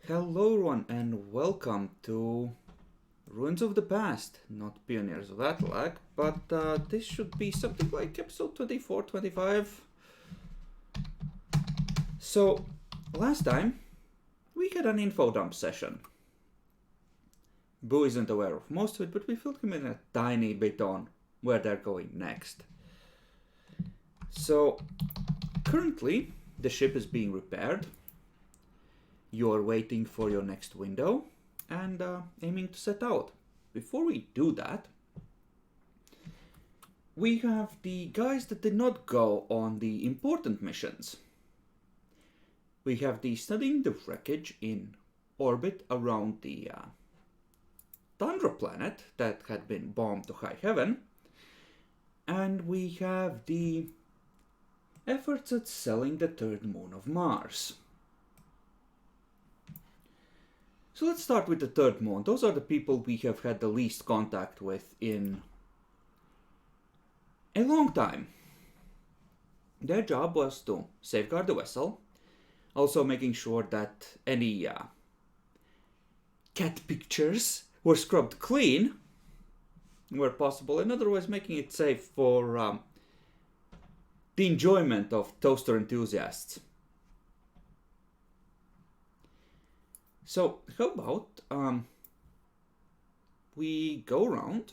Hello everyone and welcome to Ruins of the Past, not Pioneers of Atlac, but this should be something like episode 24, 25. So, last time we had an info dump session. Boo isn't aware of most of it, but we filled him in a tiny bit on where they're going next. So, currently the ship is being repaired. You're waiting for your next window and aiming to set out. Before we do that, we have the guys that did not go on the important missions. We have the studying the wreckage in orbit around the Tundra planet that had been bombed to high heaven. And we have the efforts at selling the third moon of Mars. So let's start with the third moon. Those are the people we have had the least contact with in a long time. Their job was to safeguard the vessel, also making sure that any cat pictures were scrubbed clean where possible, and otherwise making it safe for the enjoyment of toaster enthusiasts. So, how about we go around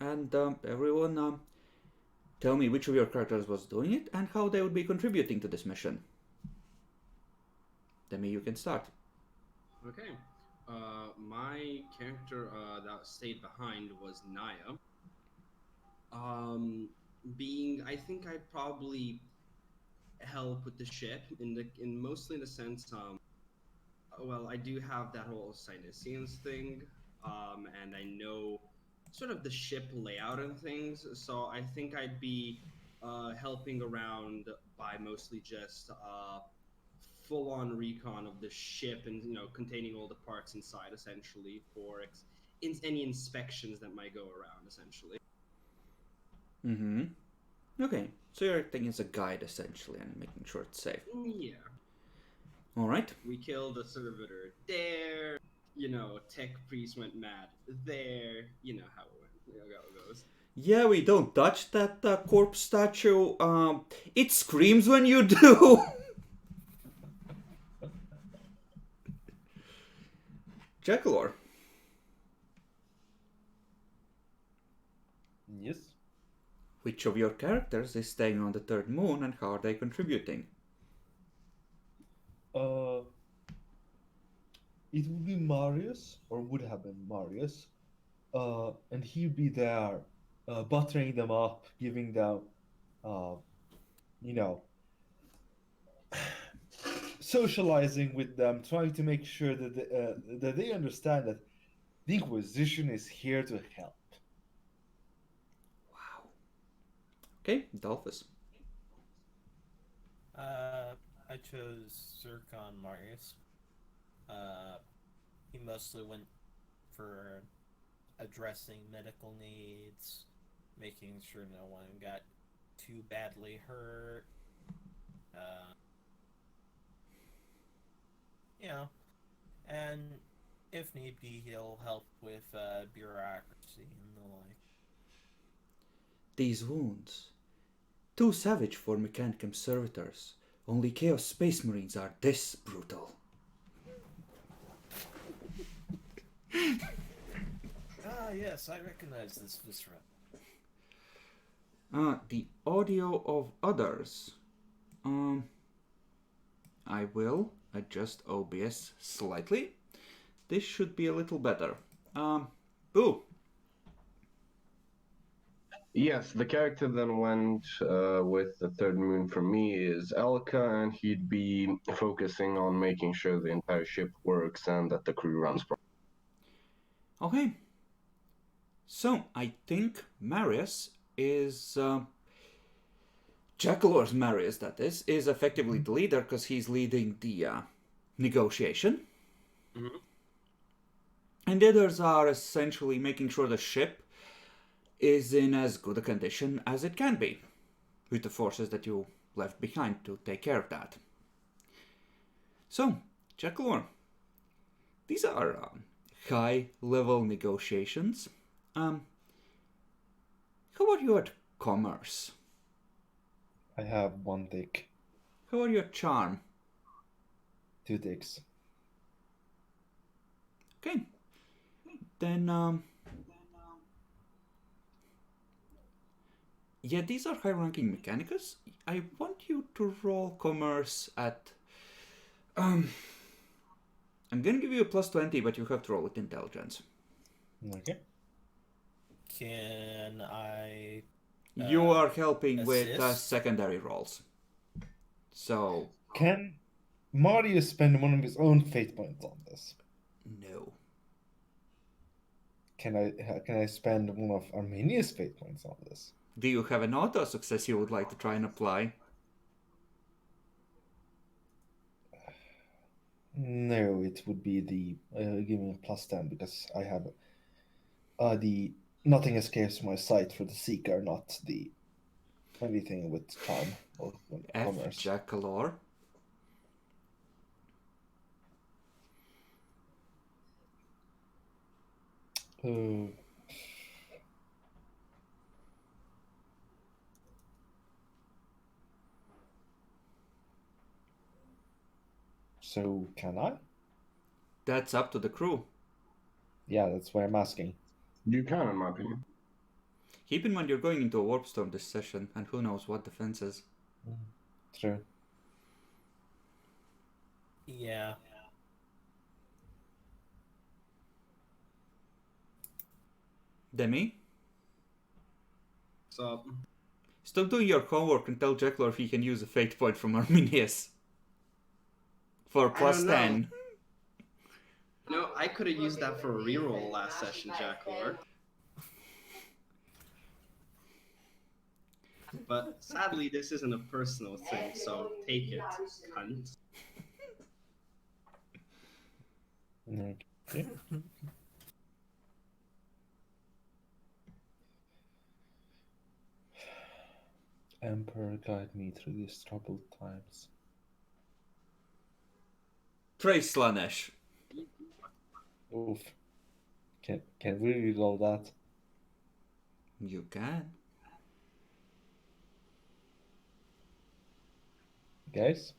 and everyone tell me which of your characters was doing it and how they would be contributing to this mission. Demi, you can start. Okay. My character that stayed behind was Naya. I think I'd probably help with the ship in mostly in the sense, well, I do have that whole Sinisians thing, and I know sort of the ship layout and things, so I think I'd be helping around by mostly just full-on recon of the ship and containing all the parts inside essentially for any inspections that might go around essentially. Okay, so you're acting as a guide essentially and making sure it's safe. Yeah. Alright. We killed a servitor there. Tech priest went mad there. You know how it goes. Yeah, we don't touch that corpse statue. It screams when you do. Jackalor. Yes. Which of your characters is staying on the third moon and how are they contributing? It would be Marius, or would have been Marius, and he'd be there, buttering them up, giving them, you know, socializing with them, trying to make sure that they understand that the Inquisition is here to help. Wow. Okay, Dolphus. I chose Zircon Marius. He mostly went for addressing medical needs, making sure no one got too badly hurt. And if need be, he'll help with bureaucracy and the like. These wounds. Too savage for Mechanicum servitors. Only Chaos Space Marines are this brutal. Yes, I recognize this viscera. The audio of others. I will adjust OBS slightly. This should be a little better. Boo. Yes, the character that went with the third moon for me is Elka, and he'd be focusing on making sure the entire ship works and that the crew runs properly. Okay. So, I think Marius is... Jackalor's Marius, that is effectively the leader because he's leading the negotiation. Mm-hmm. And the others are essentially making sure the ship is in as good a condition as it can be, with the forces that you left behind to take care of that. So, Jackalor, These are high-level negotiations. How are you at commerce? I have 1 tick, How are you at charm? 2 ticks. Okay. Then, yeah, these are high-ranking mechanicus. I want you to roll commerce at... I'm gonna give you a plus 20, but you have to roll with intelligence. Okay. Can I? You are helping with assist? secondary rolls. So, Can Marius spend one of his own fate points on this? no. Can I spend one of Arminia's fate points on this? Do you have an auto success you would like to try and apply? No, it would be the giving a plus 10 because I have the nothing escapes my sight for the seeker, not the anything with charm or F. commerce. Jackalor. Uh, so can I? That's up to the crew. Yeah, that's why I'm asking. You can, in my opinion. Keep in mind you're going into a warp storm this session, and who knows what defenses. True. Yeah. Demi, So stop doing your homework and tell Jacklor if he can use a fate point from Arminius. For plus don't know. 10. no, I could have used that for a reroll last session, Jacklor. But sadly, this isn't a personal thing, so take it, cunt. Okay. Emperor, guide me through these troubled times. Trace Slanesh. Oof. Can we reroll that? You can. Guys?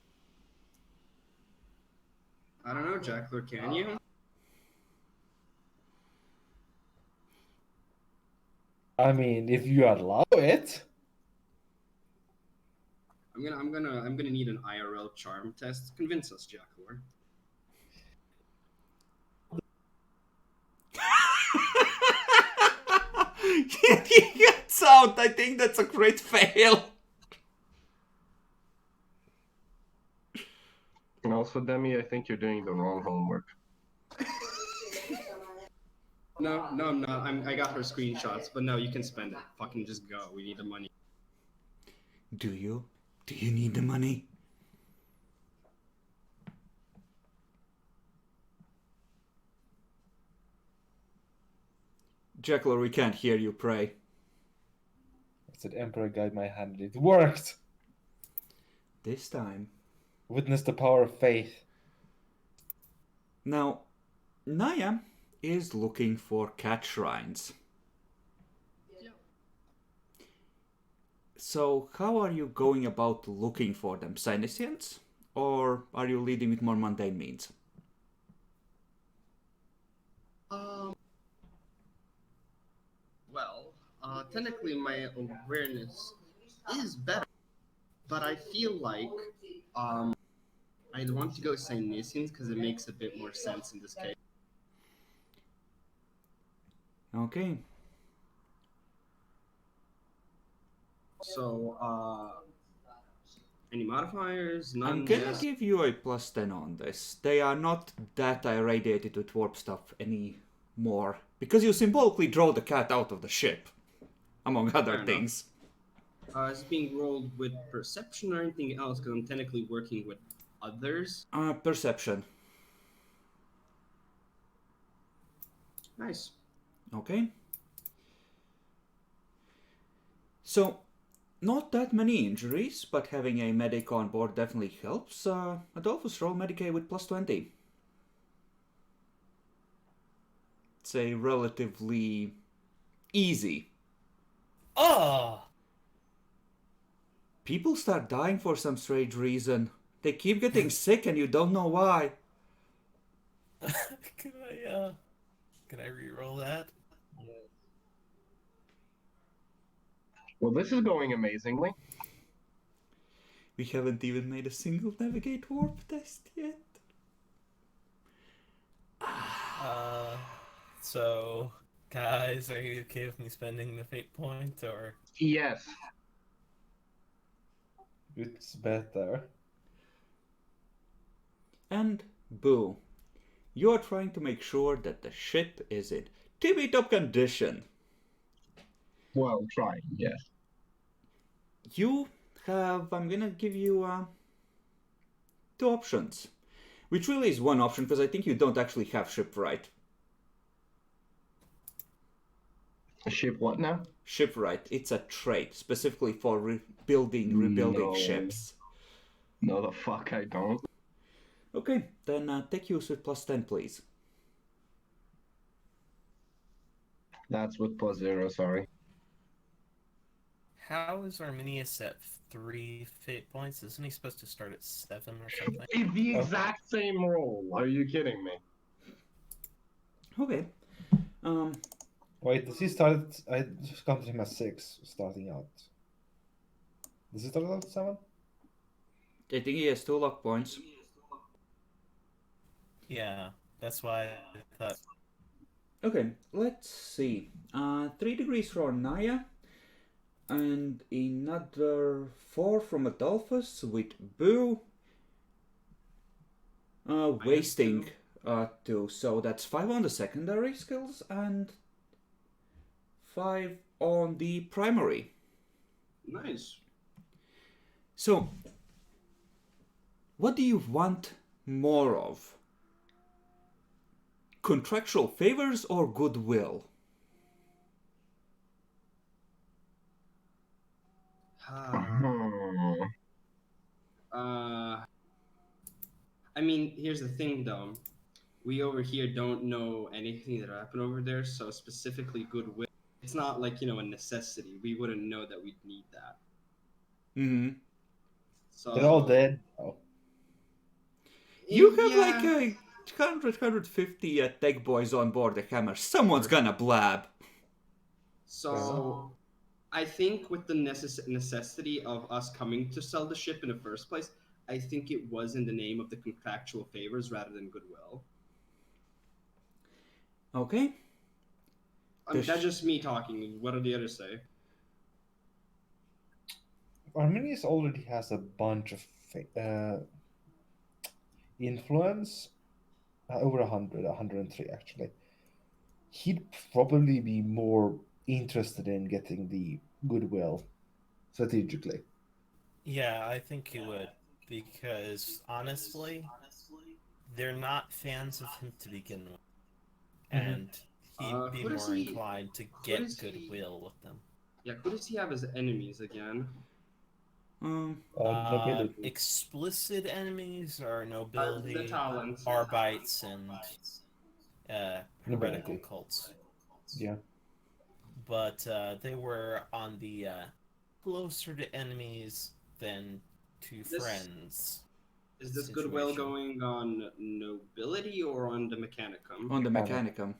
I don't know, Jacklor, can you? I mean, if you allow it. I'm gonna need an IRL charm test. Convince us, Jacklor. He gets out. I think that's a great fail. And also, Demi, I think you're doing the wrong homework. No, I'm not. I got her screenshots, but no, you can spend it. Fucking just go. We need the money. Do you? Do you need the money? Jacklor, we can't hear you pray. I said, Emperor, guide my hand. It worked! This time. Witness the power of faith. Now, Naya is looking for cat shrines. So, how are you going about looking for them? Psyniscience? Or are you leading with more mundane means? Well, technically my awareness is better, but I feel like I'd want to go Psyniscience because it makes a bit more sense in this case. Okay. So, any modifiers? None. I'm gonna Yes. give you a plus 10 on this. They are not that irradiated with warp stuff anymore. Because you symbolically draw the cat out of the ship. Among other Fair enough. things. Is it being rolled with perception or anything else? Because I'm technically working with others. Perception. Nice. Okay. So, not that many injuries, but having a medic on board definitely helps. Adolphus, roll Medicaid with plus 20. say, relatively easy. Oh! People start dying for some strange reason. They keep getting sick and you don't know why. Can I reroll that? Well, this is going amazingly. We haven't even made a single navigate warp test yet. So, guys, are you okay with me spending the fate point, or? Yes. It's better. And boo. You are trying to make sure that the ship is in tippy-top condition. Well, trying, yes. You have... I'm gonna give you 2 options. Which really is one option, because I think you don't actually have shipwright. Ship what now? Shipwright, it's a trait, specifically for rebuilding No. ships. No, the fuck I don't. Okay, then take use with +10, please. That's with +0, sorry. How is Arminius at 3 fate points? Isn't he supposed to start at 7 or something? It's the exact same roll. Are you kidding me? Okay. Wait, does he start? I just counted him as 6 starting out. Does he start out at 7? I think he has 2 luck points. Yeah, that's why I thought. Okay, let's see. 3 degrees for Naya, and another 4 from Adolphus with Boo. Wasting 2, so that's 5 on the secondary skills and 5 on the primary. Nice. So, what do you want more of? Contractual favors or goodwill? I mean, here's the thing, though. We over here don't know anything that happened over there, so specifically goodwill. It's not like, a necessity. We wouldn't know that we'd need that. Mm-hmm. So They're all dead. Oh. You have like a 150 tech boys on board the Hammer. Someone's gonna blab. So, I think with the necessity of us coming to sell the ship in the first place, I think it was in the name of the contractual favors rather than goodwill. Okay. I mean, that's just me talking. What do the others say? Arminius already has a bunch of influence. Over 100, 103 actually. He'd probably be more interested in getting the goodwill strategically. Yeah, I think he would, because honestly, they're not fans of him to begin with, and he'd be more inclined to get goodwill with them. Yeah, who does he have as enemies again? Nobility. Explicit enemies are nobility, The talents. Arbites, and heretical Nobility. cults. Yeah. But they were on the closer to enemies than to friends. Is this goodwill going on nobility or on the mechanicum? On the mechanicum.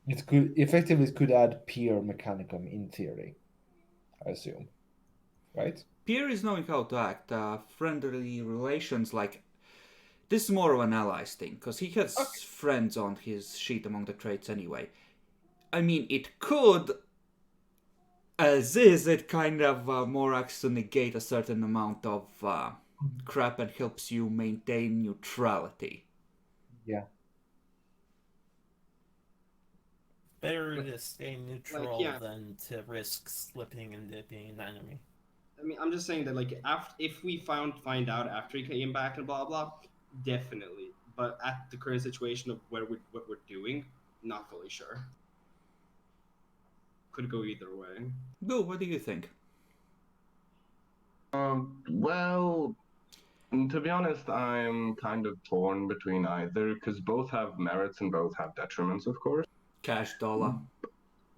It could add peer mechanicum in theory, I assume. Right? Peer is knowing how to act. Friendly relations, like... This is more of an allies thing, because he has friends on his sheet among the traits anyway. I mean, it could... As is, it kind of more acts to negate a certain amount of crap and helps you maintain neutrality. Yeah. Better to stay neutral than to risk slipping into being an enemy. I mean, I'm just saying that, like, if we find out after he came back and blah blah, definitely. But at the current situation of what we're doing, not fully sure. Could go either way. Bill, what do you think? Well, To be honest, I'm kind of torn between either because both have merits and both have detriments, of course. Cash dollar.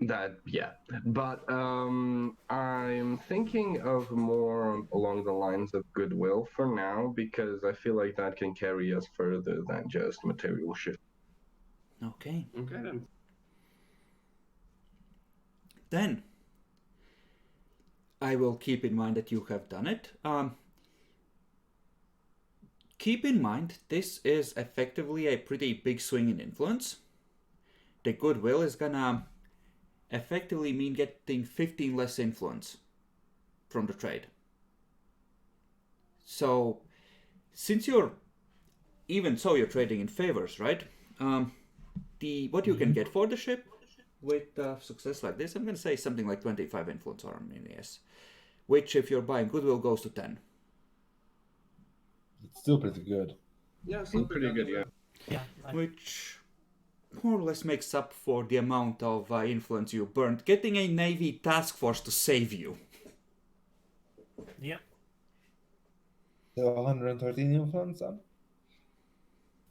That yeah, but I'm thinking of more along the lines of goodwill for now because I feel like that can carry us further than just material shift. Okay. Okay then. Then I will keep in mind that you have done it. Keep in mind, this is effectively a pretty big swing in influence. The goodwill is gonna effectively mean getting 15 less influence from the trade. So, since you're trading in favors, right? What you can get for the ship with success like this, I'm gonna say something like 25 influence or yes, which if you're buying goodwill goes to 10. It's still pretty good. Yeah, Still pretty good, yeah. Yeah. Which more or less makes up for the amount of influence you burned getting a Navy task force to save you. Yep. So 113 influence then?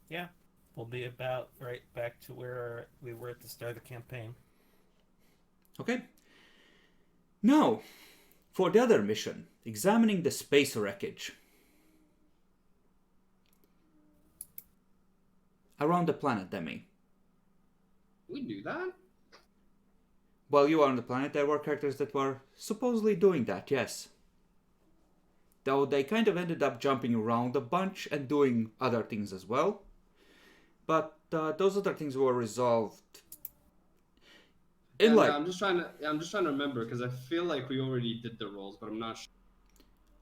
Yeah. We'll be about right back to where we were at the start of the campaign. Okay. Now, for the other mission, examining the space wreckage. Around the planet, Demi. We do that? While you are on the planet, there were characters that were supposedly doing that, yes. Though they kind of ended up jumping around a bunch and doing other things as well. But those other things were resolved. No, I'm just trying to remember because I feel like we already did the rolls, but I'm not sure.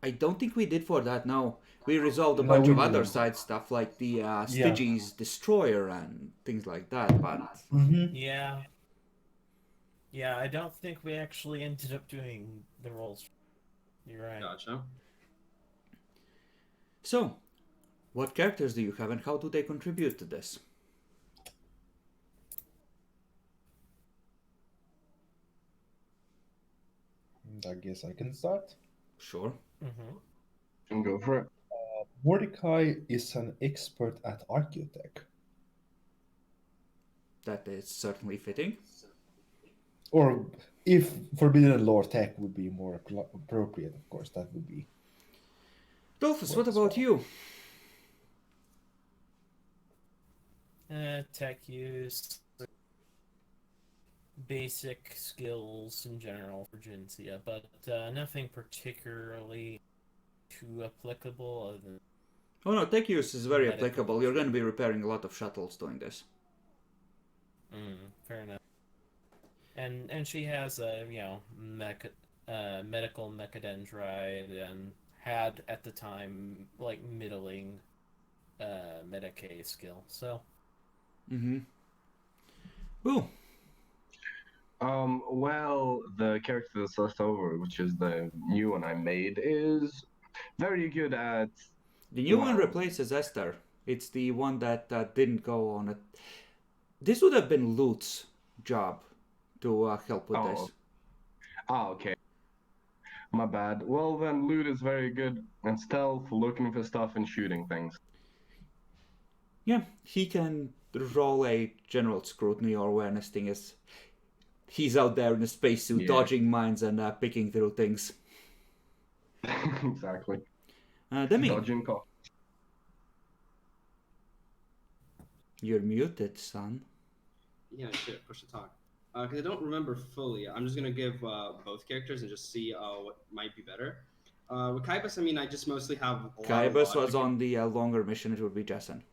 I don't think we did for that, no. We resolved a bunch of other side stuff like the Stygies Destroyer and things like that, but... Yeah. Yeah, I don't think we actually ended up doing the rolls. You're right. Gotcha. So, what characters do you have and how do they contribute to this? I guess I can start. Sure. Mm-hmm. Go for it. Mordecai is an expert at archaeotech. That is certainly fitting. Or if Forbidden Lore tech would be more appropriate, of course, that would be. Dolphus, what about you? Tech use, basic skills in general for Gencia, but nothing particularly too applicable other than... Oh no, tech use is very applicable. You're going to be repairing a lot of shuttles doing this. Fair enough. And she has a medical mechadendrite and had at the time like middling Medicaid skill. So. Ooh. Well, the character that's left over, which is the new one I made, is very good at... The new one replaces Esther. It's the one that didn't go on it. This would have been Lute's job to help with this. Oh, okay. My bad. Well, then Lute is very good at stealth, looking for stuff and shooting things. Yeah, he can roll a general scrutiny or awareness thing as he's out there in a spacesuit dodging mines and picking through things. Exactly. Demi. Dodging cops. You're muted, son. Yeah, shit, push to talk. Because I don't remember fully. I'm just going to give both characters and just see what might be better. With Kaibus, I mean, I just mostly have a Kaibus was on the longer mission. It would be Jason.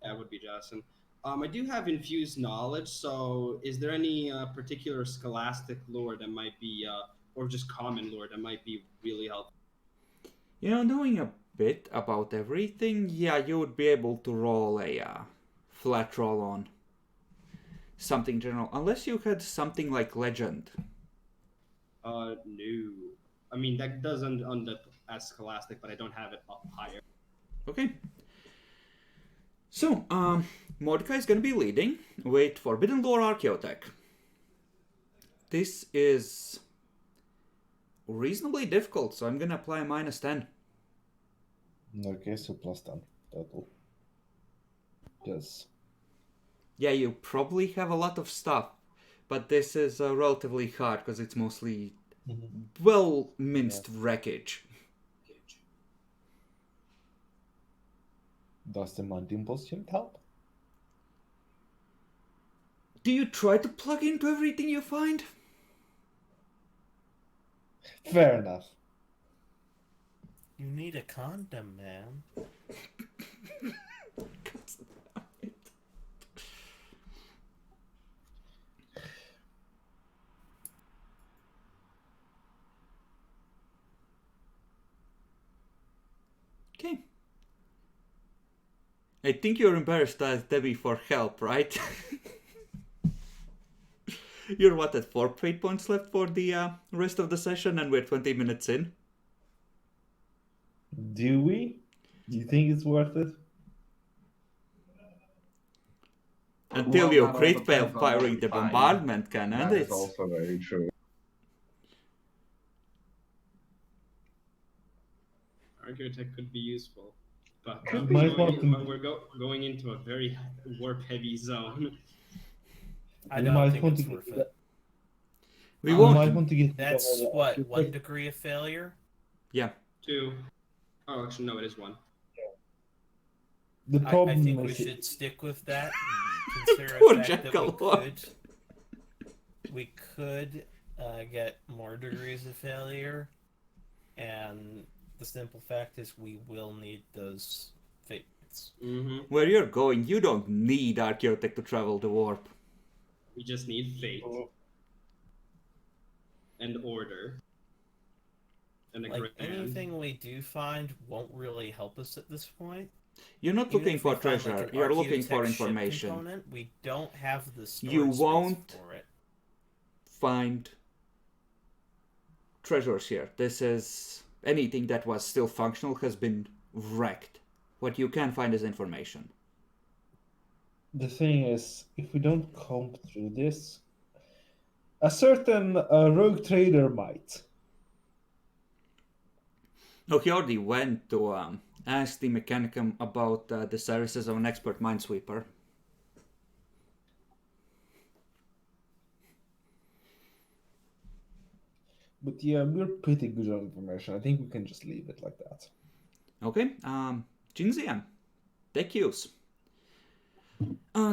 That would be Jason. I do have infused knowledge, so is there any particular scholastic lore that might be, or just common lore that might be really helpful? You know, knowing a bit about everything, yeah, you would be able to roll a flat roll on something general, unless you had something like legend. No. I mean, that does end up as scholastic, but I don't have it up higher. Okay. So, Mordecai is going to be leading with Forbidden Lore Archaeotech. This is reasonably difficult, so I'm going to apply a -10. Okay, so +10 total. Yes. Yeah, you probably have a lot of stuff, but this is relatively hard because it's mostly well minced wreckage. Does the mountain potion help? Do you try to plug into everything you find? Fair enough. You need a condom, man. Okay. I think you're embarrassed to ask Debbie for help, right? You're what, at 4 fate points left for the rest of the session, and we're 20 minutes in? Do we? Do you think it's worth it? Until Well, you that all crit depends on what firing we the find. bombardment cannon, That is it's... also very true. Architect could be useful, but You might want to- we're going into a very warp-heavy zone. I We don't might think want it's to worth get it. We We won't. might want to get That's the- what, 1 degree of failure? Yeah. 2. Oh, actually, no, it is 1. The I problem think we is should stick with that. And consider Poor the fact that Jackalope. we could get more degrees of failure, and the simple fact is we will need those fates. Mm-hmm. Where you're going, you don't need Archaeotech to travel the warp. We just need fate and order and a Like, grand. anything we do find won't really help us at this point. You're not Even looking if we for find, treasure, like, an you're looking for Archaeotech ship information. component, we don't have the storage You space won't for it. Find treasures here. This is... anything that was still functional has been wrecked. What you can find is information. The thing is, if we don't comb through this, a certain rogue trader might. No, he already went to ask the Mechanicum about the services of an expert minesweeper. But yeah, we're pretty good on information. I think we can just leave it like that. Okay, Jinxian, take use.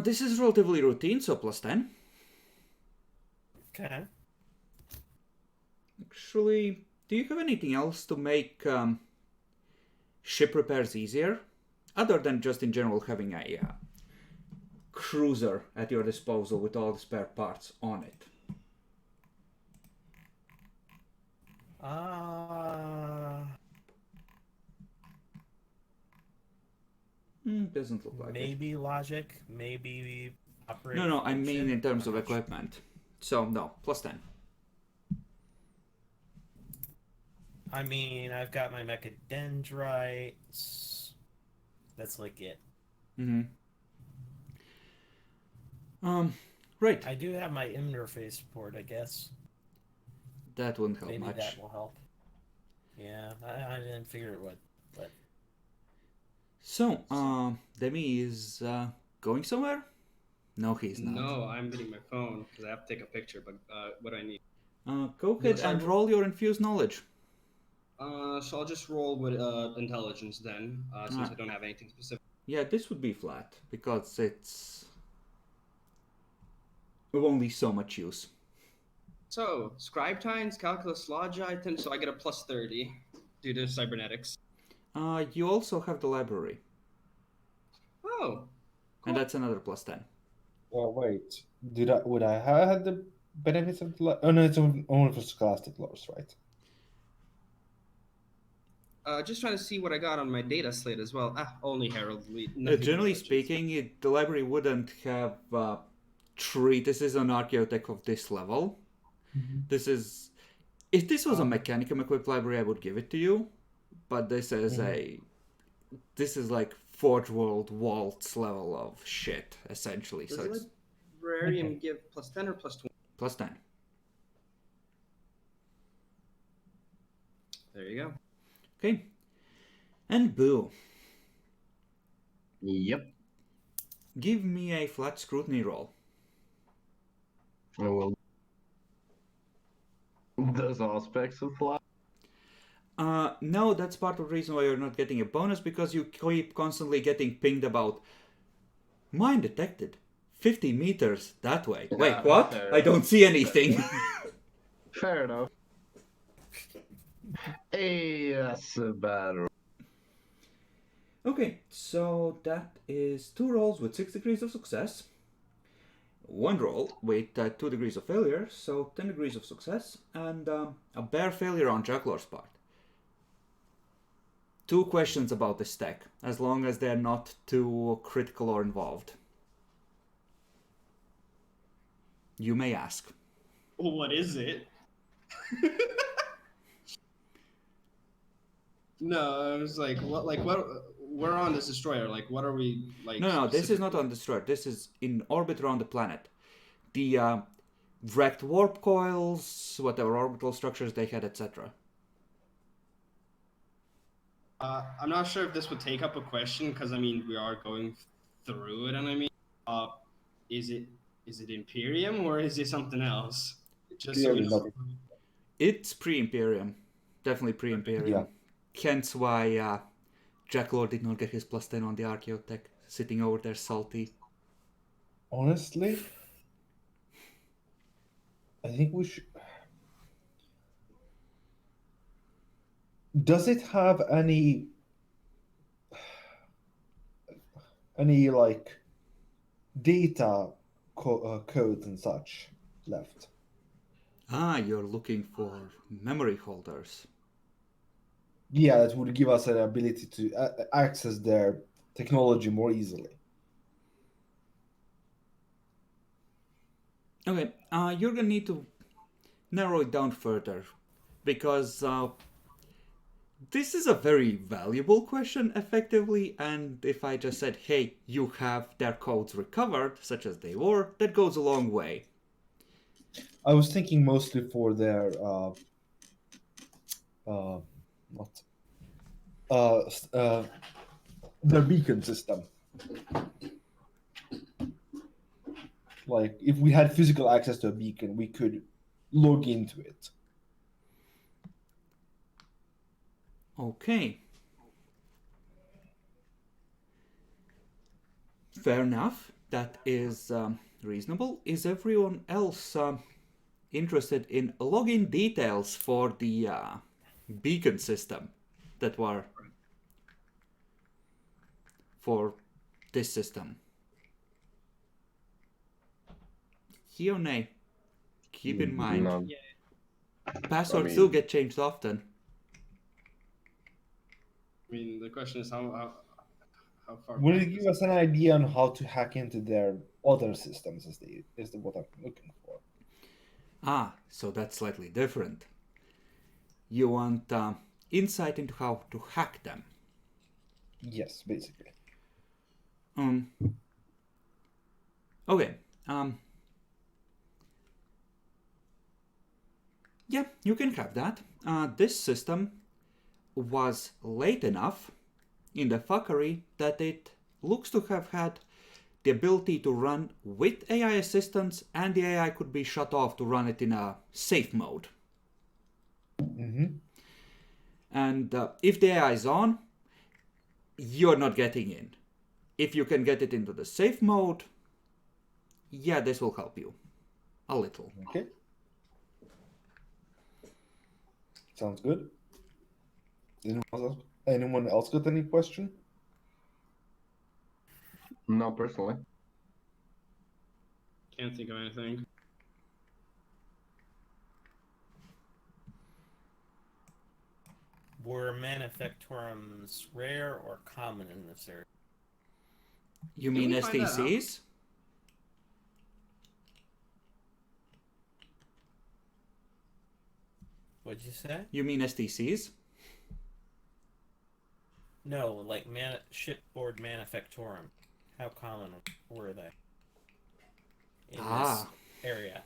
This is relatively routine, so +10. Okay. Actually, do you have anything else to make ship repairs easier? Other than just in general having a cruiser at your disposal with all the spare parts on it. Doesn't look like Maybe it. logic, maybe operate. No, I mean function. in terms of I'm not sure. equipment. So no, +10. I mean, I've got my mechadendrites. That's like it. Right. I do have my interface port, I guess. That wouldn't help Maybe much. that will help. Yeah, I didn't figure it would. But So, Demi is going somewhere? No, he's not. No, I'm getting my phone because I have to take a picture. But what do I need? Go ahead and roll your infused knowledge. So I'll just roll with intelligence then, since I don't have anything specific. Yeah, this would be flat because it's of only so much use. So scribe times, calculus, logi, so I get a +30 due to cybernetics. You also have the library, Oh, and that's another +10. Well, wait. Would I have had the benefits of the oh no, it's only for scholastic laws, right? just trying to see what I got on my data slate as well. Only heraldry. Generally speaking, the library wouldn't have treatises on Archaeotech of this level. This is... if this was a Mechanicum equipped library, I would give it to you. But this is this is like Forge World Waltz level of shit, essentially. Does So it's librarian give +10 or +20? +10. There you go. Okay. And Boo, Yep. give me a flat scrutiny roll. I will. Those aspects apply. No, that's part of the reason why you're not getting a bonus, because you keep constantly getting pinged about mine detected 50 meters that way. Wait, Yeah, what? fair I don't see anything. Fair enough. Hey, that's a bad roll. Okay, so that is 2 rolls with 6 degrees of success, 1 roll with 2 degrees of failure, so 10 degrees of success, and a bare failure on Jacklor's part. 2 questions about this stack, as long as they're not too critical or involved. You may ask. What is it? No, I was like, what? Like, what? We're on this destroyer. Like, what are we like? No, this is not on destroyer. This is in orbit around the planet. The wrecked warp coils, whatever orbital structures they had, etc. I'm not sure if this would take up a question because I mean we are going through it, and I mean, is it Imperium or is it something else? Just so we Clearly know. not. It's pre-Imperium. Definitely pre-Imperium. Yeah. Hence why Jacklord did not get his +10 on the Archaeotech, sitting over there salty. Honestly, I think we should. Does it have any like data codes and such left? Ah, you're looking for memory holders. Yeah, that would give us an ability to access their technology more easily. Okay, you're gonna need to narrow it down further, because this is a very valuable question, effectively, and if I just said, hey, you have their codes recovered, such as they were, that goes a long way. I was thinking mostly for their not their beacon system. Like, if we had physical access to a beacon, we could log into it. Okay. Fair enough. That is reasonable. Is everyone else interested in login details for the beacon system that were for this system? He or nay? Keep in mind, No. passwords I do mean- get changed often. I mean, the question is how far. Will back it is give us an idea on how to hack into their other systems? Is what I'm looking for. Ah, so that's slightly different. You want insight into how to hack them. Yes, basically. Okay. Yeah, you can have that. This system was late enough in the fuckery that it looks to have had the ability to run with AI assistance, and the AI could be shut off to run it in a safe mode. Mm-hmm. And if the AI is on, you're not getting in. If you can get it into the safe mode, yeah, this will help you a little. Okay. Sounds good. Anyone else got any question? No, personally. Can't think of anything. Were manufactorums rare or common in this area? You mean we find that STCs? What'd you say? You mean STCs? No, like shipboard manufactorum. How common were they in this area?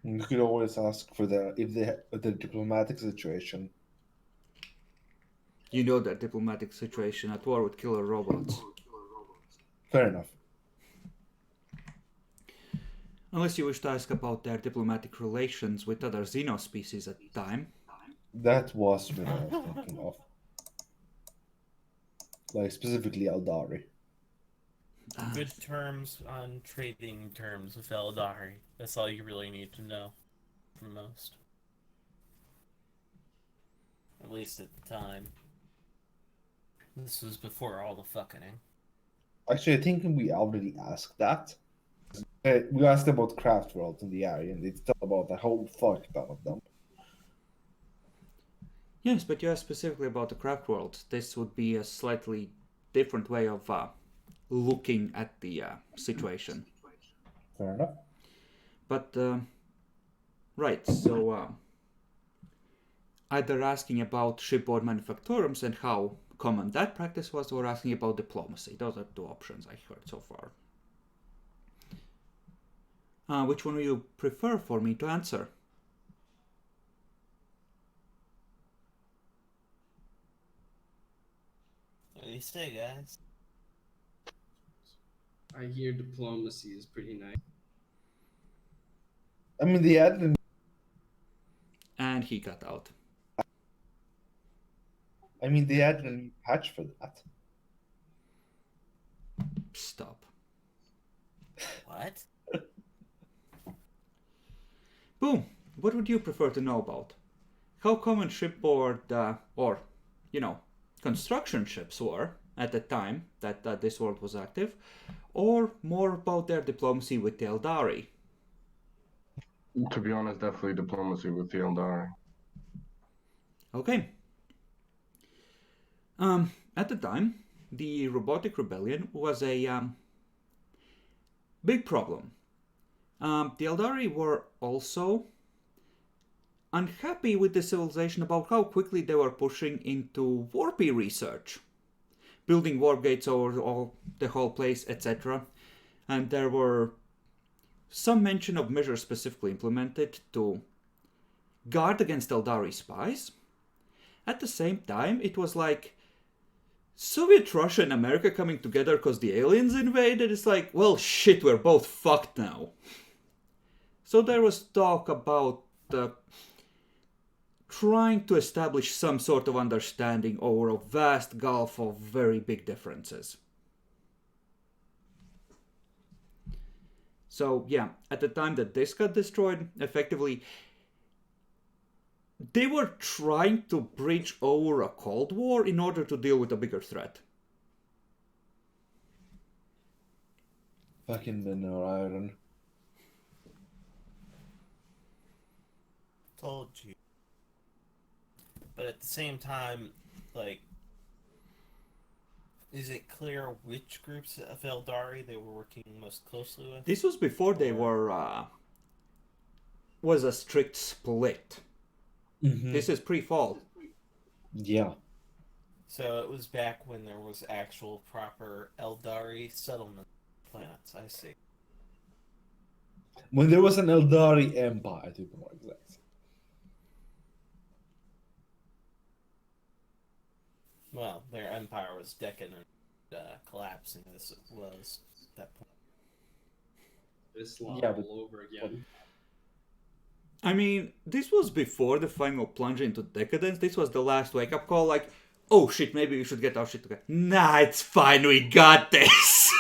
You could always ask for the diplomatic situation. You know their diplomatic situation at war with killer robots. Fair enough. Unless you wish to ask about their diplomatic relations with other xenospecies at the time. That was what I was thinking of. Like, specifically Eldari. Good terms on trading terms with Eldari. That's all you really need to know for most. At least at the time. This was before all the fucking. Actually, I think we already asked that. We asked about craft worlds in the area, and it's talked about a whole fuck ton of them. Yes, but you asked specifically about the craft world. This would be a slightly different way of looking at the situation. Fair enough. But, right, so either asking about shipboard manufacturums and how common that practice was, or asking about diplomacy. Those are two options I heard so far. Which one do you prefer for me to answer? What do you say, guys? I hear diplomacy is pretty nice. I mean, they added an... And he got out. I mean, they added a new patch for that. Stop. What? Boom! What would you prefer to know about? How common shipboard, or, construction ships were at the time that this world was active, or more about their diplomacy with the Eldari? To be honest, definitely diplomacy with the Eldari. Okay. At the time, the robotic rebellion was a big problem. The Eldari were also unhappy with the civilization about how quickly they were pushing into warpy research, building warp gates over all the whole place, etc. And there were some mention of measures specifically implemented to guard against Eldari spies. At the same time, it was like Soviet Russia and America coming together because the aliens invaded. It's like, well, shit, we're both fucked now. So there was talk about trying to establish some sort of understanding over a vast gulf of very big differences. So yeah, at the time that this got destroyed, effectively, they were trying to bridge over a Cold War in order to deal with a bigger threat. Fucking Minor Iron. Told you. But at the same time, like, is it clear which groups of Eldari they were working most closely with? This was before they were was a strict split. Mm-hmm. This is pre-fall. Yeah. So it was back when there was actual proper Eldari settlement planets, I see. When there was an Eldari Empire, to be more exact. Well, their empire was decadent, collapsing as it was at that point. Islam Yeah, but- all over again. I mean, this was before the final plunge into decadence. This was the last wake-up call, like, oh shit, maybe we should get our shit together. Nah, it's fine, we got this.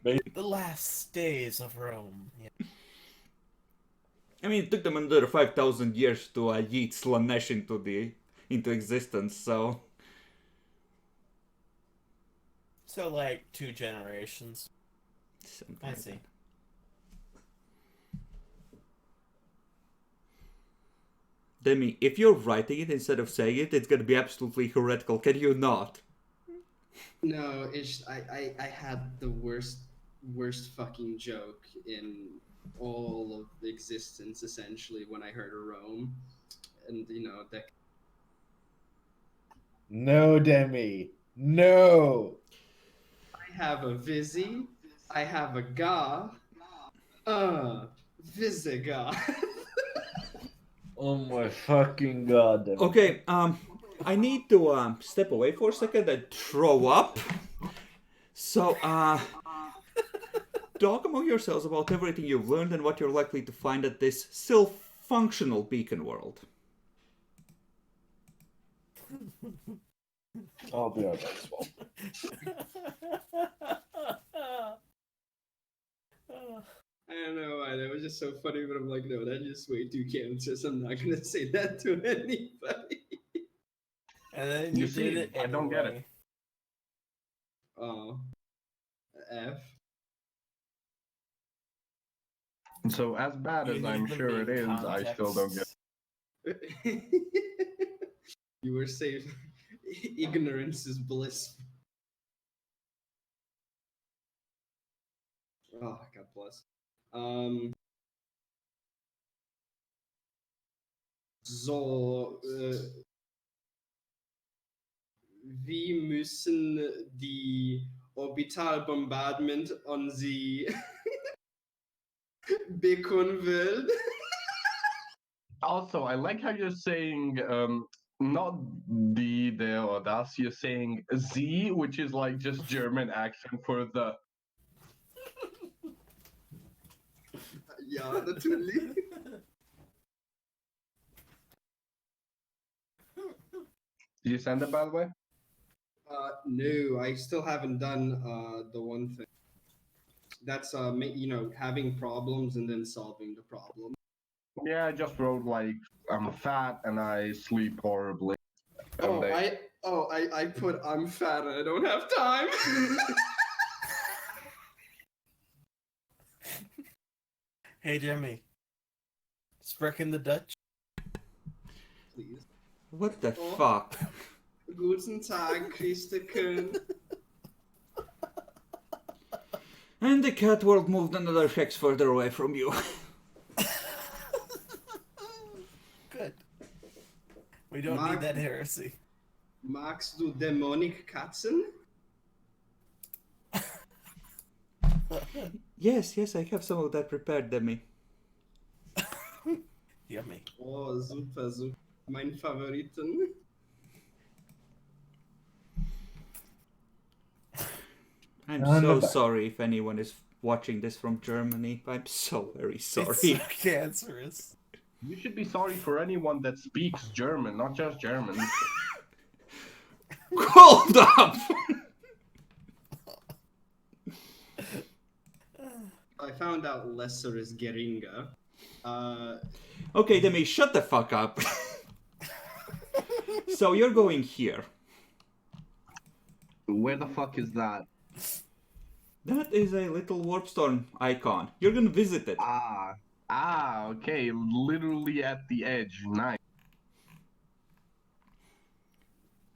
The last days of Rome. Yeah. I mean, it took them another 5,000 years to yeet Slanesh into existence, so... So, like, 2 generations. I see. Demi, if you're writing it instead of saying it, it's gonna be absolutely heretical. Can you not? No, it's I had the worst fucking joke in all of existence essentially when I heard of Rome, and that. No, Demi. No. I have a Vizzy, I have a Ga, Visigoth. Oh my fucking god. Okay, I need to step away for a second and throw up. So, talk among yourselves about everything you've learned and what you're likely to find at this still functional beacon world. I'll be right back as well. I don't know why, that was just so funny, but I'm like, no, that's just way too cancerous. I'm not gonna say that to anybody. And then You you see, did it I don't get it. anyway. Oh. F. So as bad You as need I'm the sure it main is, I still don't get context. You were safe. Ignorance is bliss. Oh, God bless. So, wir müssen die Orbitalbombardment on the Beacon World. Also, I like how you're saying not the or das, you're saying Z, which is like just German accent for the. Ja, natürlich. Did you send it, by the way? No, I still haven't done the one thing. That's having problems and then solving the problem. Yeah, I just wrote like I'm fat and I sleep horribly. Oh, I put I'm fat and I don't have time. Hey, Jimmy. Sprechen the Dutch? Please. What the Oh. fuck? Guten Tag, Christeken. And the cat world moved another hex further away from you. Good. We don't need that heresy. Magst du demonic Katzen? Yes, I have some of that prepared, Demi. Yummy. Oh, super, super. Mein Favoriten. I'm I'm so back. sorry if anyone is watching this from Germany. I'm so very It's sorry. so cancerous. You should be sorry for anyone that speaks German, not just German. Hold up! I found out lesser is geringer. Okay, Demi, shut the fuck up. So you're going here. Where the fuck is that? That is a little warp storm icon. You're gonna visit it. Okay, literally at the edge. Nice.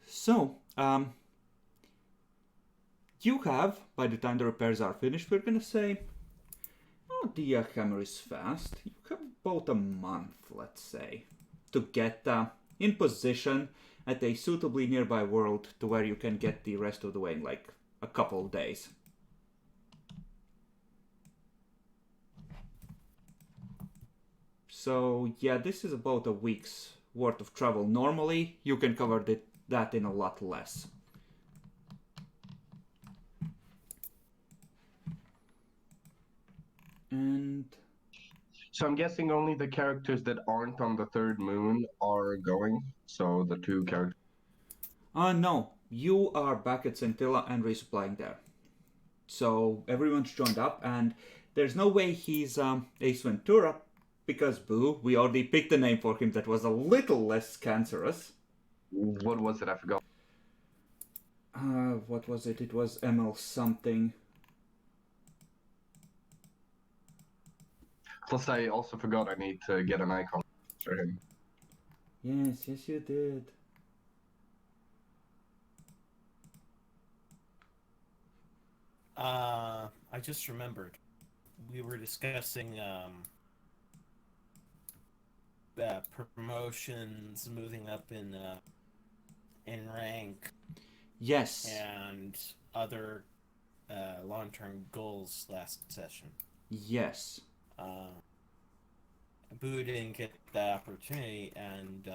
So, you have, by the time the repairs are finished, we're gonna say, oh, the hammer is fast. You have about a month, let's say, to get in position at a suitably nearby world to where you can get the rest of the way in like a couple of days. So yeah, this is about a week's worth of travel. Normally, you can cover that in a lot less. And So I'm guessing only the characters that aren't on the third moon are going. So the two characters. no, you are back at Scintilla and resupplying there. So everyone's joined up, and there's no way he's Ace Ventura, because boo, we already picked a name for him that was a little less cancerous. What was it? I forgot. What was it? It was ML something. Plus, I also forgot I need to get an icon for him. Yes, you did. I just remembered. We were discussing promotions, moving up in rank. Yes. And other long-term goals last session. Yes. Boo didn't get that opportunity, and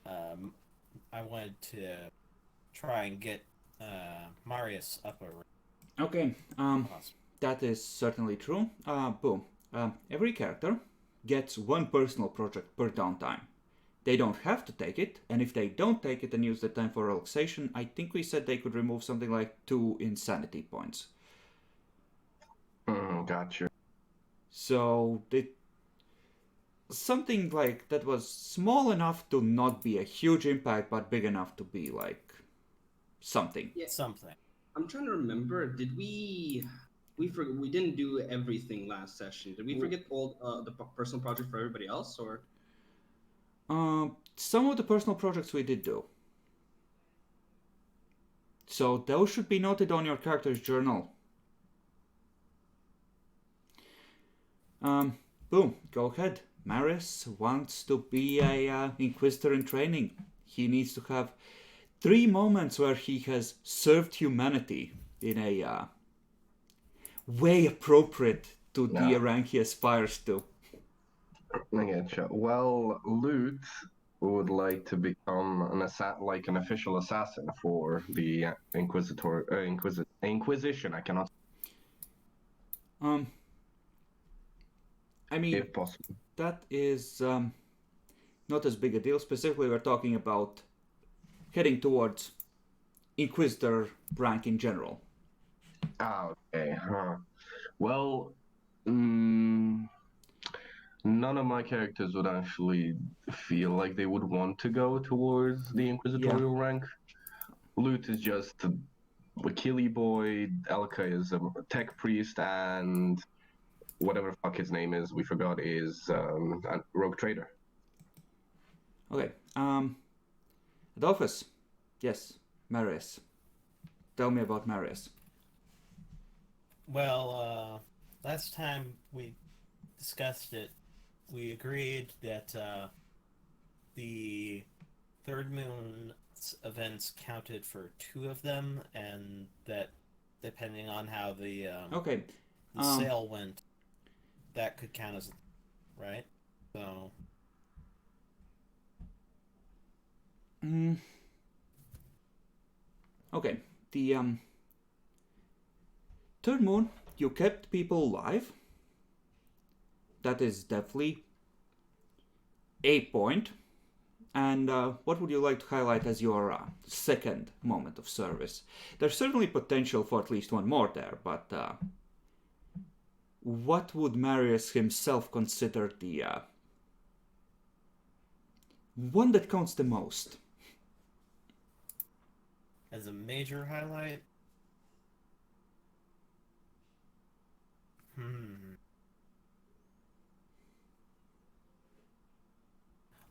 I wanted to try and get Marius up a rank. Okay, that is certainly true. Boom. Every character gets one personal project per downtime. They don't have to take it, and if they don't take it and use the time for relaxation, I think we said they could remove something like 2 insanity points. Gotcha. So something like that was small enough to not be a huge impact, but big enough to be like something. Yeah. Something. I'm trying to remember. Did we didn't do everything last session? Did we forget all the personal project for everybody else, or? Some of the personal projects we did do. So those should be noted on your character's journal. Boom, go ahead. Maris wants to be a Inquisitor in training. He needs to have 3 moments where he has served humanity in a way appropriate to the rank he aspires to. I getcha. Well, Loot would like to become an official assassin for the Inquisition. I cannot. I mean, if possible, that is not as big a deal. Specifically, we're talking about heading towards Inquisitor rank in general. Okay. Well, none of my characters would actually feel like they would want to go towards the Inquisitorial rank. Loot is just a killy boy. Elka is a tech priest, and whatever fuck his name is, we forgot, is a rogue trader. Okay. Adolphus. Yes, Marius. Tell me about Marius. Well, last time we discussed it, we agreed that the Third Moon events counted for 2 of them, and that depending on how the sale went, that could count as right. So. Okay. The Third Moon, you kept people alive. That is definitely a point. And what would you like to highlight as your second moment of service? There's certainly potential for at least one more there, but what would Marius himself consider the one that counts the most? As a major highlight?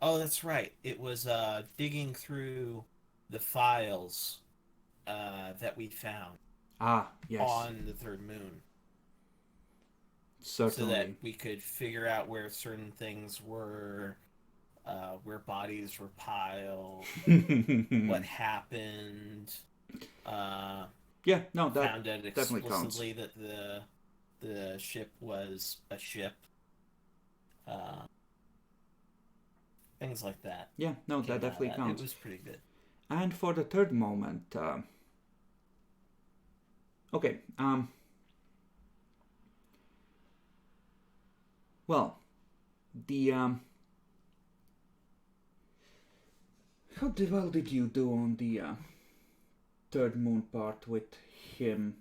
Oh, that's right. It was digging through the files that we found. Yes. On the Third Moon. Certainly. So that we could figure out where certain things were, where bodies were piled, what happened. Yeah, no, that found out explicitly that the ship was a ship. Things like that. Yeah, no, that definitely counts. It was pretty good. And for the third moment, okay, well, the how well did you do on the Third Moon part with him?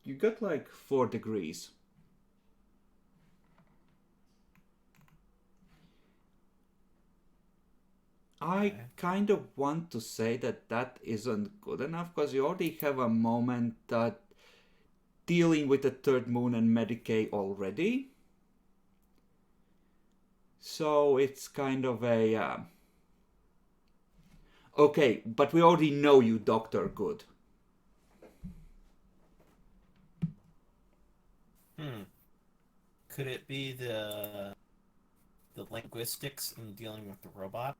You got like 4 degrees. I kind of want to say that isn't good enough, because you already have a moment dealing with the Third Moon and Medicaid already. So it's kind of a... okay, but we already know you, Dr. Good. Could it be the linguistics in dealing with the robot?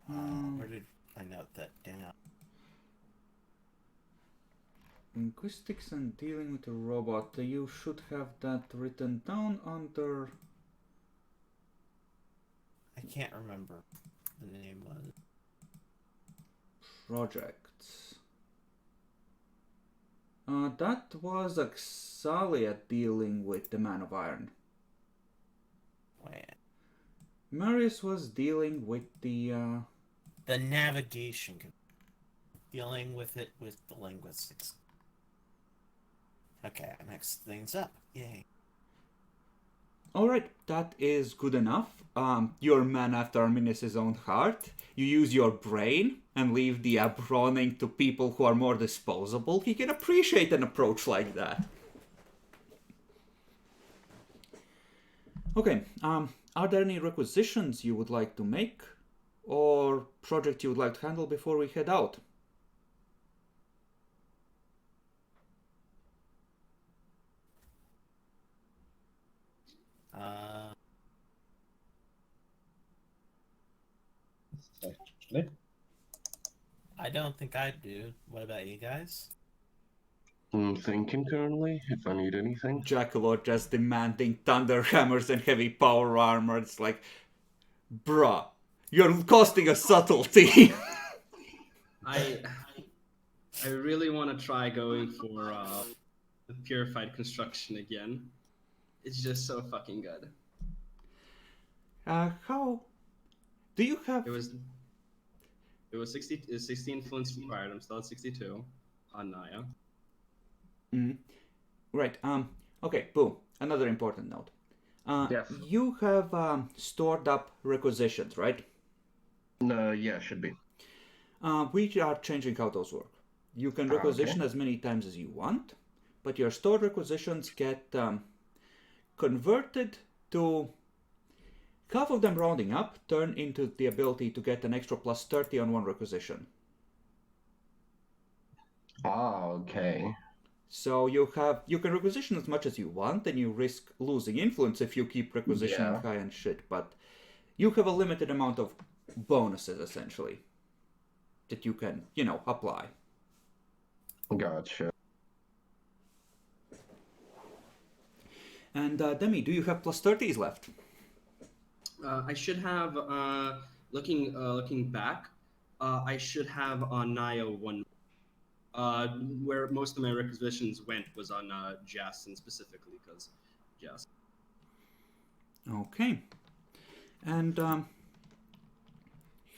Where did I note that down? Linguistics and dealing with a robot. You should have that written down under... I can't remember the name was. Projects. That was Axalia dealing with the Man of Iron. Wait. Marius was dealing with the navigation. Dealing with it with the linguistics. Okay, next things up. Yay. Alright, that is good enough. You're a man after Arminius' own heart. You use your brain and leave the running to people who are more disposable. He can appreciate an approach like that. Okay, are there any requisitions you would like to make? Or project you would like to handle before we head out? Actually, I don't think I do. What about you guys? Think internally if I need anything. Jackalot just demanding thunder hammers and heavy power armor. It's like, bruh, you're costing us subtlety. I really want to try going for the purified construction again. It's just so fucking good. How do you have? It was 60 influence required. I'm still at 62 on Naya. Right. Okay. Boom. Another important note. Yes. You have stored up requisitions, right? Yeah, should be. We are changing how those work. You can requisition as many times as you want, but your stored requisitions get converted to half of them rounding up turn into the ability to get an extra plus 30 on one requisition. Okay. So you can requisition as much as you want, and you risk losing influence if you keep requisitioning high and shit, but you have a limited amount of bonuses, essentially, that you can, apply. Gotcha. And Demi, do you have plus 30s left? I should have, looking back, I should have on Naya one. Where most of my requisitions went was on Jason specifically, because Jason. Okay. And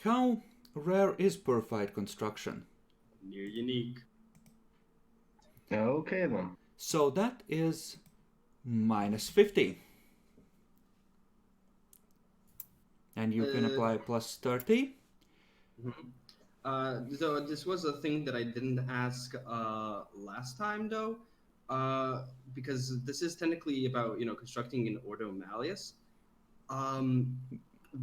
how rare is purified construction? Near unique. Okay then. So that is minus 50. And you can apply plus 30. So this was a thing that I didn't ask last time though, because this is technically about constructing an Ordo Malleus.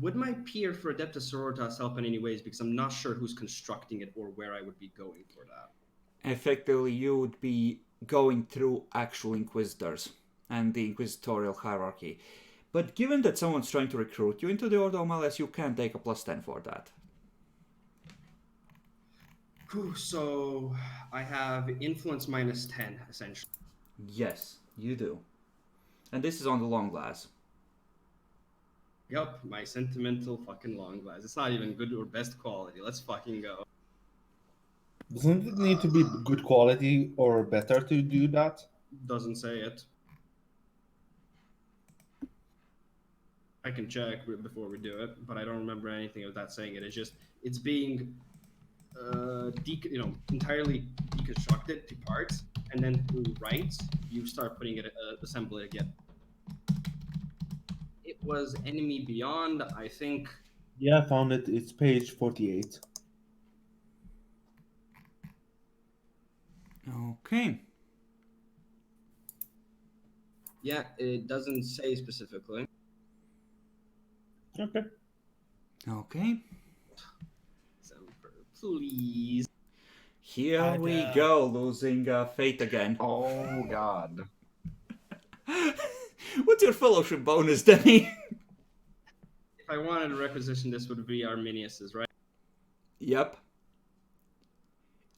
Would my peer for Adeptus Sororitas help in any ways? Because I'm not sure who's constructing it or where I would be going for that. Effectively, you would be going through actual Inquisitors and the Inquisitorial hierarchy. But given that someone's trying to recruit you into the Ordo Malleus, you can take a plus 10 for that. So I have influence minus 10, essentially. Yes, you do. And this is on the long glass. Yup, my sentimental fucking long glass. It's not even good or best quality. Let's fucking go. doesn't it need to be good quality or better to do that? Doesn't say it. I can check before we do it, but I don't remember anything of that saying it. It's being entirely deconstructed to parts, and then through writes, you start putting it, assemble it again. It was Enemy Beyond, I think. Yeah, I found it. It's page 48. Okay. Yeah, it doesn't say specifically. Okay. Okay. Please. Here we go, losing fate again. Oh god. What's your fellowship bonus, Demi? If I wanted a requisition, this would be Arminius's, right? Yep.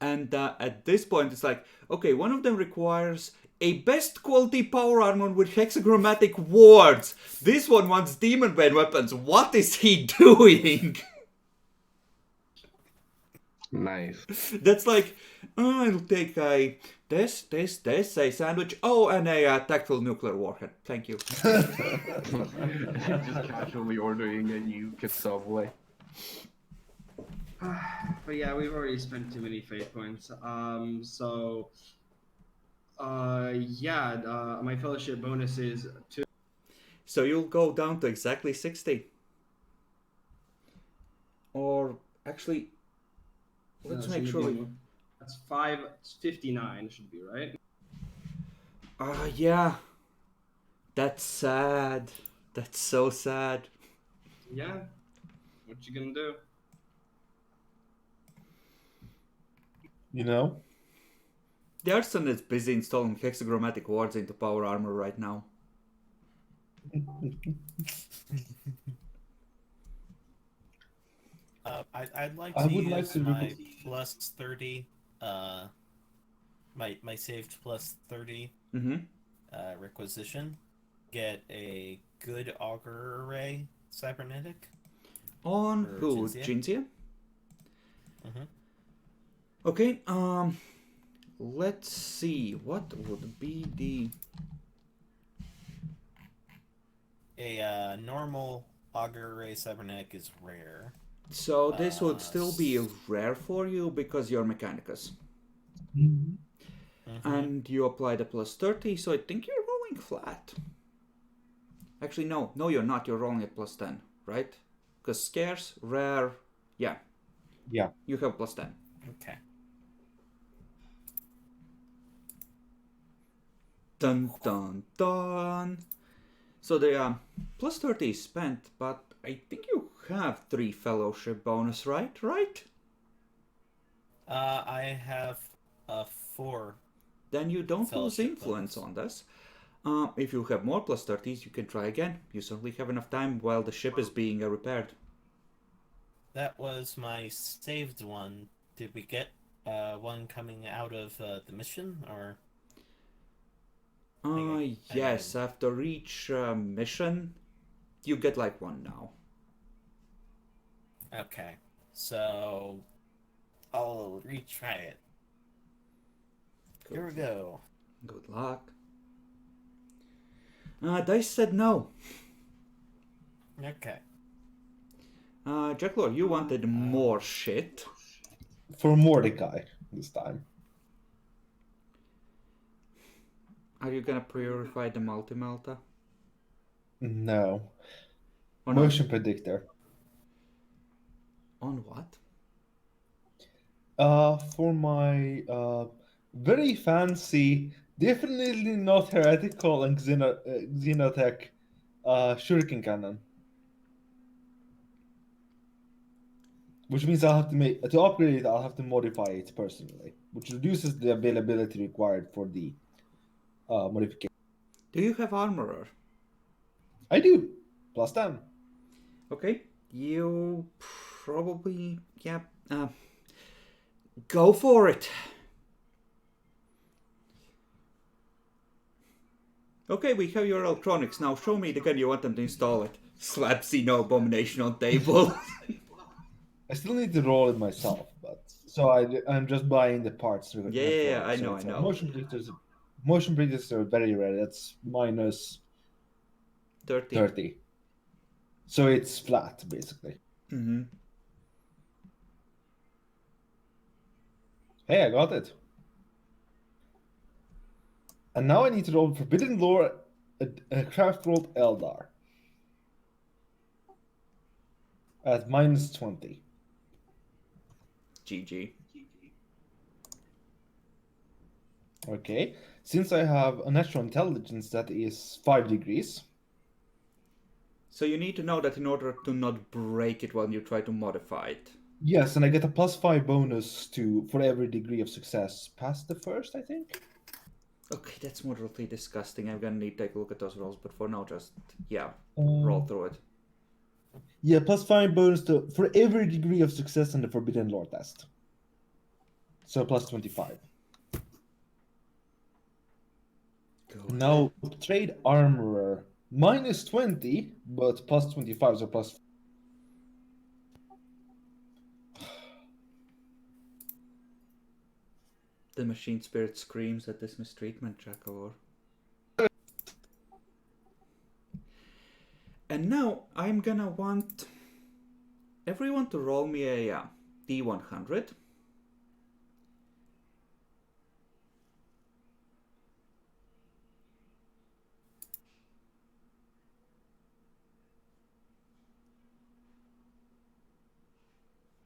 And at this point, it's like, okay, one of them requires a best quality power armor with hexagrammatic wards. This one wants demon bane weapons. What is he doing? Nice. That's like, I'll take a this, a sandwich. Oh, and a tactile nuclear warhead. Thank you. Just casually ordering a nuke at Subway. But yeah, we've already spent too many fate points. My fellowship bonus is 2. So you'll go down to exactly 60. Or actually, let's make sure. That's 5. It's 59 should be right. Yeah. That's sad. That's so sad. Yeah. What you gonna do? You know? The artisan is busy installing hexagrammatic wards into power armor right now. I'd like to use my plus 30, my saved plus 30 requisition, get a good augur array cybernetic. On who? Jinzia? Mm-hmm. Okay, let's see, what would be the... A normal augur array cybernetic is rare. So this would still be rare for you because you're Mechanicus. Mm-hmm. And you apply the plus 30, so I think you're rolling flat. Actually, no, you're not, you're rolling at plus 10, right? Because scarce, rare, yeah. Yeah. You have plus 10. Okay. Dun dun dun. So the plus 30 is spent, but I think you have 3 fellowship bonus, right? I have 4. Then you don't lose Fellowship influence bonus. on this. If you have more plus 30s, you can try again. You certainly have enough time while the ship is being repaired. That was my saved one. Did we get one coming out of the mission, or? Yes, after each mission, you get like one now. Okay, so I'll retry it. Here we go. Good luck. Dice said no. Okay. Jacklor, you wanted more shit. For Mordecai this time. Are you gonna purify the multi-melta? No. Or not? Motion predictor. On what? For my very fancy, definitely not heretical and Xenotech shuriken cannon. Which means I'll have to upgrade it, I'll have to modify it personally, which reduces the availability required for the modification. Do you have armorer? I do. Plus 10. Okay. You probably... Yeah. Go for it. Okay, we have your electronics. Now show me the gun you want them to install it. Slap Xeno Abomination on table. I still need to roll it myself, but so I'm just buying the parts. Yeah, I know. Motion predictors are very rare. That's minus 30. So it's flat, basically. Mm-hmm. Hey, I got it. And now I need to roll Forbidden Lore, a craft rolled Eldar. At minus 20. GG. Okay. Since I have a natural intelligence that is 5 degrees. So you need to know that in order to not break it when you try to modify it. Yes, and I get a plus 5 bonus for every degree of success past the first, I think. Okay, that's moderately disgusting. I'm gonna need to take a look at those rolls, but for now, just, roll through it. Yeah, plus 5 bonus for every degree of success in the Forbidden Lore test. So plus 25. Go Now, trade armorer. Minus 20, but plus 25, so plus. The machine spirit screams at this mistreatment, Jackal. And now I'm gonna want everyone to roll me a D100.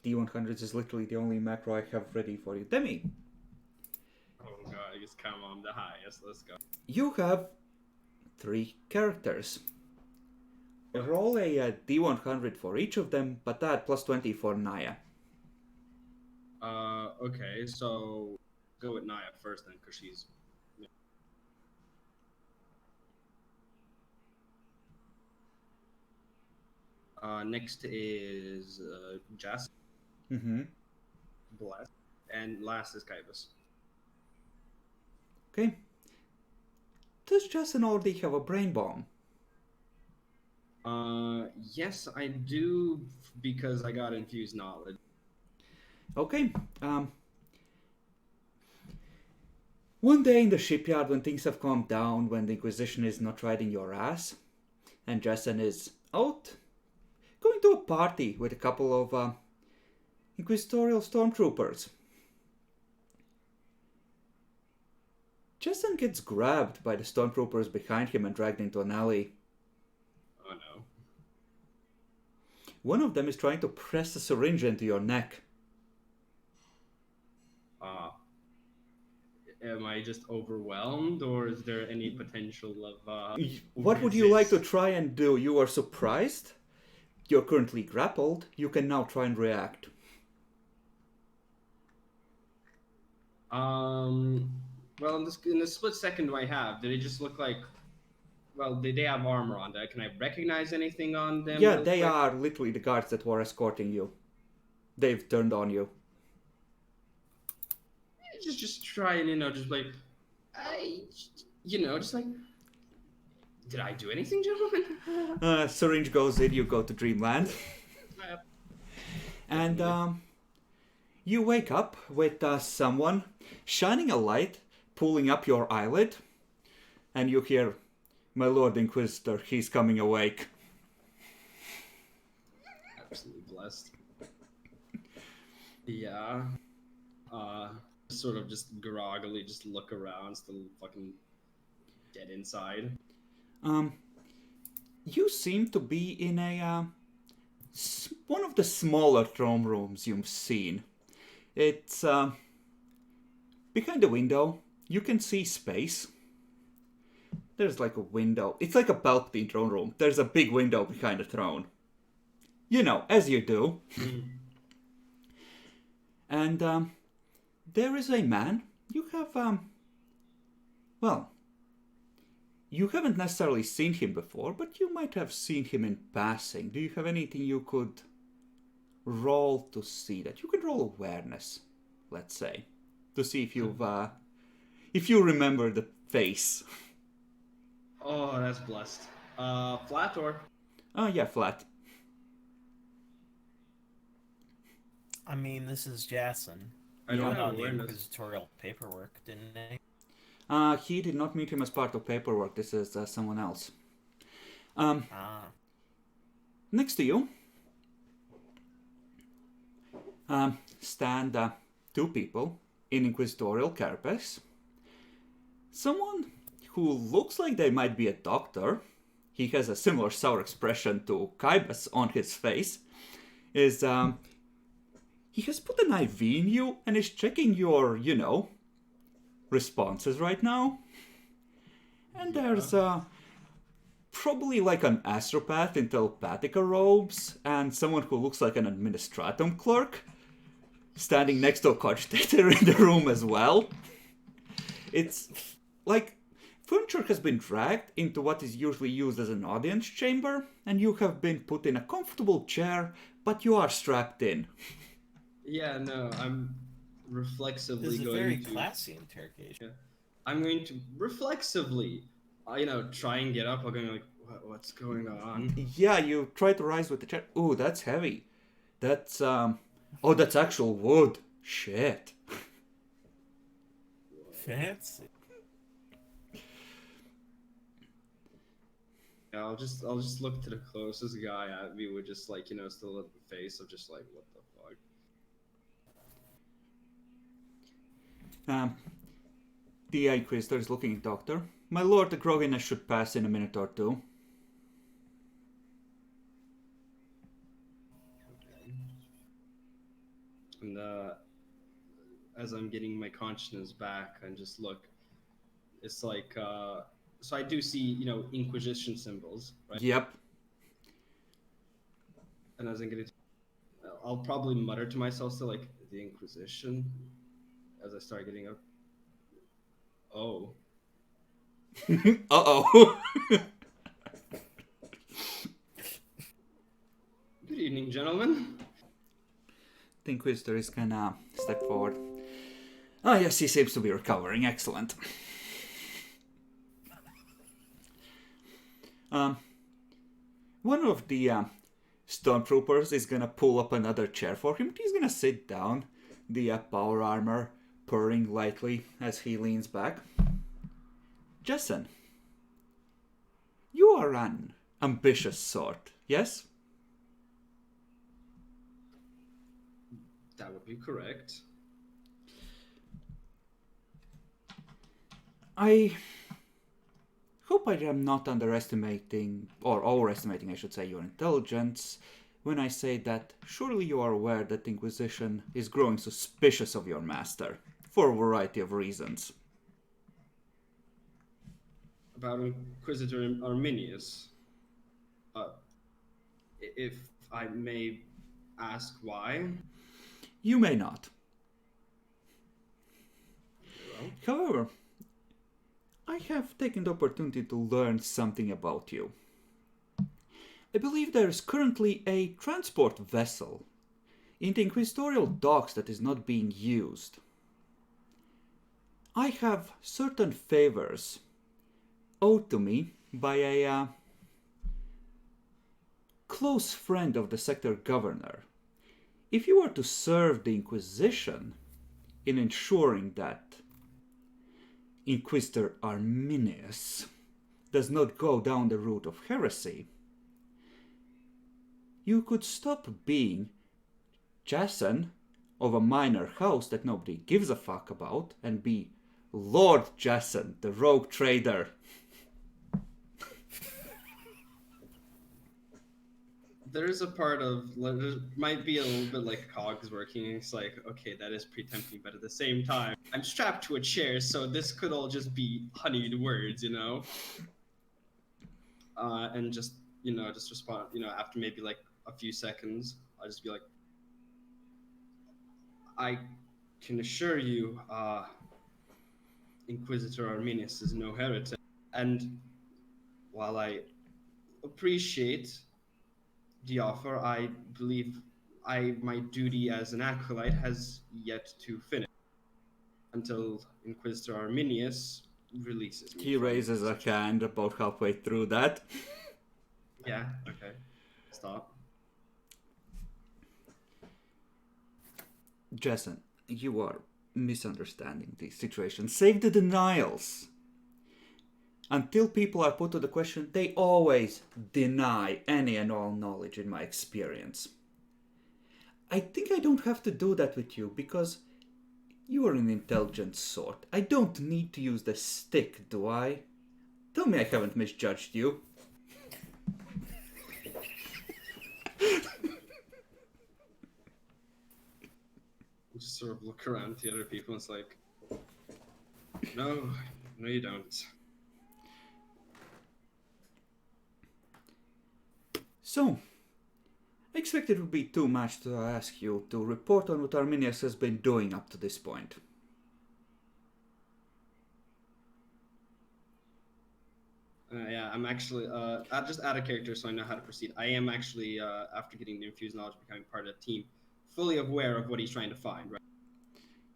D100 is literally the only macro I have ready for you. Demi, Oh god, I just come on the highest. Let's go. you have 3 characters. Roll a D100 for each of them, but add plus 20 for Naya. Okay, so go with Naya first then, because she's. Next is Jess, Mm-hmm. Bless, and last is Kybus. Okay. Does Jason already have a brain bomb? Yes, I do, because I got infused knowledge. Okay. One day in the shipyard, when things have calmed down, when the Inquisition is not riding your ass, and Jason is out going to a party with a couple of Inquisitorial stormtroopers. Jason gets grabbed by the stormtroopers behind him and dragged into an alley. Oh no. One of them is trying to press a syringe into your neck. Am I just overwhelmed, or is there any potential of What would you like to try and do? You are surprised? You're currently grappled. You can now try and react. Well, in the split second I have, did it just look like? Well, did they have armor on that? Can I recognize anything on them? Yeah, real they quick? are literally the guards that were escorting you. They've turned on you. Just try and just like, just like, did I do anything, gentlemen? Syringe goes in, you go to Dreamland. And you wake up with someone shining a light, pulling up your eyelid, and you hear, "My Lord Inquisitor, he's coming awake." Absolutely blessed. Yeah. Sort of just groggily just look around, still fucking dead inside. You seem to be in a one of the smaller throne rooms you've seen. It's behind the window. You can see space. There's like a window. It's like a Palpatine throne room. There's a big window behind the throne. You know, as you do. And there is a man. You have well, you haven't necessarily seen him before, but you might have seen him in passing. Do you have anything you could roll to see that? You can roll awareness, let's say, to see if you remember the face. Oh, that's blessed. Flat or? Oh yeah, flat. I mean, this is Jason. I He don't went have on the awareness. inquisitorial paperwork, didn't he? He did not meet him as part of paperwork. This is someone else. Next to you stand 2 people in inquisitorial carapace. Someone who looks like they might be a doctor. He has a similar sour expression to Kybus on his face. He has put an IV in you and is checking your, responses right now. And there's probably like an astropath in telepathica robes and someone who looks like an administratum clerk standing next to a cogitator in the room as well. It's like furniture has been dragged into what is usually used as an audience chamber, and you have been put in a comfortable chair, but you are strapped in. Yeah, no, I'm reflexively This is a going very to. classy interrogation. I'm going to reflexively, try and get up. I'm going like, what's going on? Yeah, you try to rise with the chair. Ooh, that's heavy. That's oh, that's actual wood. Shit. Fancy. Yeah, I'll just look to the closest guy at me with just like still a face of just like what the fuck. The Inquisitor is looking at Doctor. My lord, the grogginess should pass in a minute or two. And as I'm getting my consciousness back, and just look, it's like so I do see Inquisition symbols, right? Yep. And as I'm getting, I'll probably mutter to myself still like the Inquisition, as I start getting up. Oh. Uh-oh. Good evening, gentlemen. The Inquisitor is gonna step forward. Ah, yes, he seems to be recovering. Excellent. One of the stormtroopers is gonna pull up another chair for him. He's gonna sit down. The power armor purring lightly as he leans back. Jason, you are an ambitious sort, yes? That would be correct. I hope I am not underestimating, or overestimating, I should say, your intelligence when I say that surely you are aware that the Inquisition is growing suspicious of your master, for a variety of reasons. About Inquisitor Arminius. If I may ask why? You may not. Well, However, I have taken the opportunity to learn something about you. I believe there is currently a transport vessel in the Inquisitorial docks that is not being used. I have certain favors owed to me by a close friend of the sector governor. If you were to serve the Inquisition in ensuring that Inquisitor Arminius does not go down the route of heresy, you could stop being Jason of a minor house that nobody gives a fuck about and be Lord Jason, the rogue trader. there is a part of there might be a little bit like cogs working. It's like, okay, that is pretty tempting, but at the same time, I'm strapped to a chair, so this could all just be honeyed words, and just just respond, after maybe like a few seconds, I'll just be like, I can assure you, Inquisitor Arminius is no heretic, and while I appreciate the offer, I believe my duty as an acolyte has yet to finish until Inquisitor Arminius releases me. He raises a hand about halfway through that. Yeah, okay. Stop. Jason, you are misunderstanding the situation. Save the denials. Until people are put to the question, they always deny any and all knowledge in my experience. I think I don't have to do that with you because you are an intelligent sort. I don't need to use the stick, do I? Tell me I haven't misjudged you. Just sort of look around at the other people and it's like, no, you don't. So, I expect it would be too much to ask you to report on what Arminius has been doing up to this point. Yeah, I'm actually just out of character, so I know how to proceed. I am actually, after getting the infused knowledge, becoming part of the team, fully aware of what he's trying to find. Right?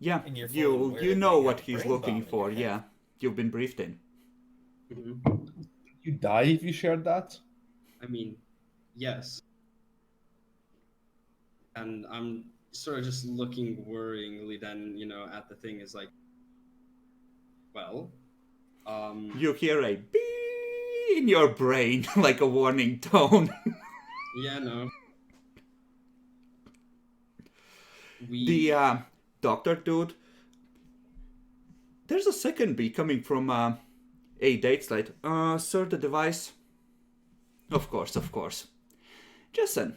Yeah, And you're fully you aware you that know you what have a he's brain looking bomb in for. your head. Yeah, you've been briefed in. Mhm. You die if you share that? I mean, yes. And I'm sort of just looking worryingly then, at the thing is like, well, You hear a beep in your brain, like a warning tone. yeah, no. The doctor dude. There's a second beep coming from a date slate. Sir, the device. Of course, of course. Jason,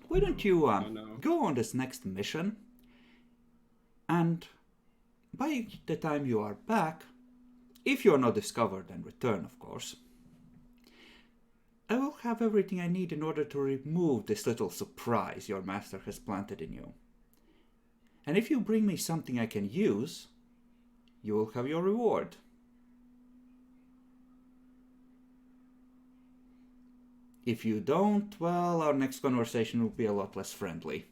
why don't you Oh no. go on this next mission? And by the time you are back, if you are not discovered and return, of course, I will have everything I need in order to remove this little surprise your master has planted in you. And if you bring me something I can use, you will have your reward. If you don't, well, our next conversation will be a lot less friendly.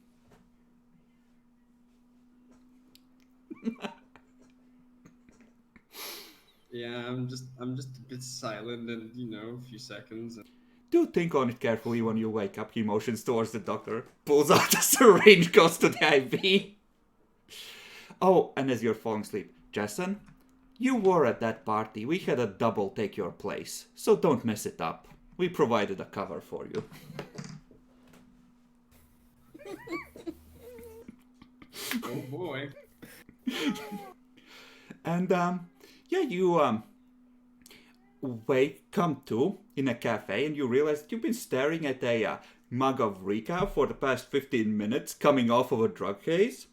Yeah, I'm just a bit silent and a few seconds. And... Do think on it carefully when you wake up. He motions towards the doctor, pulls out a syringe, goes to the IV. Oh, and as you're falling asleep, Jason, you were at that party. We had a double take your place, so don't mess it up. We provided a cover for you. Oh boy. And yeah, you come to in a cafe, and you realize that you've been staring at a mug of Rica for the past 15 minutes, coming off of a drug case.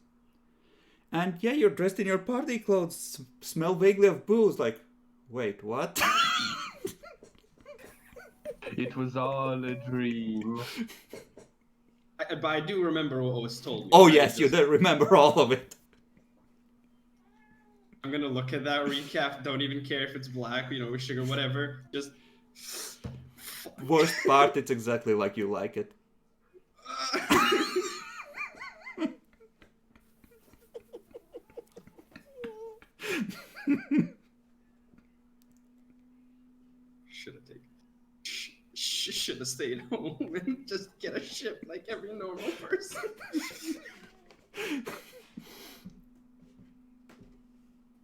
And yeah, you're dressed in your party clothes, smell vaguely of booze. Like, wait, what? It was all a dream. But I do remember what was told me. Oh I yes, you just- did remember all of it. I'm gonna look at that recap. Don't even care if it's black, with sugar, whatever. Just. Worst part, it's exactly like you like it. Should have taken. Should have stayed home and just get a ship like every normal person.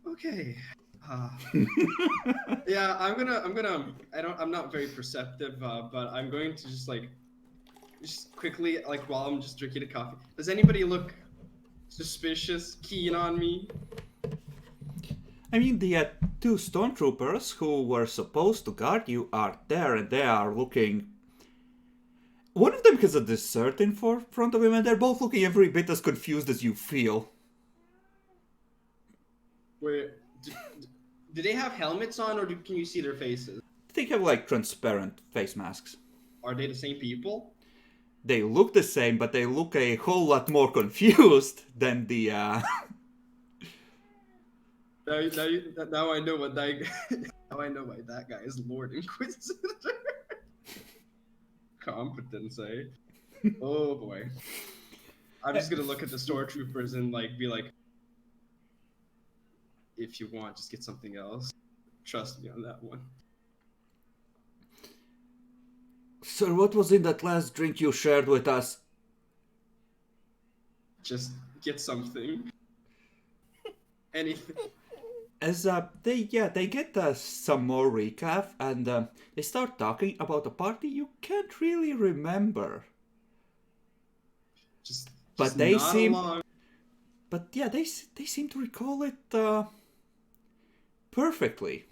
Okay. Yeah, I'm not very perceptive, but I'm going to just quickly, while I'm just drinking a coffee. Does anybody look suspicious, keen on me? I mean, the two stormtroopers who were supposed to guard you are there, and they are looking. One of them has a dessert in front of him, and they're both looking every bit as confused as you feel. Wait, do they have helmets on, or can you see their faces? They have like transparent face masks. Are they the same people? They look the same, but they look a whole lot more confused than the. Now I know what that. Now I know why that guy is Lord Inquisitor. Competence, eh? Oh boy. I'm just gonna look at the stormtroopers and be like, if you want, just get something else. Trust me on that one. Sir, what was in that last drink you shared with us? Just get something. Anything. As they get some more recap, and they start talking about a party you can't really remember. But Just they nod seem, along. but yeah, they seem to recall it perfectly.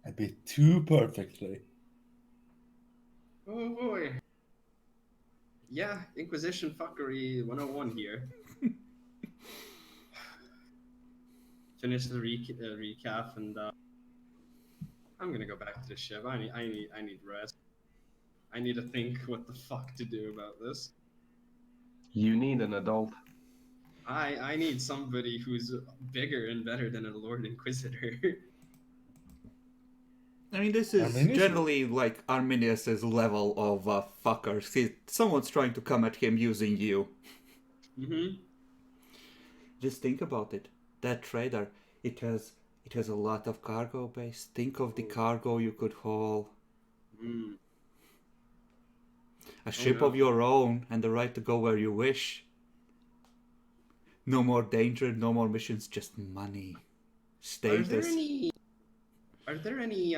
A bit too perfectly. Oh boy. Yeah, Inquisition fuckery 101 here. Finish the recap, and I'm gonna go back to the ship. I need rest. I need to think what the fuck to do about this. You need an adult. I need somebody who's bigger and better than a Lord Inquisitor. I mean, this is Arminius? generally like Arminius's level of fuckers. Someone's trying to come at him using you. Mm-hmm. Just think about it. That trader, it has a lot of cargo base. Think of the cargo you could haul. Mm. A ship of your own and the right to go where you wish. No more danger, no more missions, just money. Status. Are there any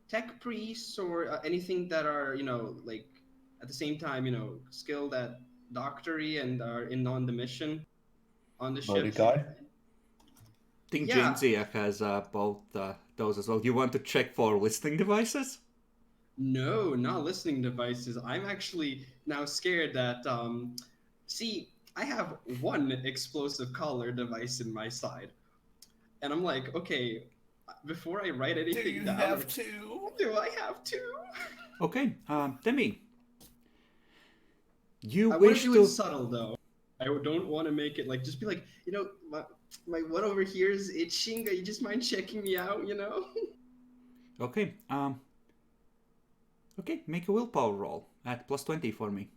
tech priests or anything that are, like at the same time, skilled at doctory and are in on the mission on the Body ship? guy. I think Yeah. Jinzia has both those as well. You want to check for listening devices? No, not listening devices. I'm actually now scared that see, I have one explosive collar device in my side. And I'm like, okay, before I write anything down, two? do I have to? Okay, Demi. You I want wish to do it to... subtle though. I don't want to make it like just be like, my one over here is itching. You just mind checking me out, Okay, okay, make a willpower roll at +20 for me.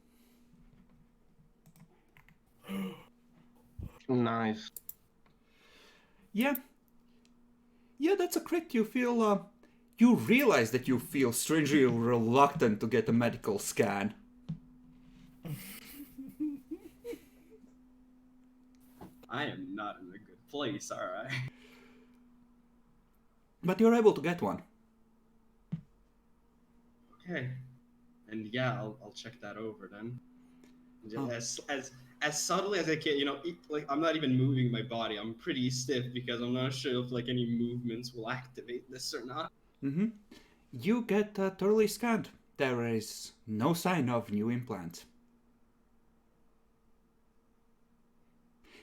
Nice. Yeah, that's a crit. You feel, you realize that you feel strangely reluctant to get a medical scan. I am not in a good place, alright. But you're able to get one. Okay. And yeah, I'll check that over then. Oh. As subtly as I can, like I'm not even moving my body. I'm pretty stiff because I'm not sure if like any movements will activate this or not. Mm-hmm. You get thoroughly scanned. There is no sign of new implants.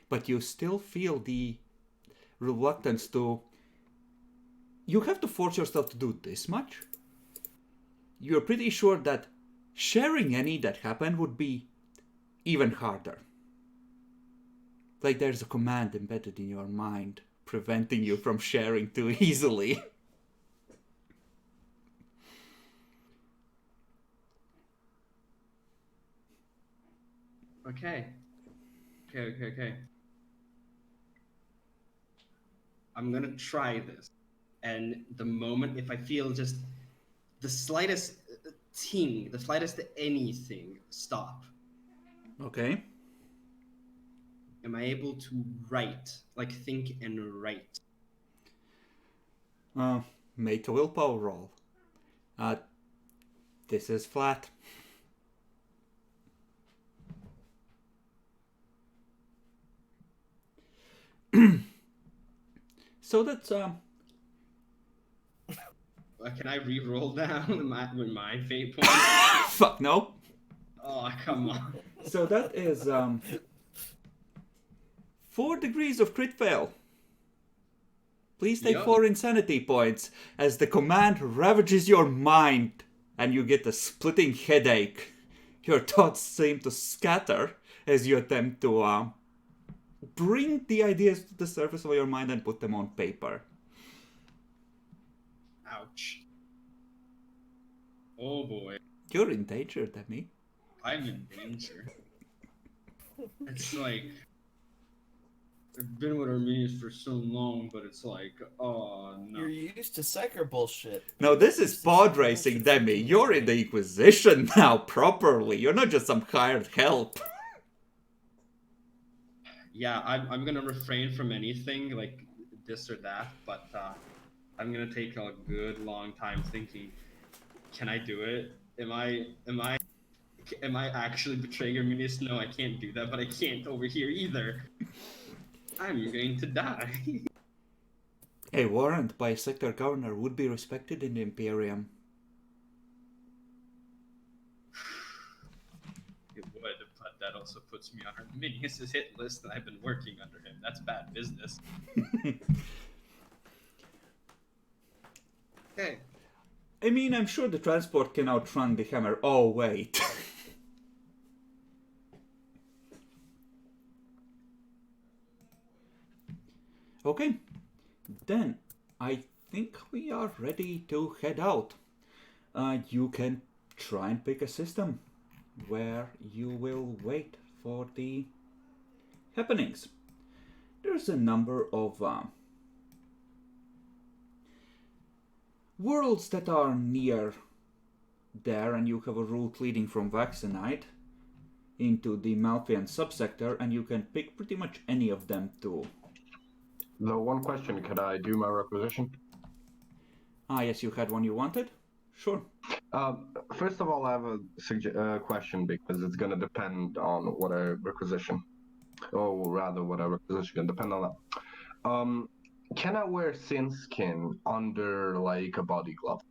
But you still feel the reluctance to... You have to force yourself to do this much. You're pretty sure that sharing any that happened would be even harder. Like there's a command embedded in your mind preventing you from sharing too easily. Okay. I'm gonna try this. And the moment, if I feel just the slightest ting, the slightest anything, stop. Okay. Am I able to write? Like think and write? Make a willpower roll. This is flat. So that's Can I re-roll down my fate point? fuck no. Oh, come on. So that is 4 degrees of crit fail. Please take Yup. 4 insanity points as the command ravages your mind and you get a splitting headache. Your thoughts seem to scatter as you attempt to bring the ideas to the surface of your mind and put them on paper. Ouch. Oh boy. You're in danger, Demi. I'm in danger. It's like I've been with Armenians for so long, but it's like, oh no. You're used to Psyker bullshit. No, this is pod racing, Demi. You're in the Inquisition now, properly. You're not just some hired help. Yeah, I'm gonna refrain from anything like this or that, but I'm gonna take a good long time thinking, can I do it? Am I actually betraying Arminius? No, I can't do that, but I can't over here either. I'm going to die. A warrant by a sector governor would be respected in the Imperium. It would, but that also puts me on Arminius' hit list, and I've been working under him. That's bad business. Okay. I mean, I'm sure the transport can outrun the hammer. Oh, wait. Okay. Then, I think we are ready to head out. You can try and pick a system where you will wait for the happenings. There's a number of worlds that are near there, and you have a route leading from Vaxenite into the Malfian subsector, and you can pick pretty much any of them to... The one question, could I do my requisition? Ah, yes, you had one you wanted? Sure. First of all, I have a question, because it's going to depend on what I requisition. Or rather, what I requisition can depend on that. Can I wear Sin Skin under, like, a body glove?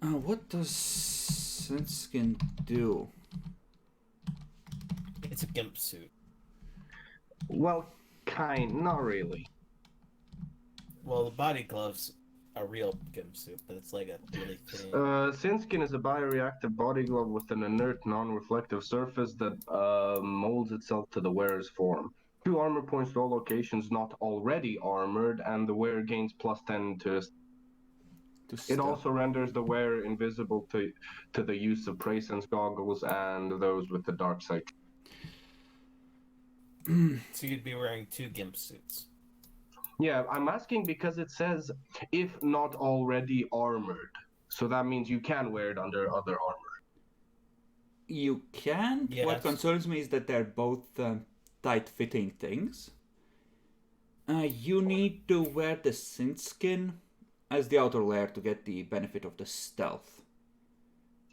What does Sin Skin do? It's a gimp suit. Well, not really. Well, the body gloves are real gimp suit, but it's like a really thin... Sin Skin is a bioreactive body glove with an inert, non-reflective surface that molds itself to the wearer's form. 2 armor points to all locations not already armored, and the wearer gains +10 to... It also renders the wearer invisible to the use of presence goggles and those with the dark sight. So you'd be wearing 2 gimp suits. Yeah, I'm asking because it says, if not already armored. So that means you can wear it under other armor. You can. Yes. What concerns me is that they're both tight-fitting things. You need to wear the Sin Skin as the outer layer to get the benefit of the stealth.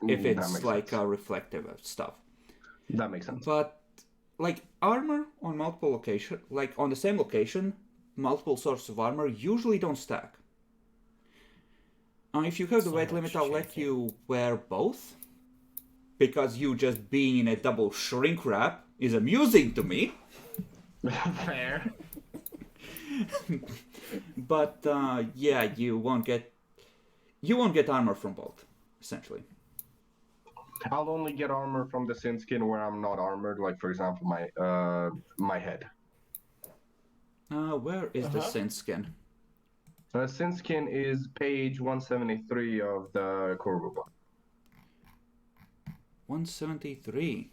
If it's like reflective stuff. That makes sense. But, like, armor on multiple locations, like on the same location, multiple sources of armor usually don't stack. If you have the weight limit, I'll let you wear both. Because you just being in a double shrink wrap is amusing to me. Fair. But yeah, you won't get armor from both, essentially. I'll only get armor from the Sin Skin where I'm not armored, like for example my head. Where is the Sin Skin? Sin Skin is page 173 of the core rulebook. 173.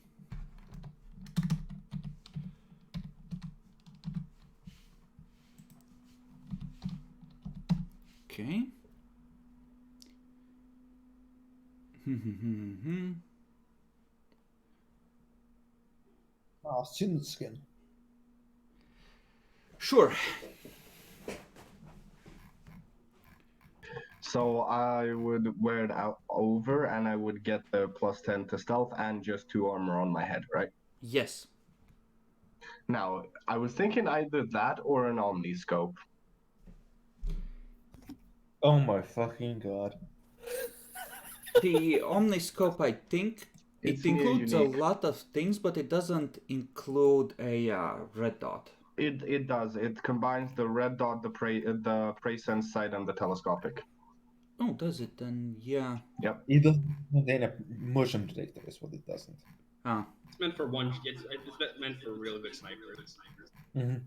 Okay. Sin Skin. Sure. So I would wear it out over, and I would get the +10 to stealth and just 2 armor on my head, right? Yes. Now, I was thinking either that or an omniscope. Oh my fucking god. The omniscope, I think, It's it includes a unique. lot of things, but it doesn't include a red dot. It does. It combines the red dot, the prey sense sight, and the telescopic. Oh, does it then? Yeah. Yep. It doesn't contain a motion detector, is what it doesn't. Ah. It's meant for one. It's meant for real good snipers. Mm-hmm.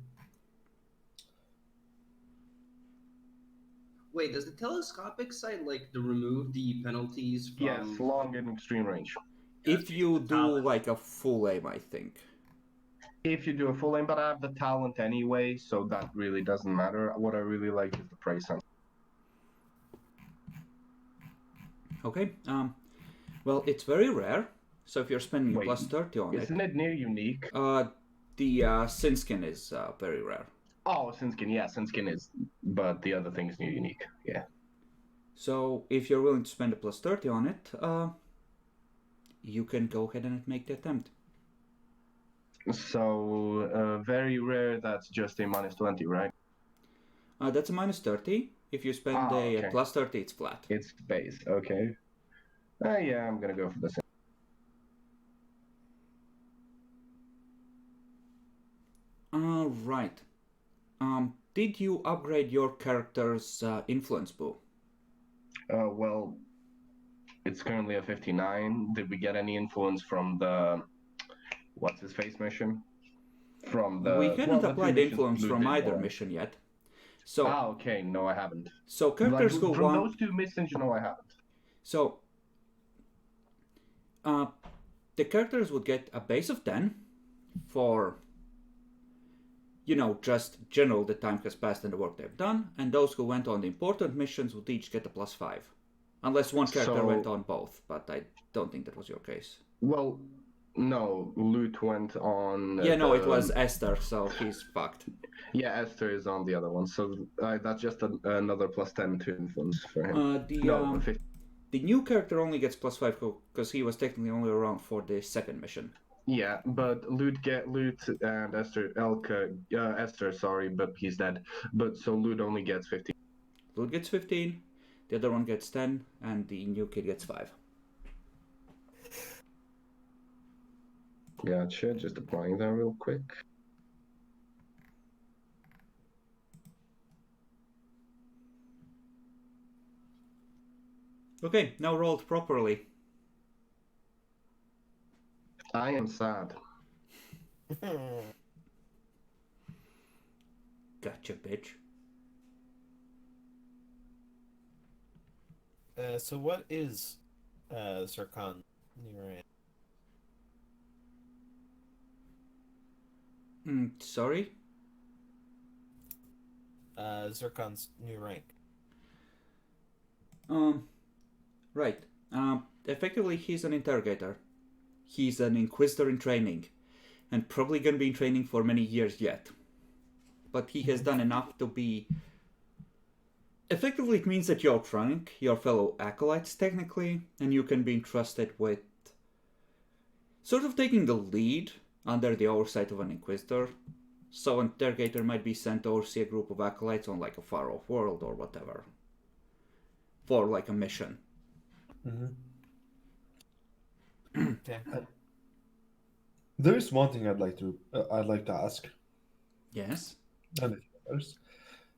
Wait, does the telescopic sight like to remove the penalties from? Yes, long and extreme range. If you do like a full aim, I think. If you do a full aim, but I have the talent anyway, so that really doesn't matter. What I really like is the prey sense. Okay. Well, it's very rare. So if you're spending a Wait, +30 on it, Isn't it near unique? the Sin Skin is very rare. Oh, Sin Skin, yeah, Sin Skin is, but the other thing is near unique, yeah. So if you're willing to spend a +30 on it, you can go ahead and make the attempt. So, very rare, that's just a -20, right? That's a -30. If you spend a okay. +30, it's flat. It's base, okay. Yeah, I'm gonna go for the Sin. Right. Did you upgrade your character's influence bow? Well, it's currently a 59. Did we get any influence from the what's his face mission? From the We hadn't the applied two missions influence Blue from did either for. mission yet. So okay, no, I haven't. so characters Like, who from want those 2 missions, no, I haven't. so the characters would get a base of 10 for, just general the time has passed and the work they've done, and those who went on the important missions would each get a +5. Unless one character went on both, but I don't think that was your case. Well, no, Loot went on... it was Esther, so he's fucked. Yeah, Esther is on the other one, so that's just another +10 to influence for him. The new character only gets +5 because he was technically only around for the second mission. Yeah, but Loot and Esther, Esther, sorry, but he's dead. But so Loot only gets 15. Loot gets 15, the other one gets 10, and the new kid gets 5. Gotcha, just applying that real quick. Okay, now rolled properly. I am sad. Gotcha, bitch. So what is Zircon's new rank? Sorry? Zircon's new rank. Right. Effectively, he's an interrogator. He's an inquisitor in training, and probably gonna be in training for many years yet. But he has done enough to be... Effectively, it means that you outrank your fellow acolytes, technically, and you can be entrusted with sort of taking the lead under the oversight of an inquisitor. So an interrogator might be sent to oversee a group of acolytes on like a far-off world or whatever. For like a mission. Okay. There is one thing I'd like to ask. Yes? And a few others.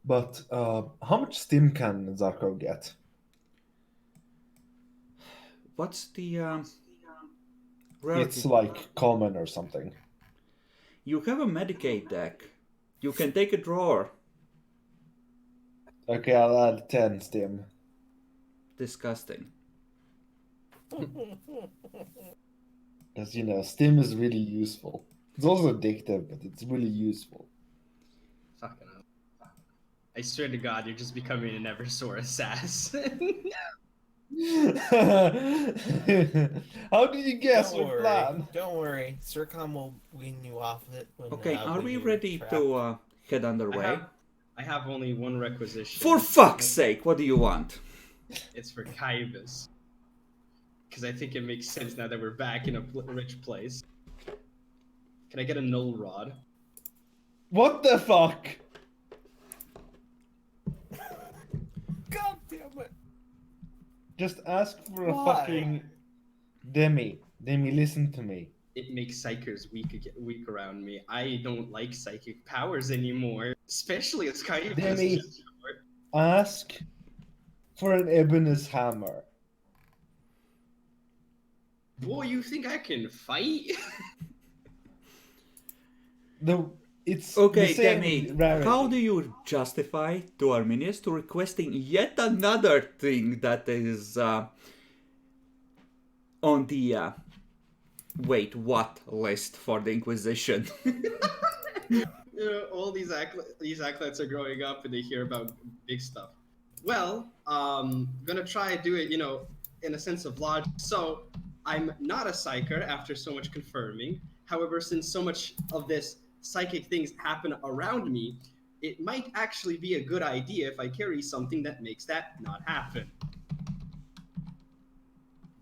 But how much Steam can Zarko get? What's the rarity? It's like common or something. You have a Medicaid deck. You can take a drawer. Okay, I'll add 10 Steam. Disgusting. Because, Steam is really useful. It's also addictive, but it's really useful. Fucking hell. I swear to God, you're just becoming an Eversore assassin. How did you guess Don't my worry. plan? Don't worry. Zircon will wean you off it. When, Okay, are when we you're ready trapped. to head underway? I have only one requisition. For fuck's sake, what do you want? It's for Kybus. Because I think it makes sense now that we're back in a rich place. Can I get a null rod? What the fuck? God damn it! Just ask for a Why? fucking Demi. Demi, listen to me. It makes psychers weak around me. I don't like psychic powers anymore, especially as Kybus. Demi, ask for an Ebenez hammer. Boy, you think I can fight? It's Okay, the same Demi, rarity. how do you justify to Arminius to requesting yet another thing that is on the wait, what list for the Inquisition? All these acolytes are growing up and they hear about big stuff. Well, gonna try and do it, in a sense of logic. So, I'm not a psyker after so much confirming. However, since so much of this psychic things happen around me, it might actually be a good idea if I carry something that makes that not happen.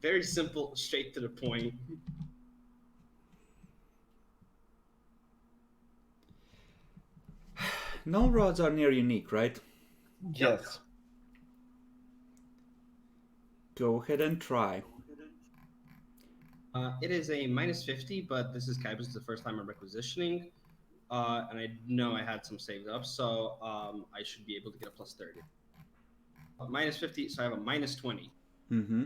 Very simple, straight to the point. Null rods are near unique, right? Yes. Go ahead and try. It is a -50, but this is Kybus the first time I'm requisitioning. And I know I had some saved up, so I should be able to get a +30. -50, so I have a -20. Mm-hmm.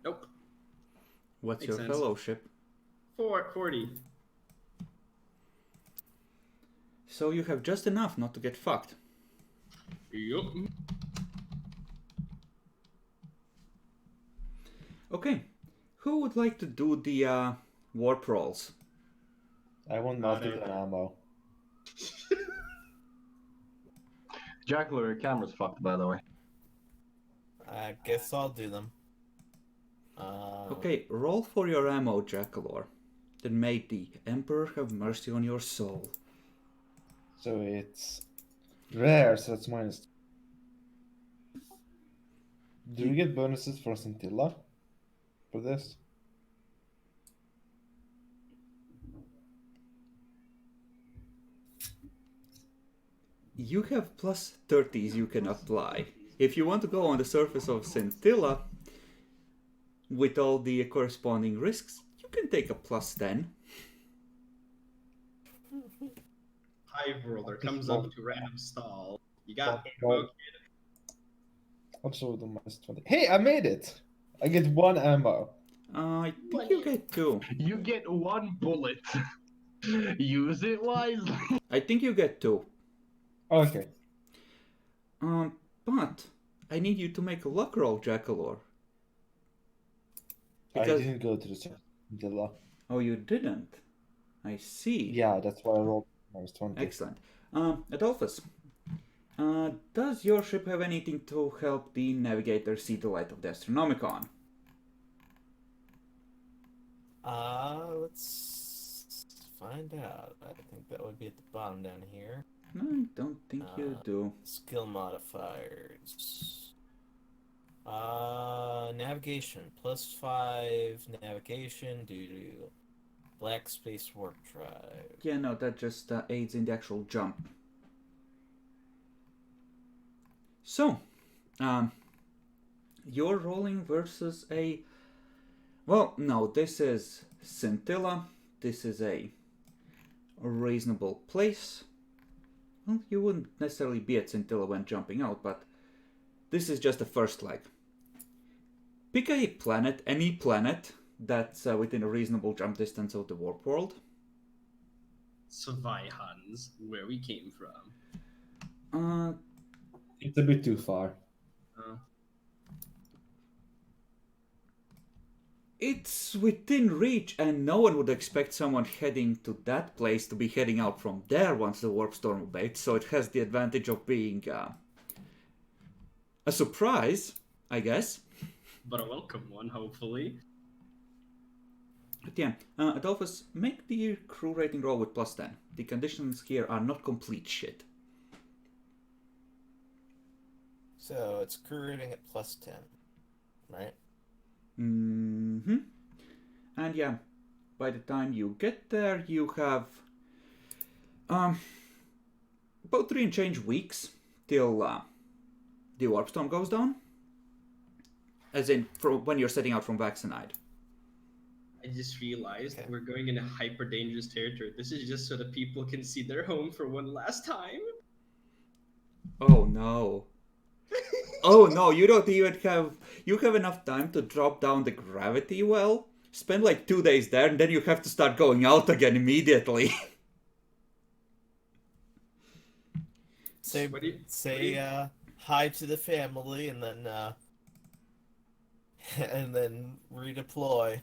Nope. What's Makes your sense. fellowship? 40. So you have just enough not to get fucked. Yup. Okay, who would like to do the warp rolls? I want multi-gun ammo. Jackler, your camera's fucked, by the way. I guess I'll do them. Okay, roll for your ammo, Jackalor. Then may the Emperor have mercy on your soul. So it's rare, so it's minus. Do we get bonuses for Scintilla for this? You have plus 30s you can apply. If you want to go on the surface of Scintilla with all the corresponding risks, you can take a plus 10. Hive roller comes up to random stall. You got Oh. Absolutely minus 20. Hey, I made it! I get 1 ammo. I think you get 2. You get 1 bullet. Use it wisely. I think you get 2. Okay. But I need you to make a luck roll, Jackalor. I didn't go to the Scintilla. Oh, you didn't? I see. Yeah, that's why I rolled minus 20. Excellent. Adolphus, does your ship have anything to help the navigator see the light of the Astronomicon? Let's find out. I think that would be at the bottom down here. No, I don't think you do. Skill modifiers. Navigation. +5 navigation due to black space warp drive. Yeah, no, that just aids in the actual jump. So, you're rolling versus a... Well, no, this is Scintilla. This is a reasonable place. Well, you wouldn't necessarily be at Scintilla when jumping out, but this is just the first leg. Pick a planet, any planet, that's within a reasonable jump distance of the warp world. Savihans, where we came from. It's a bit too far. It's within reach, and no one would expect someone heading to that place to be heading out from there once the warp storm abates, so it has the advantage of being a surprise, I guess. But a welcome one, hopefully. But yeah, Adolphus, make the crew rating roll with +10. The conditions here are not complete shit. So it's crew rating at +10, right? Mm-hmm. And yeah, by the time you get there, you have about 3 and change weeks till the warp storm goes down. As in, from when you're setting out from Vaccinide. I just realized we're going into hyper dangerous territory. This is just so that people can see their home for one last time. Oh no. Oh no, you don't even have... You have enough time to drop down the gravity well, spend like 2 days there, and then you have to start going out again immediately. Say hi to the family, and then redeploy.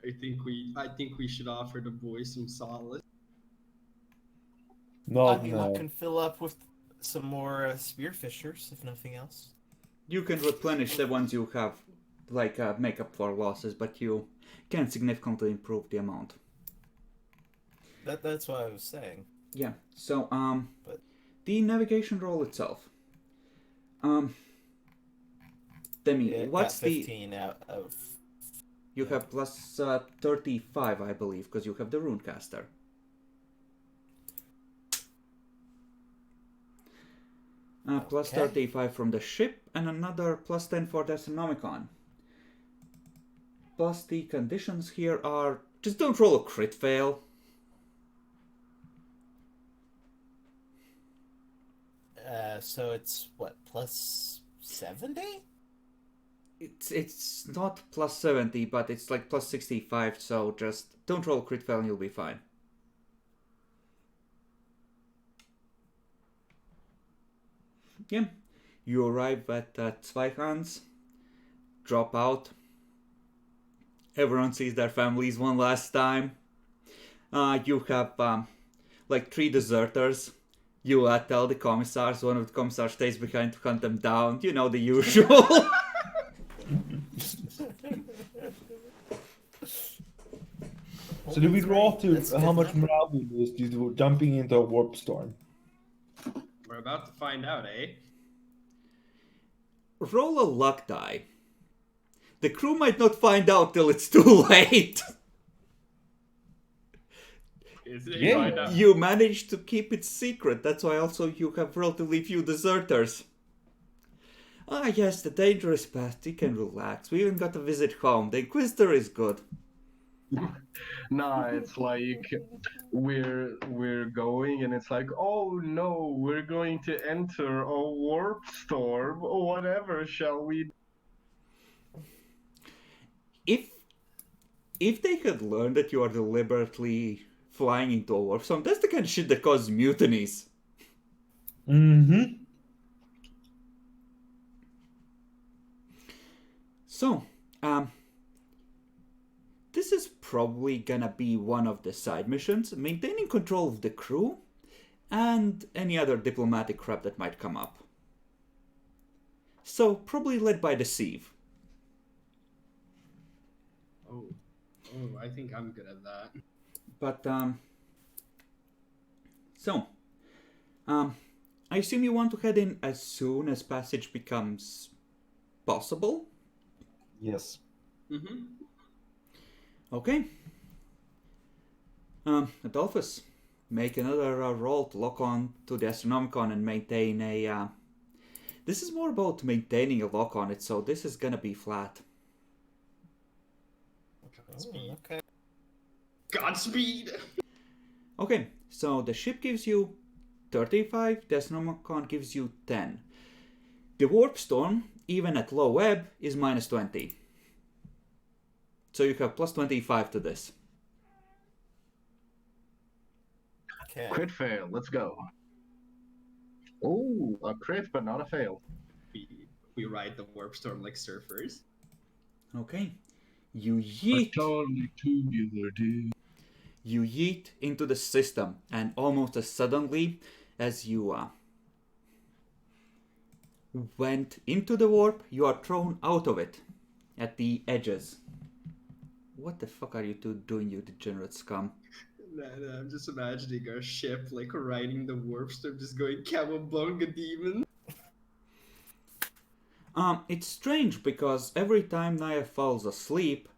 I think we should offer the boys some solace. No, I mean, no. I can fill up with some more spearfishers, if nothing else. You can replenish the ones you have, like make up for losses, but you can't significantly improve the amount. That's what I was saying. Yeah. So But the navigation roll itself. Demi, it what's got 15 out of... You have plus 35, I believe, because you have the Runecaster. Plus 35 from the ship, and another plus 10 for the Astronomicon. Plus the conditions here are... Just don't roll a crit fail. So it's, what, plus 70? It's not plus 70, but it's like plus 65, so just don't roll a crit fail and you'll be fine. Yeah. You arrive at Zweighans, drop out. Everyone sees their families one last time. You have like 3 deserters. You tell the commissars, one of the commissars stays behind to hunt them down. You know, the usual. So do we draw to That's how good much enough. morale we lose due to jumping into a warp storm? We're about to find out, eh? Roll a luck die. The crew might not find out till it's too late. Is it Yeah. find out? You managed to keep it secret. That's why also you have relatively few deserters. Ah, yes, the dangerous past. You can relax. We even got a visit home. The Inquisitor is good. Nah, it's like we're going and it's like, oh no, we're going to enter a warp storm. Whatever shall we? If they had learned that you are deliberately flying into a warp storm, that's the kind of shit that causes mutinies. Mm-hmm. So, this is probably gonna be one of the side missions, maintaining control of the crew and any other diplomatic crap that might come up. So, probably led by the Sieve. Oh, I think I'm good at that. But, I assume you want to head in as soon as passage becomes possible? Yes. Mm-hmm. Okay. Adolphus, make another roll to lock on to the Astronomicon and maintain a... This is more about maintaining a lock on it, so this is gonna be flat. Oh, okay. Godspeed! Okay, so the ship gives you 35, the Astronomicon gives you 10. The warp storm, even at low ebb, is minus 20. So you have plus 25 to this. Okay. Crit fail. Let's go. Oh, a crit, but not a fail. We ride the warp storm like surfers. Okay. You yeet. Totally tubular, dude. You yeet into the system, and almost as suddenly as you went into the warp, you are thrown out of it at the edges. What the fuck are you two doing, you degenerate scum? Nah, I'm just imagining our ship like riding the warp storm, just going cowabunga demon. It's strange because every time Naya falls asleep,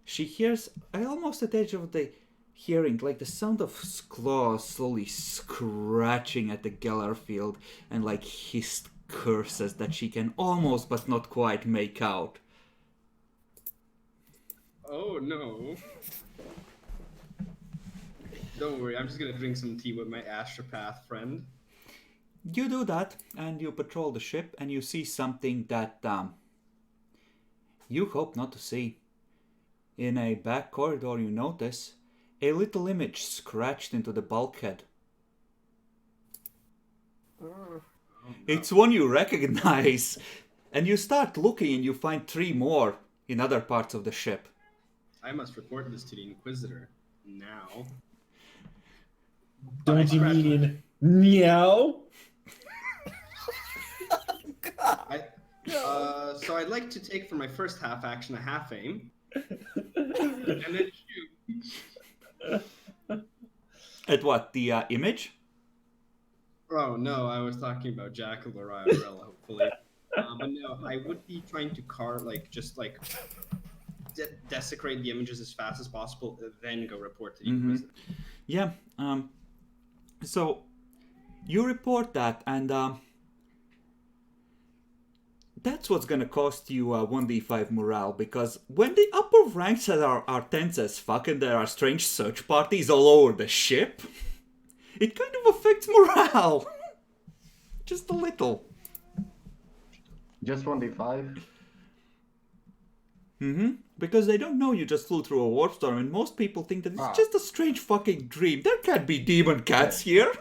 she hears almost at the edge of the hearing, like the sound of claws slowly scratching at the Gellar field and like hissed curses that she can almost but not quite make out. Oh no. Don't worry, I'm just gonna drink some tea with my astropath friend. You do that, and you patrol the ship, and you see something that you hope not to see. In a back corridor, you notice a little image scratched into the bulkhead. It's one you recognize, and you start looking, and you find 3 more in other parts of the ship. I must report this to the Inquisitor now. Don't you mean meow? So I'd like to take for my first half action a half aim, and then shoot. At what? The image? Oh no, I was talking about Jack or Umbrella, hopefully. But no, I would be trying to desecrate the images as fast as possible, then go report to the Inquisitor. Yeah. So you report that, and that's what's gonna cost you 1d5 morale, because when the upper ranks are tense as fuck and there are strange search parties all over the ship, it kind of affects morale. Just a little. Just 1d5. Because they don't know you just flew through a warp storm, and most people think that it's just a strange fucking dream. There can't be demon cats here.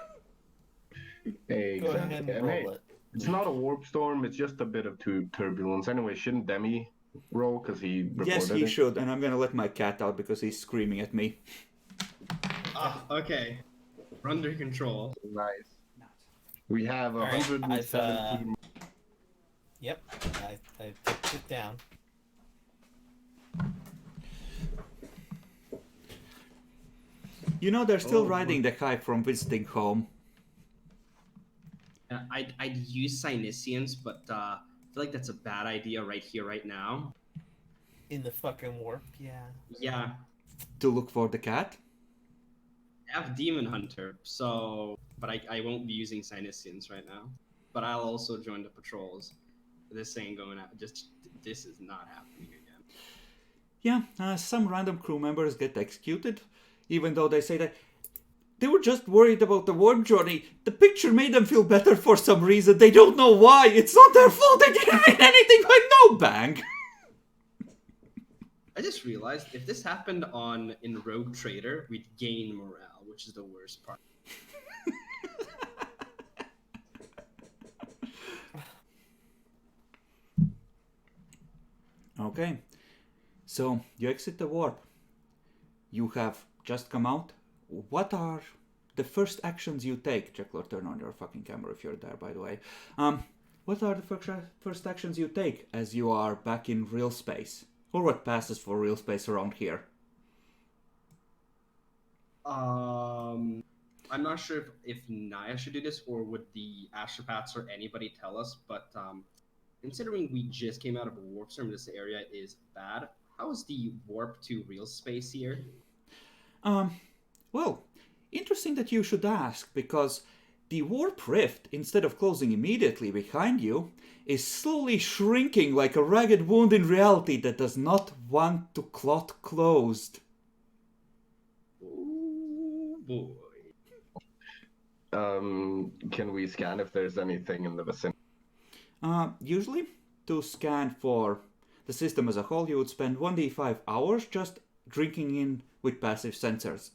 Go ahead and roll it. It's not a warp storm. It's just a bit of turbulence. Anyway, shouldn't Demi roll because he reported Yes, he it? should, and I'm gonna let my cat out because he's screaming at me. Okay. We're under control. Nice. We have All right, 117. Yep, I took it down. You know, they're still riding the high from visiting home. I'd use Cynicians, but I feel like that's a bad idea right here, right now. In the fucking warp, yeah. Yeah. To look for the cat? I have Demon Hunter, so... But I won't be using Cynicians right now. But I'll also join the patrols. This ain't going out. This is not happening again. Yeah, some random crew members get executed, even though they say that they were just worried about the warp journey. The picture made them feel better for some reason. They don't know why. It's not their fault. They didn't mean anything by no bang. I just realized if this happened in Rogue Trader, we'd gain morale, which is the worst part. Okay, so you exit the warp. You have just come out. What are the first actions you take? Jekyll, turn on your fucking camera if you're there, by the way. What are the first actions you take as you are back in real space? Or what passes for real space around here? I'm not sure if Naya should do this, or would the astropaths or anybody tell us, but considering we just came out of a warp storm, this area is bad. How is the warp to real space here? Well, interesting that you should ask, because the warp rift, instead of closing immediately behind you, is slowly shrinking like a ragged wound in reality that does not want to clot closed. Oh boy. Can we scan if there's anything in the vicinity? Usually, to scan for the system as a whole, you would spend 1d5 hours just drinking in with passive sensors.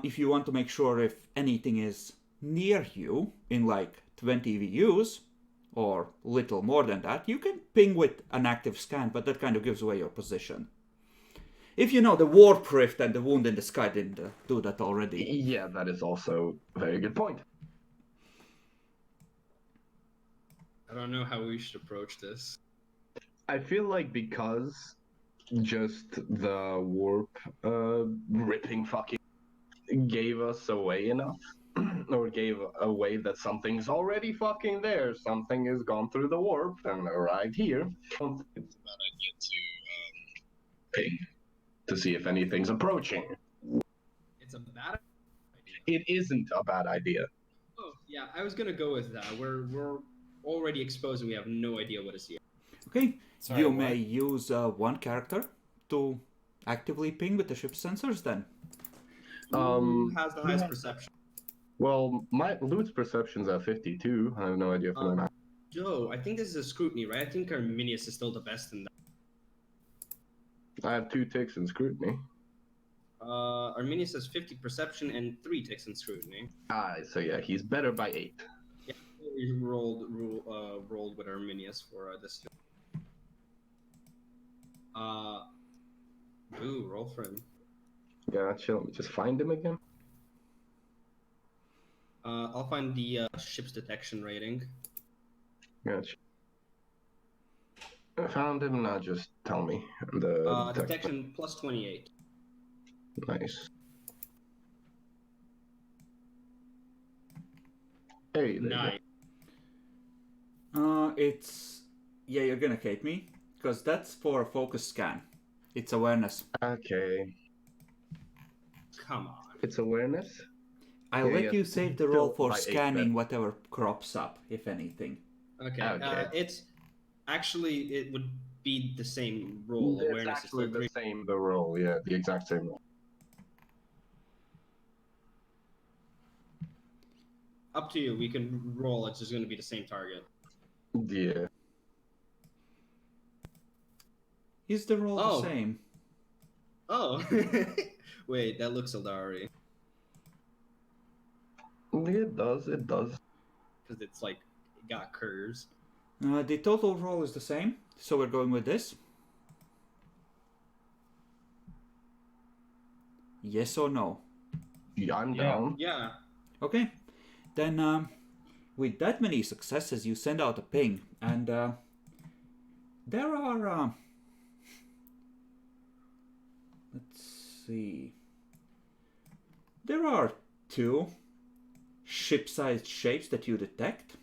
If you want to make sure if anything is near you in like 20 VUs, or little more than that, you can ping with an active scan, but that kind of gives away your position. If you know the warp rift and the wound in the sky didn't do that already. Yeah, that is also a very good point. I don't know how we should approach this. I feel like because just the warp ripping fucking gave us away enough, or gave away that something's already fucking there. Something has gone through the warp and arrived here. It's a bad idea to ping to see if anything's approaching. It's a bad idea. It isn't a bad idea. Oh, yeah, I was gonna go with that. We're already exposed and we have no idea what is here. Okay, Sorry, you what? may use one character to actively ping with the ship sensors then. Who has the highest perception? Well, my loot's perception's at 52. I have no idea if they're not. Joe, I think this is a scrutiny, right? I think Arminius is still the best in that. I have 2 ticks in scrutiny. Arminius has 50 perception and 3 ticks in scrutiny. So yeah, he's better by 8. Yeah, we rolled with Arminius for this. Ooh, roll for him. Gotcha. Let me just find him again. I'll find the ship's detection rating. Gotcha. I found him. Now just tell me. The Detection plus 28. Nice. Hey, there you go. Nice. Yeah, you're gonna hate me, because that's for a focus scan. It's awareness. Okay. Come on. It's awareness? I'll let yeah. you save the roll Still for by 8 scanning then. whatever crops up, if anything. Okay. Okay. It's actually it would be the same roll. It's Awareness actually is the still same, the roll. Yeah, the exact same roll. up to you. We can roll. It's just going to be the same target. Yeah. Is the roll Oh. the same? Oh, wait, that looks Eldari It does. because it's like got curves. The total roll is the same, so we're going with this. Yes or no? Yeah, I'm down. Yeah. Okay. Then, with that many successes, you send out a ping, and there are. Let's see. There are 2 ship-sized shapes that you detect,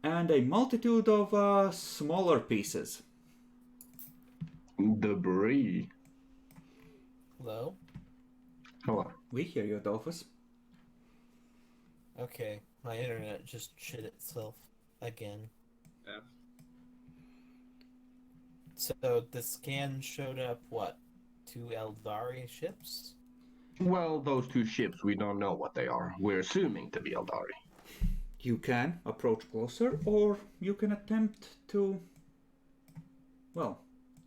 and a multitude of smaller pieces. Debris. Hello? Hello. We hear you, Adolphus. Okay, my internet just shit itself again. Yeah. So the scan showed up, what? 2 Eldari ships? Well, those 2 ships, we don't know what they are. We're assuming to be Eldari. You can approach closer, or you can attempt to. Well,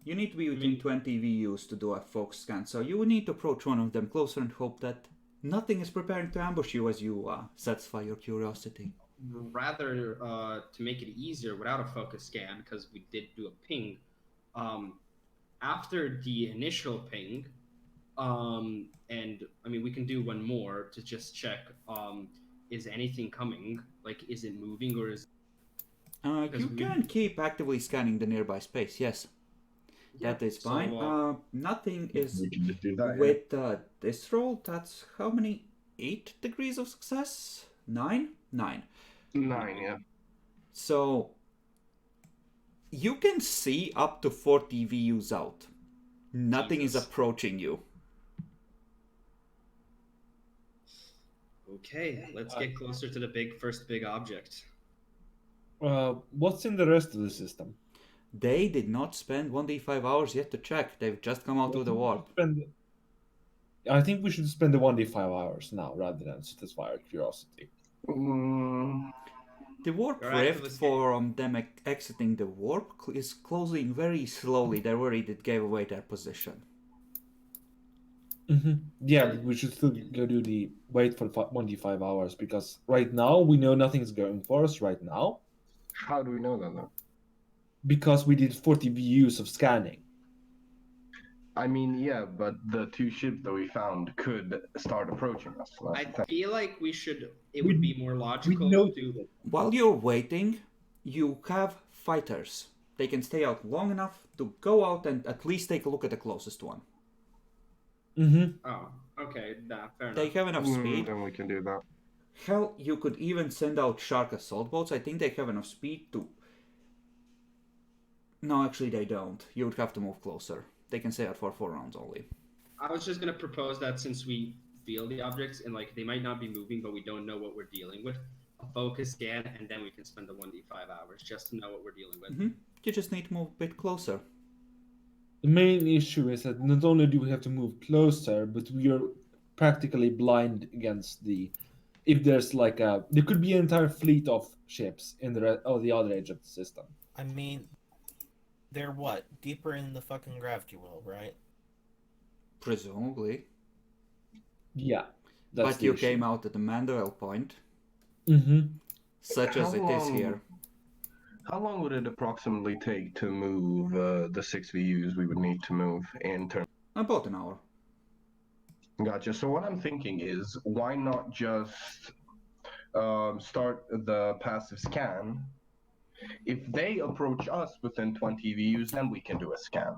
you need to be within 20 VUs to do a focus scan, so you will need to approach one of them closer and hope that nothing is preparing to ambush you as you satisfy your curiosity. Rather, to make it easier without a focus scan, because we did do a ping, after the initial ping, and I mean, we can do one more to just check, is anything coming? Like, is it moving or is You can keep actively scanning the nearby space, yes. That is fine. So, Nothing is. We can just do that. With this roll, that's how many? 8 degrees of success? 9? 9. 9, yeah. So, you can see up to 40 VUs out. Nothing is approaching you. okay, let's get closer to the first big object. What's in the rest of the system? They did not spend 1d5 hours yet to check. They've just come out of the warp. I think we should spend the 1d5 hours now rather than satisfy our curiosity. The warp Your rift activist- from them exiting the warp is closing very slowly. They're worried it gave away their position. Yeah, but we should still go do the wait for 1d5 hours because right now we know nothing's going for us right now How do we know that, though? because we did 40 views of scanning. I mean, yeah, but the 2 ships that we found could start approaching us. I feel like it We- would be more logical know to. While you're waiting, you have fighters. They can stay out long enough to go out and at least take a look at the closest one. Oh, okay, fair enough. They have enough speed. Then we can do that. Hell, you could even send out shark assault boats. I think they have enough speed to. No, actually, they don't. You would have to move closer. They can stay out for 4 rounds only. I was just gonna propose that since we feel the objects and like they might not be moving, but we don't know what we're dealing with, a focus scan, and then we can spend the 1d5 hours just to know what we're dealing with. You just need to move a bit closer. The main issue is that not only do we have to move closer, but we are practically blind against the. If there's like there could be an entire fleet of ships in the other edge of the system. I mean, they're what? Deeper in the fucking gravity well, right? Presumably. Yeah, But you came out at the Mandeville point, such as it is here. How long would it approximately take to move the 6 VUs we would need to move in terms? About an hour. Gotcha. So what I'm thinking is, why not just start the passive scan? If they approach us within 20 VUs, then we can do a scan.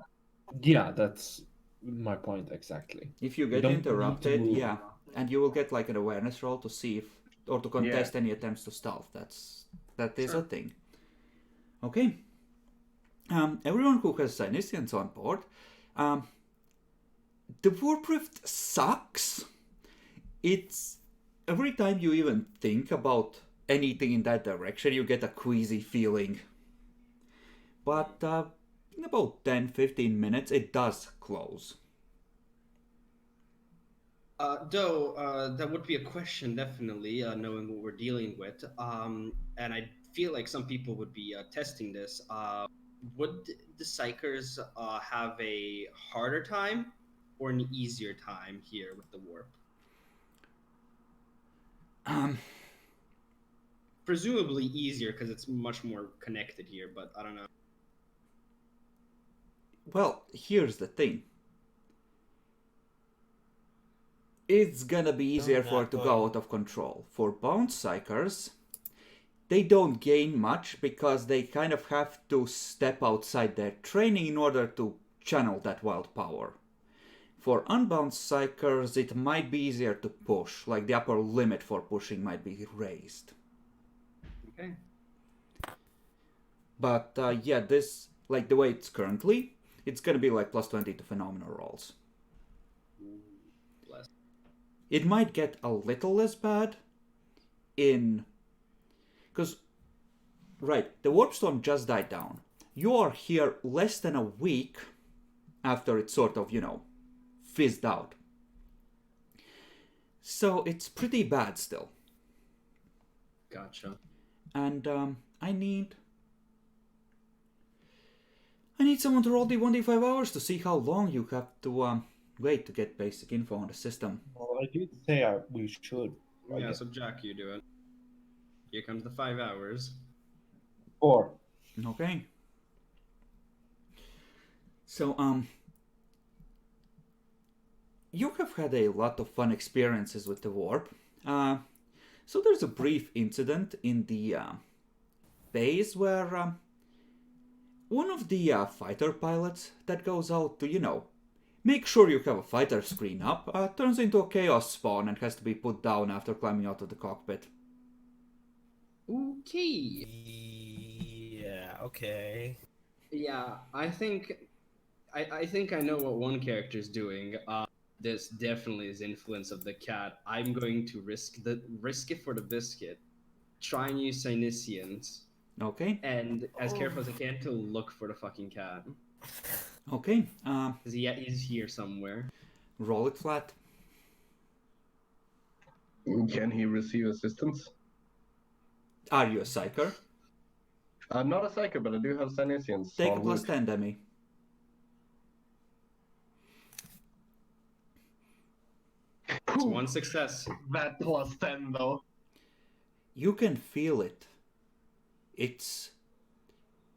Yeah, that's my point exactly. If you We get don't need to interrupted, move. yeah, and you will get like an awareness roll to see if, or to contest any attempts to stealth. That is a thing. Okay. Everyone who has Cynicians on board, the warp rift sucks. It's every time you even think about anything in that direction, you get a queasy feeling. But in about 10-15 minutes, it does close. That would be a question, definitely, knowing what we're dealing with. And I feel like some people would be testing this. Would the Psychers have a harder time or an easier time here with the warp? presumably easier because it's much more connected here, but I don't know. Well, here's the thing. It's gonna be easier for it to go out of control. For bound psychers, they don't gain much because they kind of have to step outside their training in order to channel that wild power. For unbound psychers, it might be easier to push, like the upper limit for pushing might be raised. Okay. But yeah, this, like the way it's currently, it's gonna be like plus 20 to phenomena rolls. Bless. It might get a little less bad in... Because, right, the warp storm just died down. You are here less than a week after it sort of, fizzed out. So it's pretty bad still. Gotcha. And I need someone to roll the 1d5 hours to see how long you have to wait to get basic info on the system. Well, I did say we should. Yeah, so Jack, you do it. Here comes the 5 hours. 4. Okay. So, you have had a lot of fun experiences with the warp. So there's a brief incident in the base where one of the fighter pilots that goes out to, make sure you have a fighter screen up, turns into a chaos spawn and has to be put down after climbing out of the cockpit. Okay. Yeah, okay. Yeah, I think I know what one character's doing. This definitely is influence of the cat. I'm going to risk it for the biscuit. Try and use Cynicians. Okay. And as careful as I can to look for the fucking cat. Okay. Because he's here somewhere. Roll it flat. Can he receive assistance? Are you a psyker? I'm not a psyker, but I do have Cynicians. Take a on plus Luke. 10, Demi. It's one success. That plus 10, though. You can feel it. It's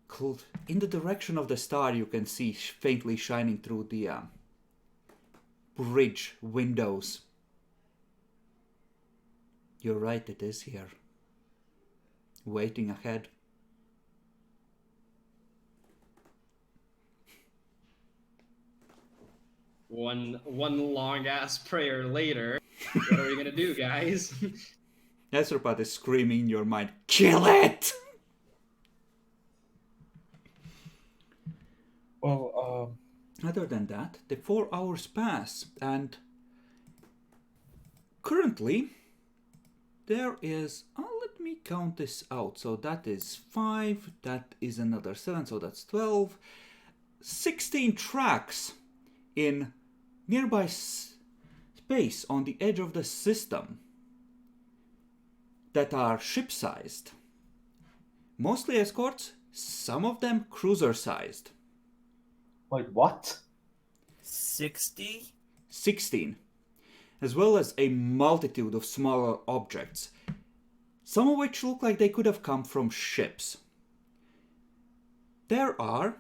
cold. In the direction of the star, you can see faintly shining through the bridge windows. You're right, it is here. Waiting ahead. One long ass prayer later. What are we gonna do, guys? Ezrapat is screaming in your mind, kill it! Well, Other than that, the 4 hours pass, and currently there is, let me count this out. So that is 5, that is another 7, so that's 12, 16 tracks in nearby space on the edge of the system that are ship-sized. Mostly escorts, some of them cruiser-sized. wait, what? 60? 16, as well as a multitude of smaller objects, some of which look like they could have come from ships. There are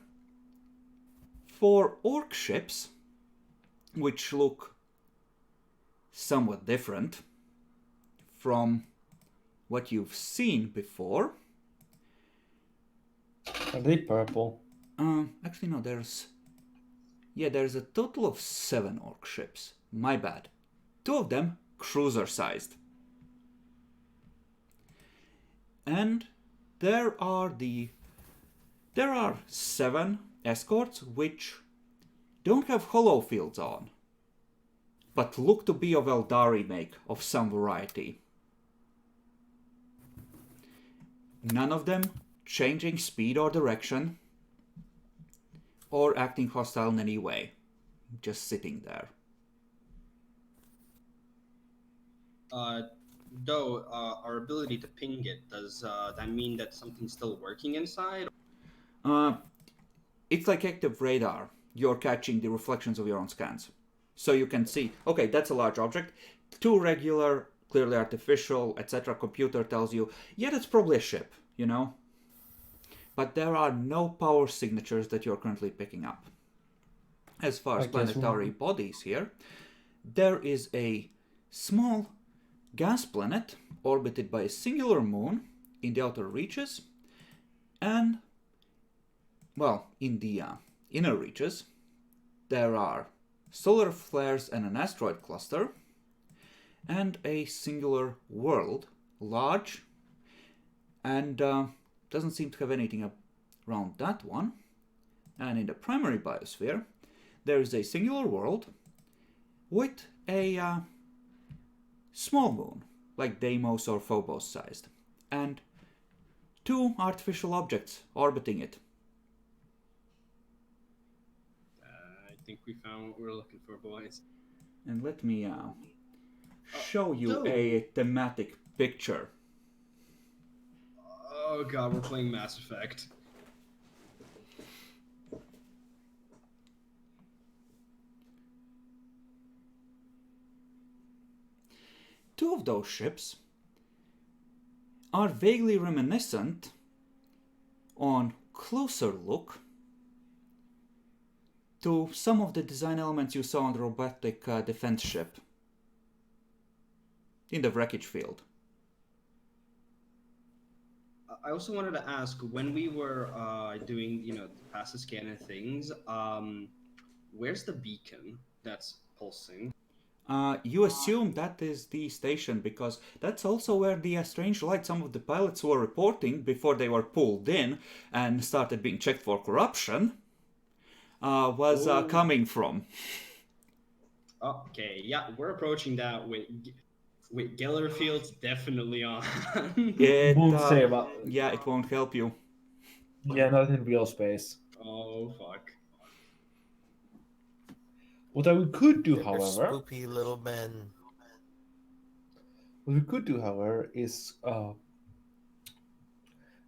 4 orc ships, which look somewhat different from what you've seen before. Are they purple? Actually no, there's a total of 7 orc ships. My bad. 2 of them cruiser-sized. And there are 7 escorts which don't have hollow fields on, but look to be of Eldari make of some variety. None of them changing speed or direction, or acting hostile in any way. Just sitting there. Though, our ability to ping it, does that mean that something's still working inside? It's like active radar. You're catching the reflections of your own scans. So you can see, okay, that's a large object. 2 regular clearly artificial, etc. computer tells you, yeah, that's probably a ship, you know? But there are no power signatures that you're currently picking up. As far as planetary bodies here, there is a small gas planet orbited by a singular moon in the outer reaches, and, well, in the inner reaches, there are solar flares and an asteroid cluster, and a singular world, large, and doesn't seem to have anything around that one. And in the primary biosphere, there is a singular world with a small moon, like Deimos or Phobos sized, and 2 artificial objects orbiting it. I think we found what we're looking for, boys. And let me show you a thematic picture. Oh god, we're playing Mass Effect. Two of those ships are vaguely reminiscent on closer look to some of the design elements you saw on the robotic defense ship in the wreckage field. I also wanted to ask, when we were doing, the passive scan and things, where's the beacon that's pulsing? You assume that is the station because that's also where the strange light some of the pilots were reporting before they were pulled in and started being checked for corruption was coming from. Okay, yeah, we're approaching that with Geller Field's definitely on. Won't say about. Yeah, it won't help you. Yeah, not in real space. Oh fuck. What we could do, They're however, spoopy little men. what we could do, however, is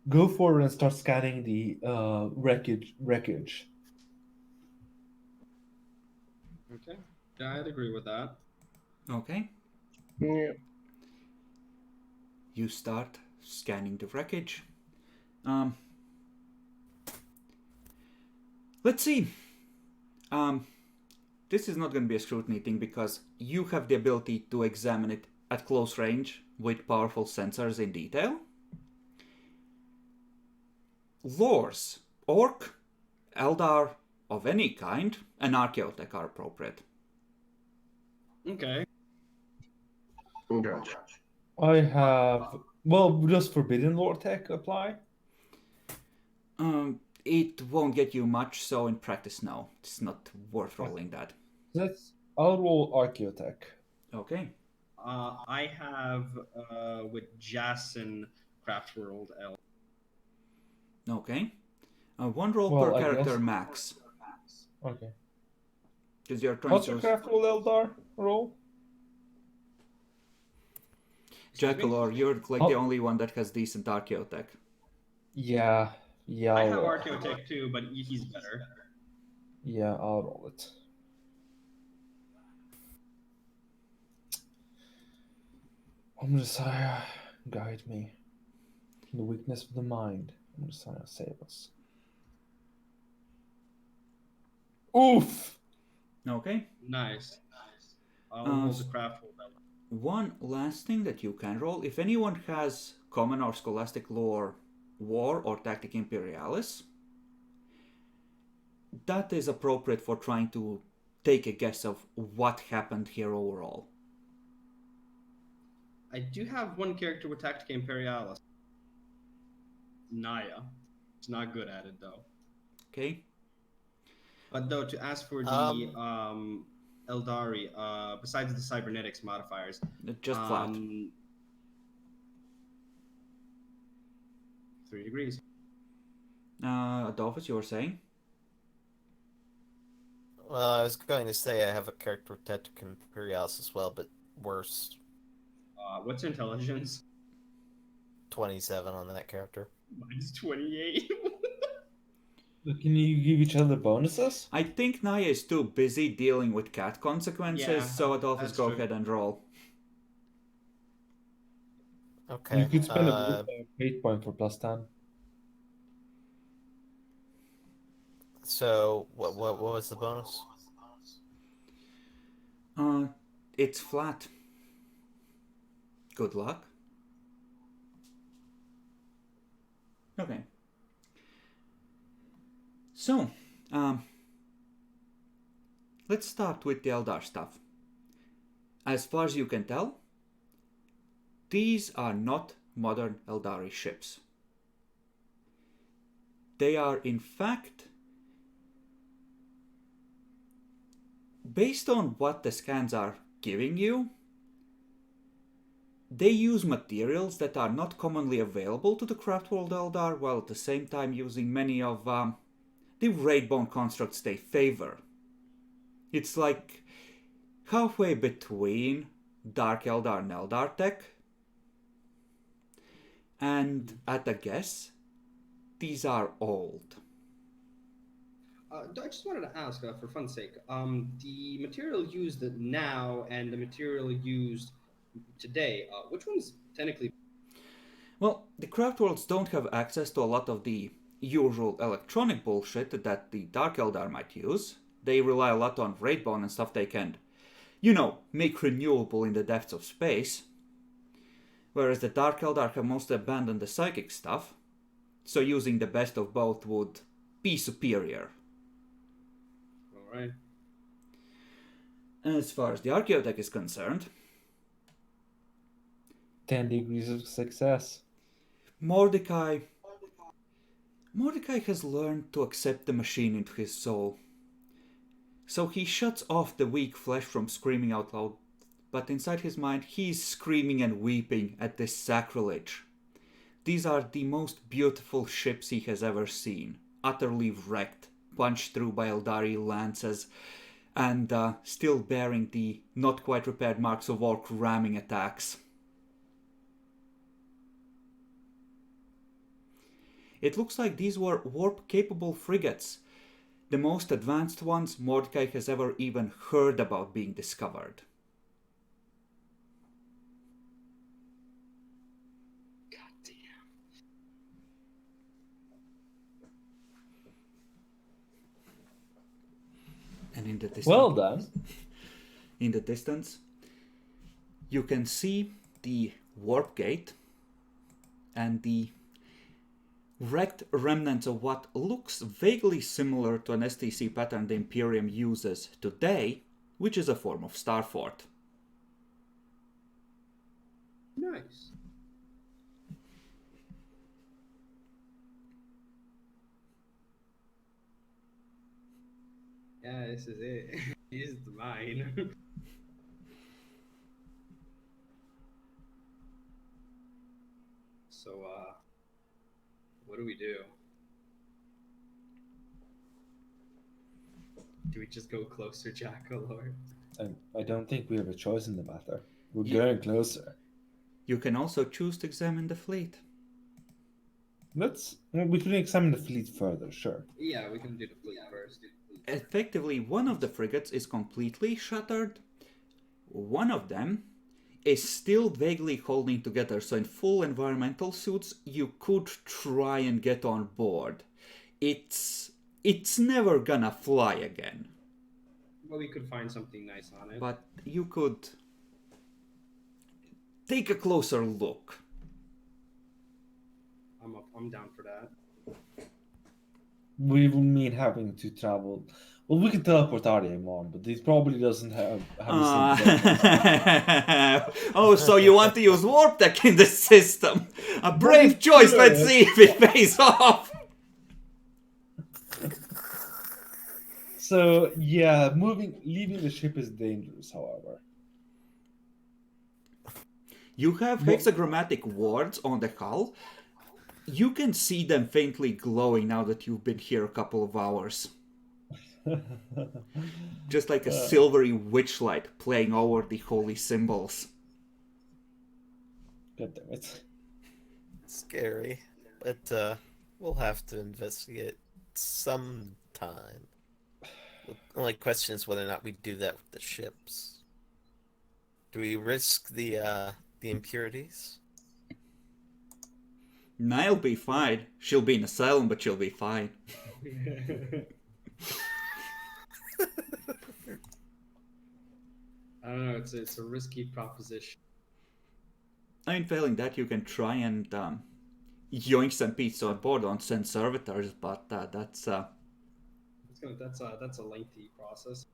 go forward and start scanning the wreckage. Okay, yeah, I'd agree with that. Okay. Yeah. You start scanning the wreckage. Let's see. This is not going to be a scrutiny thing because you have the ability to examine it at close range with powerful sensors in detail. Lores, Orc, Eldar of any kind, and Archaeotech are appropriate. Okay. Gotcha. I have. Well, does Forbidden Lore Tech apply? It won't get you much, so in practice, no. It's not worth rolling that. I'll roll Archaeotech. Okay. I have with Jason Craft World L. Okay. 1 roll Well, per I character guess- max. Okay. Because you're trying What's your to... craft roll, Eldar? Roll? Jackalor, you're like Oh. the only one that has decent Archaeotech. Yeah. Yeah. I I'll have roll. Archaeotech too, but he's better. Yeah, I'll roll it. Messiah, guide me. The weakness of the mind. Messiah, save us. Oof! Okay. Nice. I'll Uh, roll the Craft World L. One last thing that you can roll. If anyone has Common or Scholastic Lore War or Tactic Imperialis, that is appropriate for trying to take a guess of what happened here overall. I do have one character with Tactica Imperialis. Naya. It's not good at it though. Okay? But though, to ask for the Eldari, besides the cybernetics modifiers, Just flat. 3 degrees. Adolphus, you were saying? Well, I was going to say I have a character with Tactic Imperialis as well, but worse. What's intelligence? 27 on that character. Mine's 28. Can you give each other bonuses? I think Naya is too busy dealing with cat consequences, Yeah, so Adolphus, that's go true. ahead and roll. Okay. You could spend a fate point for +10. So what was the bonus? It's flat. Good luck. Okay. So, let's start with the Eldar stuff. As far as you can tell, these are not modern Eldari ships. They are, in fact, based on what the scans are giving you, they use materials that are not commonly available to the craft world Eldar, while at the same time using many of the raid-bound constructs they favor. It's like halfway between Dark Eldar and Eldar tech. And at a guess, these are old. I just wanted to ask, for fun's sake, the material used now and the material used today, which one's technically? Well, the craft worlds don't have access to a lot of the usual electronic bullshit that the Dark Eldar might use. They rely a lot on raidbone and stuff they can, make renewable in the depths of space. Whereas the Dark Eldar have mostly abandoned the psychic stuff, so using the best of both would be superior. Alright. As far as the Archaeotech is concerned, 10 degrees of success. Mordecai has learned to accept the machine into his soul. So he shuts off the weak flesh from screaming out loud, but inside his mind he's screaming and weeping at this sacrilege. These are the most beautiful ships he has ever seen, utterly wrecked, punched through by Eldari lances, and still bearing the not quite repaired marks of orc ramming attacks. It looks like these were warp-capable frigates, the most advanced ones Mordecai has ever even heard about being discovered. God damn. And in the distance, Well done. In the distance, you can see the warp gate and the wrecked remnants of what looks vaguely similar to an STC pattern the Imperium uses today, which is a form of Starfort. Nice. Yeah, this is it. This is mine. So, what do we do? Do we just go closer, Jackal, or? I don't think we have a choice in the matter. We're Yeah. going closer. You can also choose to examine the fleet. We can examine the fleet further, sure. Yeah, we can do the fleet first. Effectively, one of the frigates is completely shattered. One of them is still vaguely holding together, so in full environmental suits, you could try and get on board. It's never gonna fly again. Well, we could find something nice on it. But you could take a closer look. I'm down for that. We will mean having to travel. Well, we can teleport Ariem on, but he probably doesn't have the same. Oh, so you want to use warp tech in the system? A brave choice. Let's see if it pays off. So yeah, leaving the ship is dangerous. However, You have hexagrammatic wards on the hull. You can see them faintly glowing now that you've been here a couple of hours. Just like a silvery witchlight playing over the holy symbols. God damn it. Scary, but we'll have to investigate sometime. The only question is whether or not we do that with the ships. Do we risk the impurities? Niall be fine. She'll be in asylum, but she'll be fine. I don't know. It's a risky proposition. I mean, failing that, you can try and yoink some pizza on board on send servitors, but that's That's a lengthy process.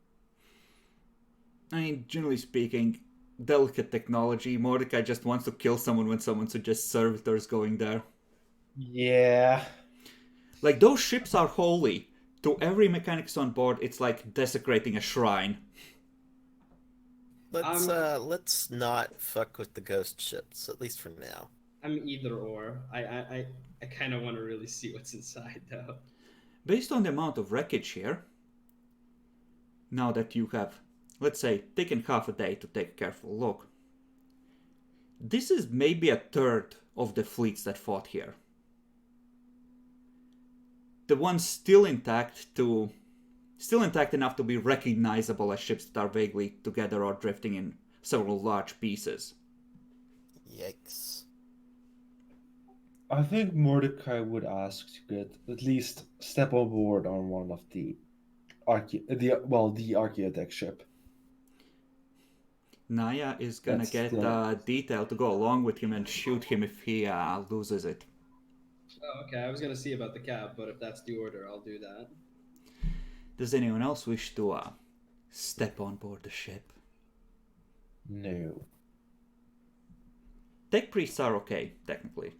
I mean, generally speaking, delicate technology. Mordecai just wants to kill someone when someone suggests servitors going there. Yeah. Like, those ships are holy. To every mechanics on board, it's like desecrating a shrine. Let's not fuck with the ghost ships, at least for now. I'm either or. I kind of want to really see what's inside though. Based on the amount of wreckage here, now that you have, let's say, taken half a day to take a careful look, this is maybe a third of the fleets that fought here. The ones still intact enough to be recognizable as ships that are vaguely together or drifting in several large pieces. Yikes. I think Mordecai would ask to get at least step on board on one of the Archaeotech ship. Naya is gonna That's get Detail to go along with him and shoot him if he loses it. Oh, okay. I was gonna see about the cap, but if that's the order, I'll do that. Does anyone else wish to step on board the ship? No. Tech priests are okay, technically.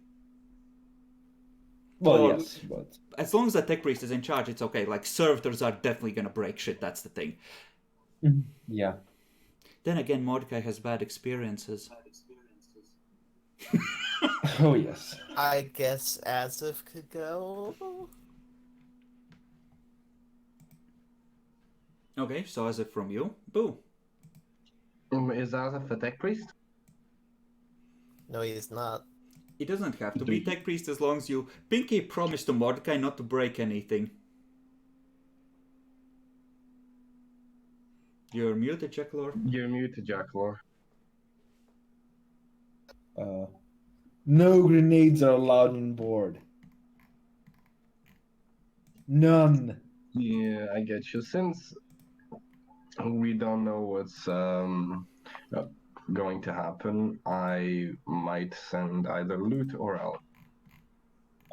Well, yes, but as long as the tech priest is in charge, it's okay. Like, servitors are definitely gonna break shit, that's the thing. Yeah. Then again, Mordecai has bad experiences. Oh, yes. I guess Azif could go. Okay, so as if from you, boo. Is Azef a tech priest? No, he's not. He doesn't have to be tech priest as long as you... Pinky promised to Mordecai not to break anything. You're muted, Jacklor. You're muted, Jacklor. No grenades are allowed on board. None. Yeah, I get you. Since we don't know what's going to happen, I might send either loot or help.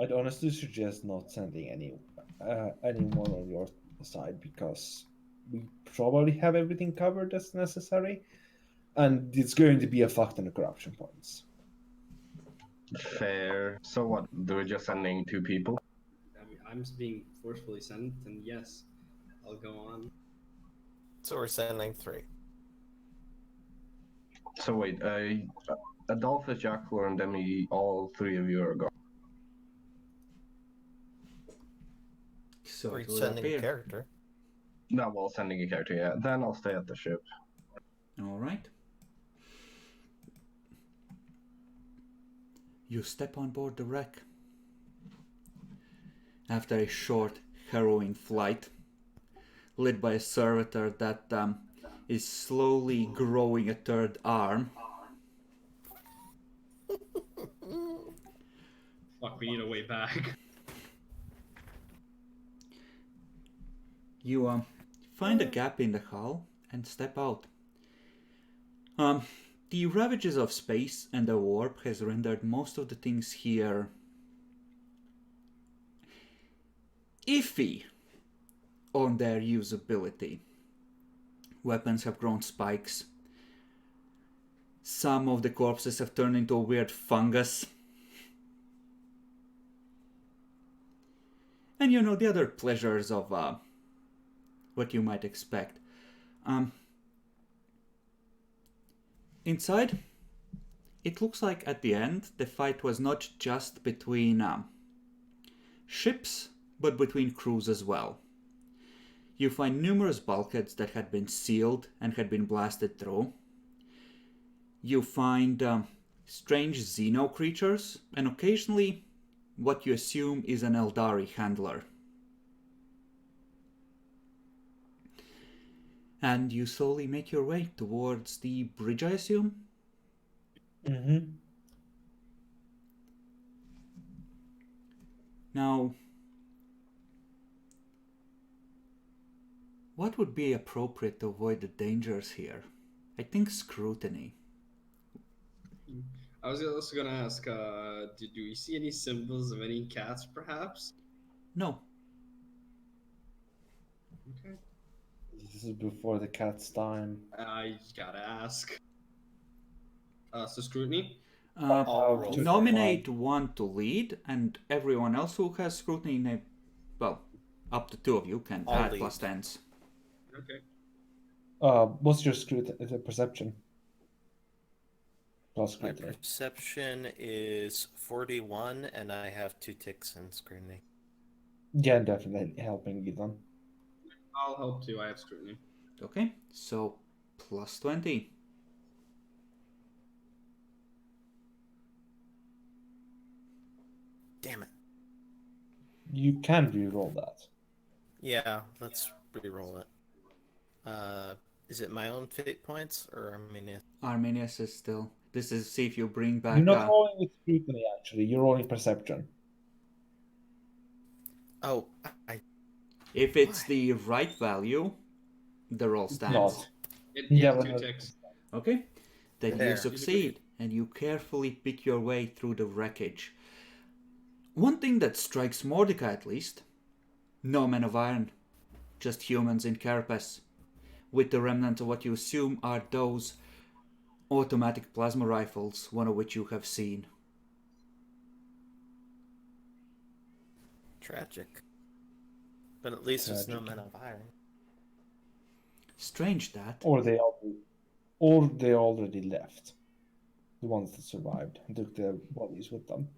I'd honestly suggest not sending anyone on your side because we probably have everything covered that's necessary, and it's going to be a fuck ton of corruption points. Fair. So what? We're just sending 2 people? I mean, I'm being forcefully sent, and yes, I'll go on. So we're sending 3. So wait, Adolphus, Jacklor, and Demi, all 3 of you are gone. So We're it will sending appear. a character. No, well, sending a character, yeah. Then I'll stay at the ship. Alright. You step on board the wreck. After a short, harrowing flight, led by a servitor that is slowly growing a third arm. Fuck, we need a way back. You find a gap in the hull and step out. The ravages of space and the warp has rendered most of the things here iffy on their usability. Weapons have grown spikes. Some of the corpses have turned into a weird fungus. And you know, the other pleasures of what you might expect. Inside, it looks like at the end the fight was not just between ships, but between crews as well. You find numerous bulkheads that had been sealed and had been blasted through. You find strange xeno creatures, and occasionally what you assume is an Eldari handler. And you slowly make your way towards the bridge, I assume? Mm-hmm. Now, what would be appropriate to avoid the dangers here? I think scrutiny. I was also gonna ask, do we see any symbols of any cats, perhaps? No. Okay. This is before the cat's time. I gotta ask. So scrutiny? I'll roll for it. Nominate one to lead, and everyone else who has scrutiny, well, up to 2 of you can I'll add lead. plus 10s. Okay. What's your perception? Plus My scrutiny. perception is 41, and I have 2 ticks in scrutiny. Yeah, definitely helping you then. I'll help too. I have scrutiny. Okay, so plus 20. Damn it. You can re-roll that. Yeah, let's re-roll it. Is it my own fate points or Arminius? Arminius is still. This is see if you bring back. You're not rolling with scrutiny, actually. You're rolling perception. Oh, If it's Why? the right value, the roll stands. Not. Yeah, but 2 ticks. Okay, then There. you succeed, and you carefully pick your way through the wreckage. One thing that strikes Mordecai, at least, no men of iron, just humans in carapace, with the remnants of what you assume are those automatic plasma rifles, one of which you have seen. Tragic. But at least it's no Tragic. men of iron. Strange that. Or they already left. The ones that survived and took their bodies with them.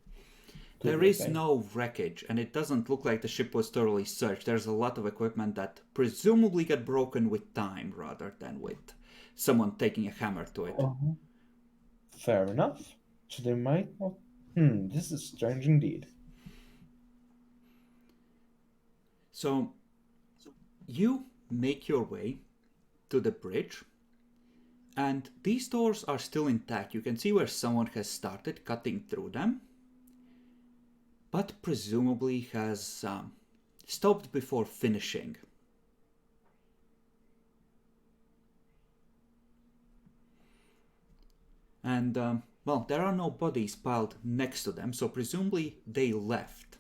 There is no wreckage, and it doesn't look like the ship was thoroughly searched. There's a lot of equipment that presumably got broken with time rather than with someone taking a hammer to it. Fair enough. So they might not. This is strange indeed. So, you make your way to the bridge, and these doors are still intact. You can see where someone has started cutting through them, but presumably has stopped before finishing. And, well, there are no bodies piled next to them, so presumably they left.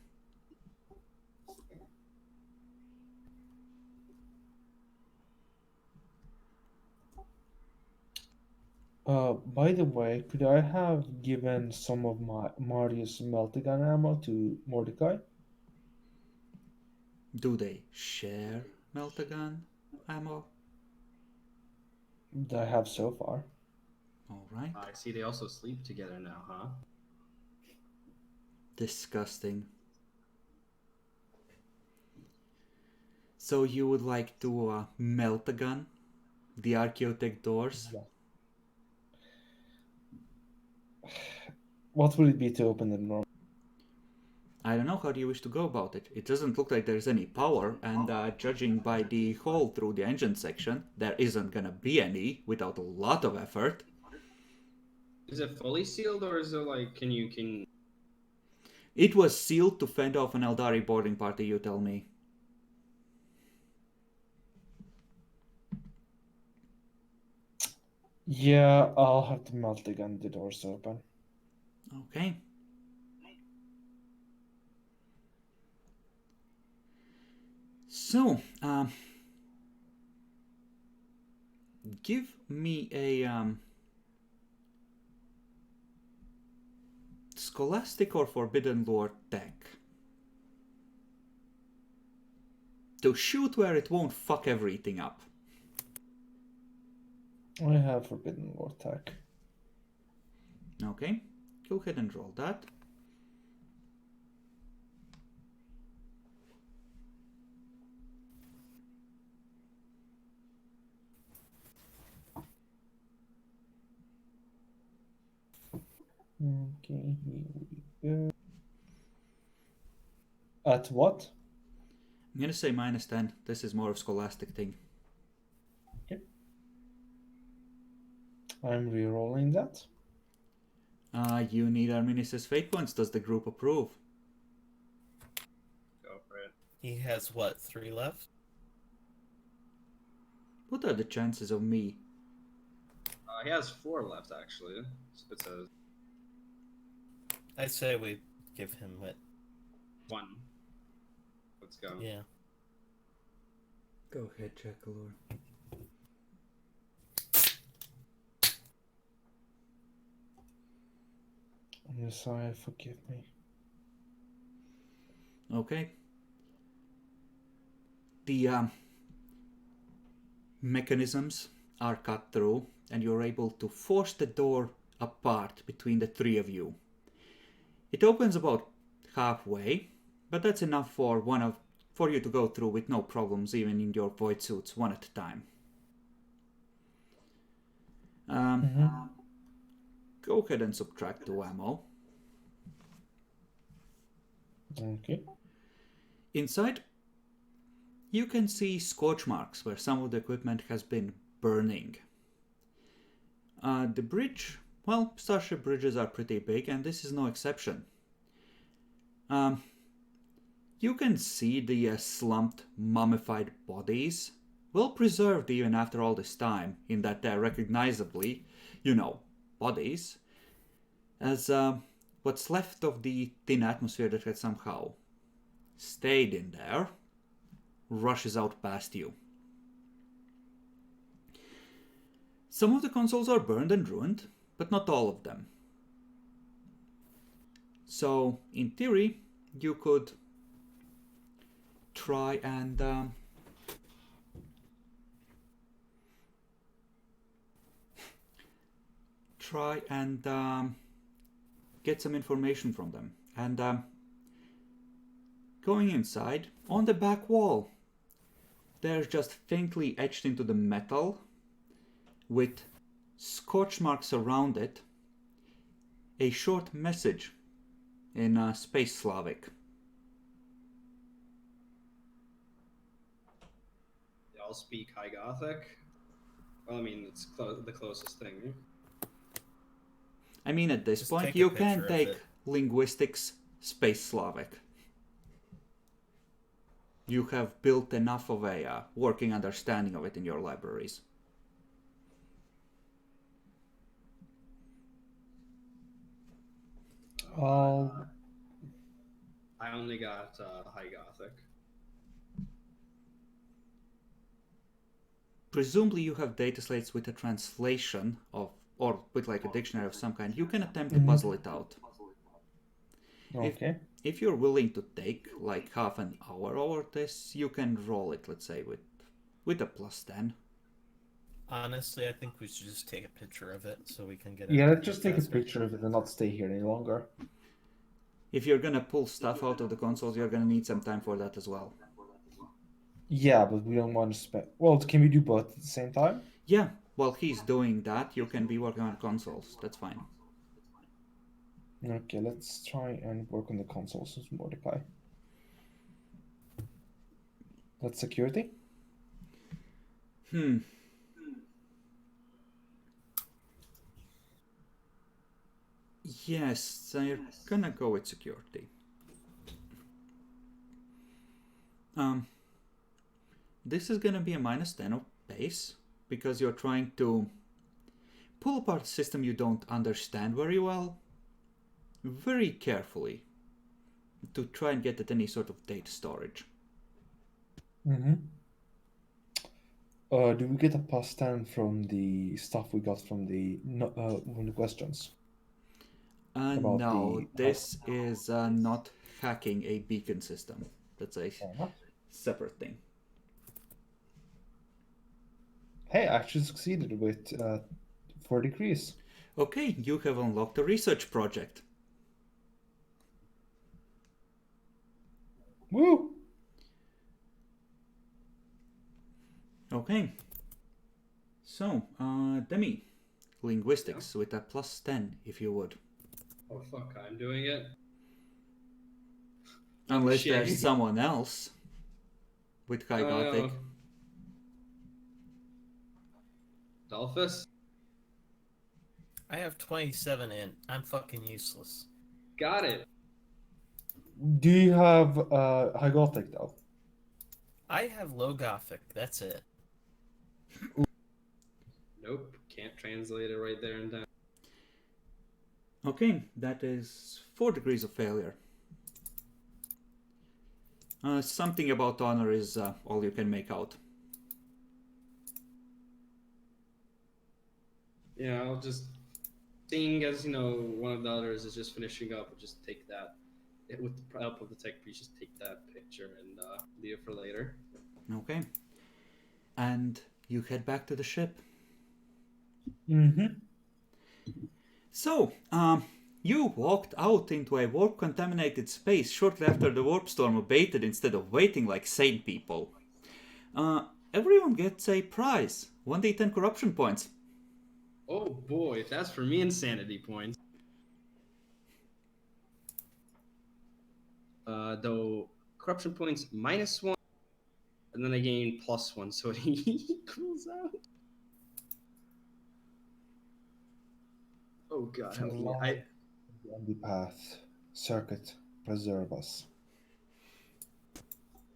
By the way, could I have given some of my Marius meltagun ammo to Mordecai? Do they share meltagun ammo? I have so far. Alright. I see they also sleep together now, huh? Disgusting. So you would like to melt a gun? The Archaeotech doors? Yeah. What would it be to open them normally? I don't know, how do you wish to go about it? It doesn't look like there's any power, and judging by the hole through the engine section, there isn't gonna be any without a lot of effort. Is it fully sealed, or is it like, can... It was sealed to fend off an Eldari boarding party, you tell me. Yeah, I'll have to melt the gun, the doors open. Okay. So, give me a Scholastic or Forbidden Lore tech. To shoot where it won't fuck everything up. I have Forbidden Lore tech. Okay, go ahead and roll that. Okay, here we go. At what? I'm gonna say -10. This is more of Scholastic thing. Okay. I'm re-rolling that. You need Arminius' fate points. Does the group approve? He has what, 3 left? What are the chances of me? He has 4 left, actually. It says I say we give him what? 1. Let's go. Yeah. Go ahead, Jackalor. I'm sorry, forgive me. Okay. The mechanisms are cut through, and you're able to force the door apart between the 3 of you. It opens about halfway, but that's enough for you to go through with no problems, even in your void suits, one at a time. Go ahead and subtract 2 ammo. Okay. Inside, you can see scorch marks where some of the equipment has been burning. The bridge, well, starship bridges are pretty big, and this is no exception. You can see the slumped, mummified bodies, well preserved even after all this time, in that they're recognizably, bodies, as what's left of the thin atmosphere that had somehow stayed in there rushes out past you. Some of the consoles are burned and ruined, but not all of them. So, in theory, you could try and get some information from them. And going inside, on the back wall, there's just faintly etched into the metal, with scorch marks around it, a short message in Space Slavic. They all speak High Gothic. Well, I mean, it's the closest thing. I mean, at this Just point, take a you picture can of take it. linguistics Space Slavic. You have built enough of a working understanding of it in your libraries. I'll I only got High Gothic. Presumably you have data slates with a translation of, or with like a dictionary of some kind. You can attempt to puzzle it out. Okay. If you're willing to take like half an hour over this, you can roll it, let's say, with a +10. Honestly, I think we should just take a picture of it so we can get it. Yeah, let's just take a faster. picture of it and not stay here any longer. If you're gonna pull stuff out of the consoles, you're gonna need some time for that as well. Yeah, but we don't want to spend. Well, can we do both at the same time? Yeah, while he's doing that, you can be working on consoles. That's fine. Okay, let's try and work on the consoles with Mordecai. That's security. Yes, I'm gonna go with security. This is gonna be a -10 of base because you're trying to pull apart a system you don't understand very well, very carefully, to try and get at any sort of data storage. Do we get a +10 from the stuff we got from the questions? About No, the- this is not hacking a beacon system. That's a separate thing. Hey, I actually succeeded with 4 degrees. Okay, you have unlocked a research project. Woo! Okay. So, Demi, linguistics with a +10, if you would. Oh fuck, I'm doing it. Unless Shit. there's someone else with High Gothic. Dolphus? I have 27 in. I'm fucking useless. Got it. Do you have High Gothic though? I have low Gothic. That's it. Nope, can't translate it right there and then. Okay, that is 4 degrees of failure. Something about honor is all you can make out. Yeah, I'll just, seeing as one of the others is just finishing up, I'll just take that. With the help of the tech priest, just take that picture and leave it for later. Okay. And you head back to the ship. Mm-hmm. So, you walked out into a warp-contaminated space shortly after the warp storm abated instead of waiting like sane people. Everyone gets a prize. 1d10 corruption points. Oh boy, if that's for me, insanity points. Though corruption points -1, and then I gain +1, so it equals out. Oh god, help me. On the path, circuit, preserve us.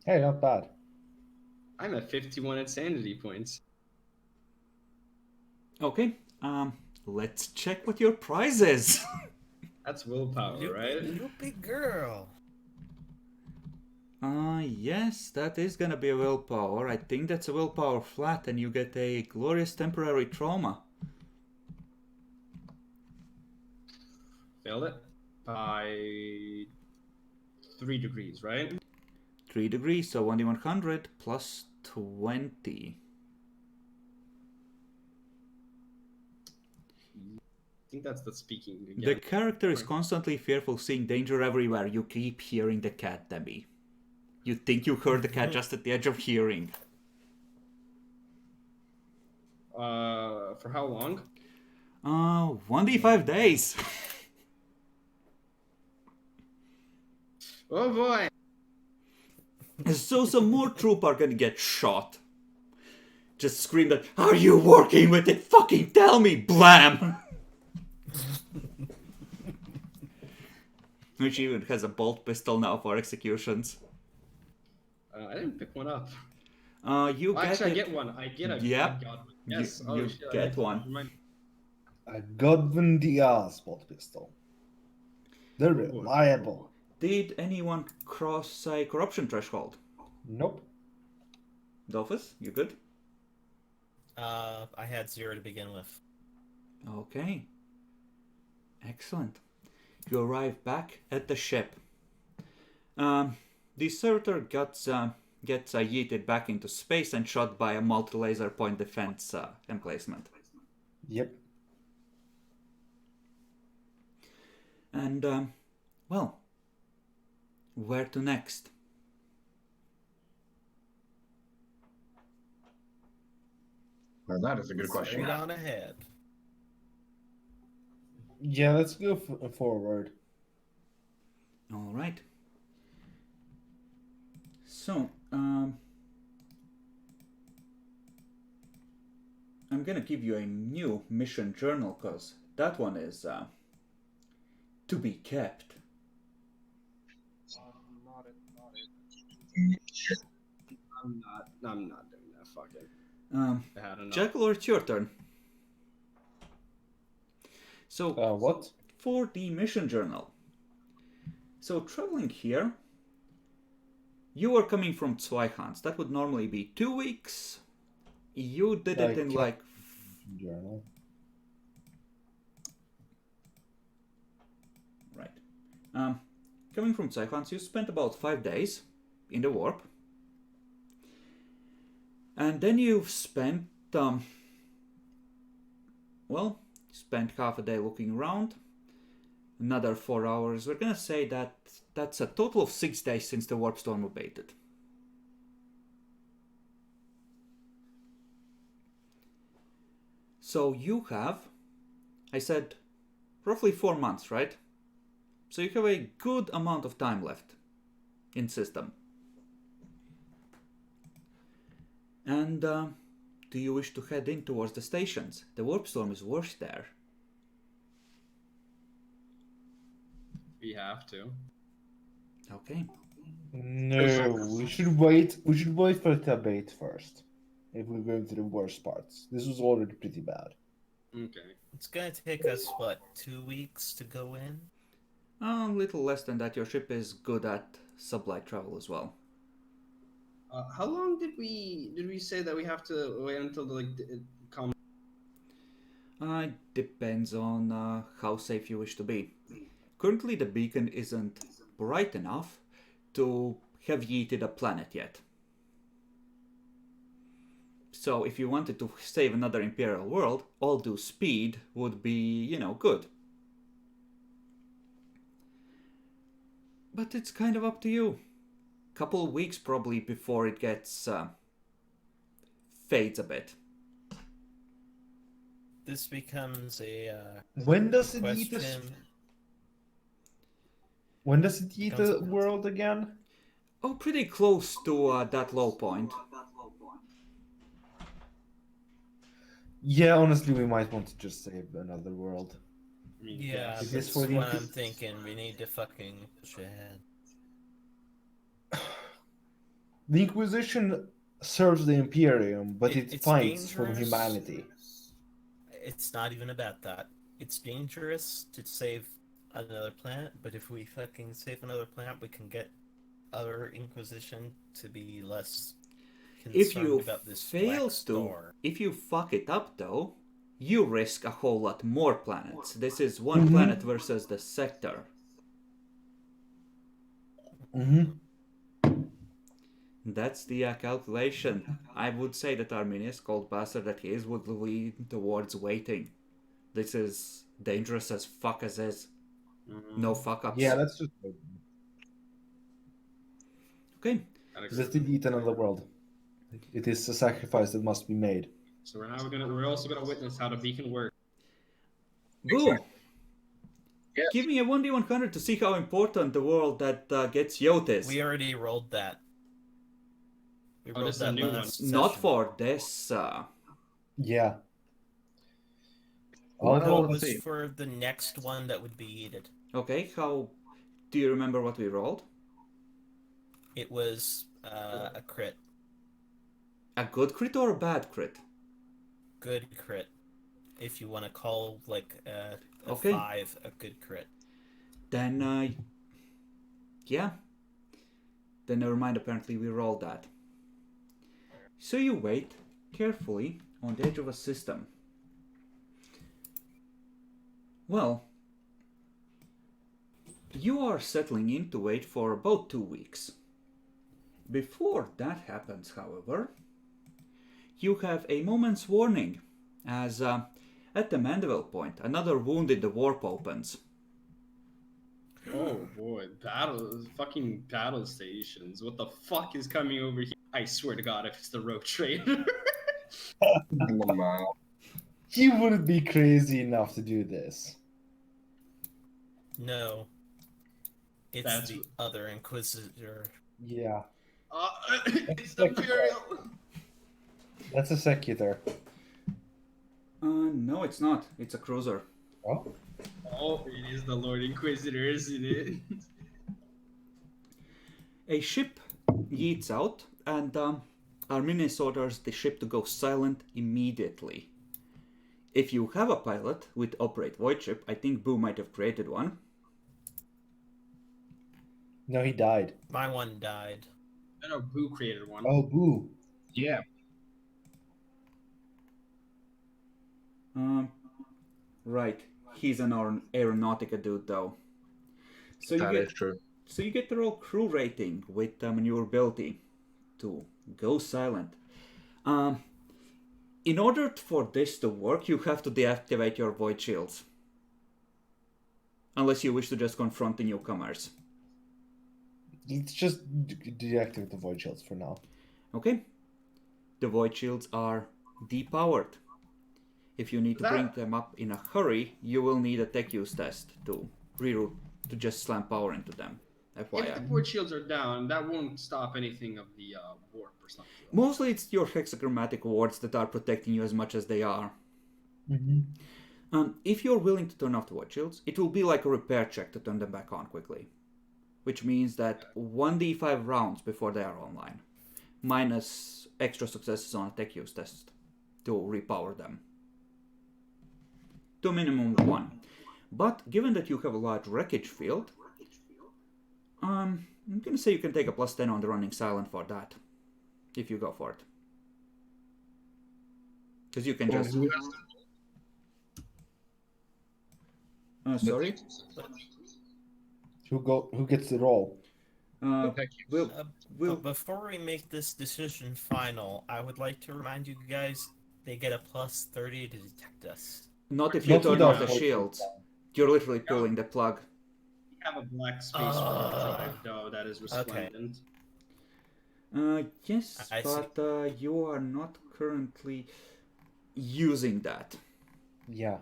Hey, not bad. I'm at 51 insanity points. Okay, let's check what your prize is. That's willpower, right? Loopy girl. Yes, that is gonna be a willpower. I think that's a willpower flat, and you get a glorious temporary trauma. Failed it by 3 degrees, right? 3 degrees, so 1d100 plus 20. I think that's the speaking again. The character is constantly fearful, seeing danger everywhere. You keep hearing the cat, Debbie. You think you heard the cat just at the edge of hearing. For how long? 1d5 days. Oh boy! So some more troop are gonna get shot. Just scream that, are you working with it? Fucking tell me, blam! Which even has a bolt pistol now for executions. I didn't pick one up. You get Actually, it. I get one. I get a Yep. God one. Yes. You Shit, get one. A Godwin Diaz bolt pistol. They're reliable. Did anyone cross a corruption threshold? Nope. Dolphus, you good? I had 0 to begin with. Okay. Excellent. You arrive back at the ship. The servitor gets yeeted back into space and shot by a multi-laser point defense emplacement. Yep. And, well, where to next? Now that is a good question. Straight on ahead. Yeah, let's go forward. All right. So, I'm gonna give you a new mission journal, because that one is to be kept. I'm not doing that. Fuck it. I had enough. Jackal, it's your turn. So, What? for the mission journal. So, traveling here, you are coming from Zweihans. That would normally be 2 weeks. You did it in like... Journal. Right. Coming from Zweihans, you spent about 5 days in the warp. And then you've spent, spent half a day looking around. Another 4 hours. We're gonna say that that's a total of 6 days since the warp storm abated. So you have, I said, roughly 4 months, right? So you have a good amount of time left in system. And do you wish to head in towards the stations? The warp storm is worse there. We have to. Okay. No, we should wait. We should wait for it to abate first. If we're going to the worst parts, this was already pretty bad. Okay. It's gonna take us, what, 2 weeks to go in? A little less than that. Your ship is good at sublight travel as well. How long did we say that we have to wait until it comes? It depends on how safe you wish to be. Currently, the beacon isn't bright enough to have yeeted a planet yet. So if you wanted to save another Imperial world, all due speed would be, good. But it's kind of up to you. Couple of weeks probably before it gets fades a bit. This becomes a When does it eat question. When does it eat the world again? Oh, pretty close to that low point. Yeah, honestly, we might want to just save another world. Yeah, Is this that's for the what I'm Inquis- thinking. We need to fucking push ahead. The Inquisition serves the Imperium, but it It's fights for dangerous. humanity. It's not even about that. It's dangerous to save another planet, but if we fucking save another planet, we can get other Inquisition to be less If concerned you about this fail black to, store. if you fuck it up though, you risk a whole lot more planets. This is one planet versus the sector. Mm-hmm. That's the calculation. I would say that Arminius, cold bastard that he is, would lean towards waiting. This is dangerous as fuck as is. No fuck ups. Yeah, that's just. Okay. Let it eat another world. It is a sacrifice that must be made. So we're also gonna witness how the beacon works. Boo! Yes. Give me a 1d100 to see how important the world that gets Yot is. We already rolled that. We Oh, this is a new one. Not session. for this. Yeah. What No, else? it was See. for the next one that would be yeeted. Okay, how. Do you remember what we rolled? It was a crit. A good crit or a bad crit? Good crit. If you want to call like a Okay. 5 a good crit. Then, yeah. Then never mind, apparently we rolled that. So you wait carefully on the edge of a system. Well, you are settling in to wait for about 2 weeks. Before that happens, however, you have a moment's warning as at the Mandeville point, another wound in the warp opens. Oh boy, fucking battle stations. What the fuck is coming over here? I swear to God, if it's the rogue trader. Wow. He wouldn't be crazy enough to do this. No. It's That's- the other Inquisitor. Yeah. It's the Imperial. That's a secutor. No, it's not. It's a cruiser. Oh. Oh, it is the Lord Inquisitor, isn't it? A ship yeets out, and Arminius orders the ship to go silent immediately. If you have a pilot with Operate Void Ship, I think Boo might have created one. No, he died. My one died. I know Boo created one. Oh, boo. Yeah. Right. He's an Aeronautica dude, though. So That is true. So you get the roll crew rating with maneuverability to go silent. In order for this to work, you have to deactivate your void shields. Unless you wish to just confront the newcomers. Let's just deactivate the void shields for now. Okay? The void shields are depowered. If you need to bring them up in a hurry, you will need a tech use test to reroute to just slam power into them. If the FYI. port shields are down, that won't stop anything of the warp or something. Mostly it's your hexagrammatic wards that are protecting you as much as they are. Mm-hmm. If you're willing to turn off the void shields, it will be like a repair check to turn them back on quickly. which means that 1d5 rounds before they are online, minus extra successes on a tech use test to repower them. To a minimum of 1. But given that you have a large wreckage field, I'm gonna say you can take a +10 on the running silent for that, if you go for it. Because you can just... sorry? Who gets the roll? We'll But before we make this decision final, I would like to remind you guys they get a +30 to detect us. not if you Not turn without off the poison. shields. You're literally pulling the plug. We have a black space warp drive, though, that is resplendent. Yes, I see. but you are not currently using that. Yeah.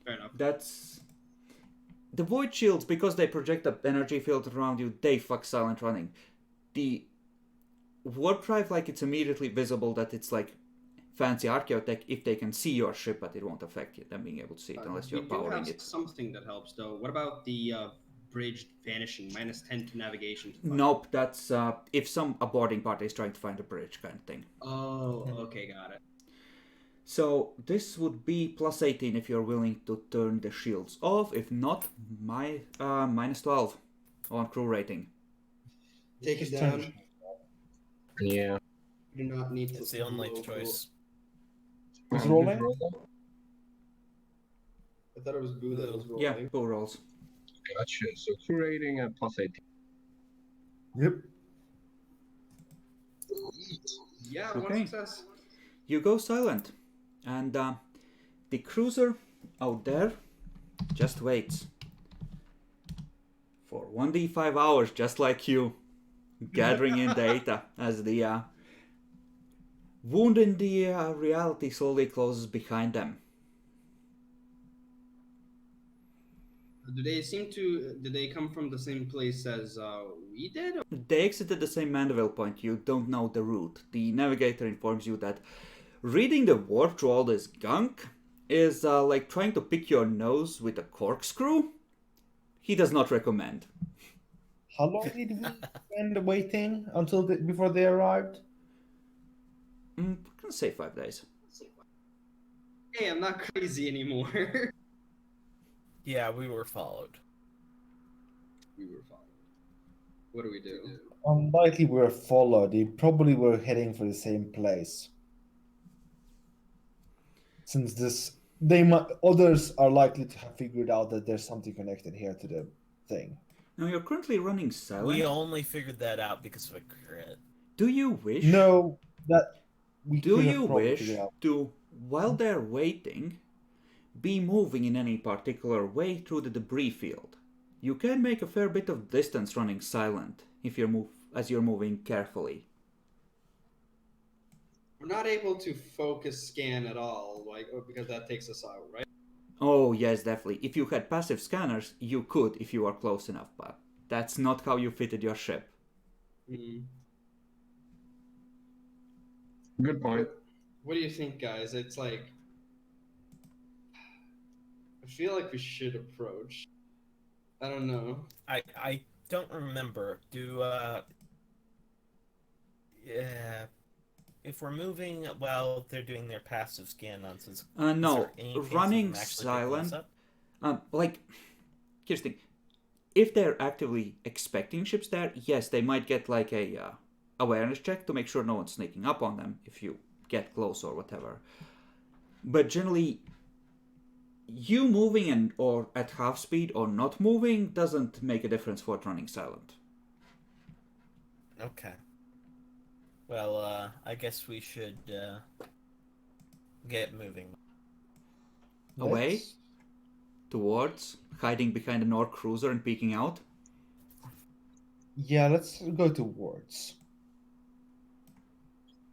Fair enough. That's... The void shields, because they project an energy field around you, they fuck silent running. The warp drive, like, it's immediately visible that it's like fancy archaeotech if they can see your ship, but it won't affect you, them being able to see it unless you're powering We do have it. something that helps, though. What about the bridge vanishing, -10 to navigation? To Nope, that's if some boarding party is trying to find a bridge kind of thing. Oh, okay, got it. So this would be +18 if you're willing to turn the shields off. If not, -12 on crew rating. Take it Just down. turn- Yeah. You do not need to. It's the only local- choice. Who's rolling? I thought it was Boo that was rolling. Yeah, Boo rolls. Gotcha. So crew rating at +18. Yep. Yeah, Okay. one success. You go silent, and the cruiser out there just waits for 1d5 hours, just like you, gathering in data as the wound in the reality slowly closes behind them. Do they seem to? Did they come from the same place as we did? They exited the same Mandeville point. You don't know the route. The navigator informs you that reading the warp through all this gunk is like trying to pick your nose with a corkscrew. He does not recommend. How long did we spend waiting until before they arrived? We're gonna say 5 days. Hey, I'm not crazy anymore. Yeah, we were followed. We were followed. What do we do? Unlikely we were followed. They probably were heading for the same place. Since others are likely to have figured out that there's something connected here to the thing. Now you're currently running silent. We only figured that out because of a crit. Do you wish? No, that we Do could have you probably wish figured out. to, while they're waiting, be moving in any particular way through the debris field? You can make a fair bit of distance running silent if you're moving carefully. We're not able to focus scan at all, because that takes us out, right? Oh yes, definitely. If you had passive scanners, you could if you are close enough, but that's not how you fitted your ship. Mm. Good point. What do you think, guys? It's like I feel like we should approach. I don't know. I don't remember. Yeah. If we're moving while they're doing their passive scan nonsense. No, running silent. Here's the thing. If they're actively expecting ships there, yes, they might get like a awareness check to make sure no one's sneaking up on them if you get close or whatever. But generally, you moving or at half speed or not moving doesn't make a difference for running silent. Okay. Well, I guess we should get moving. Away? Let's- Towards? Hiding behind an orc cruiser and peeking out? Yeah, let's go towards.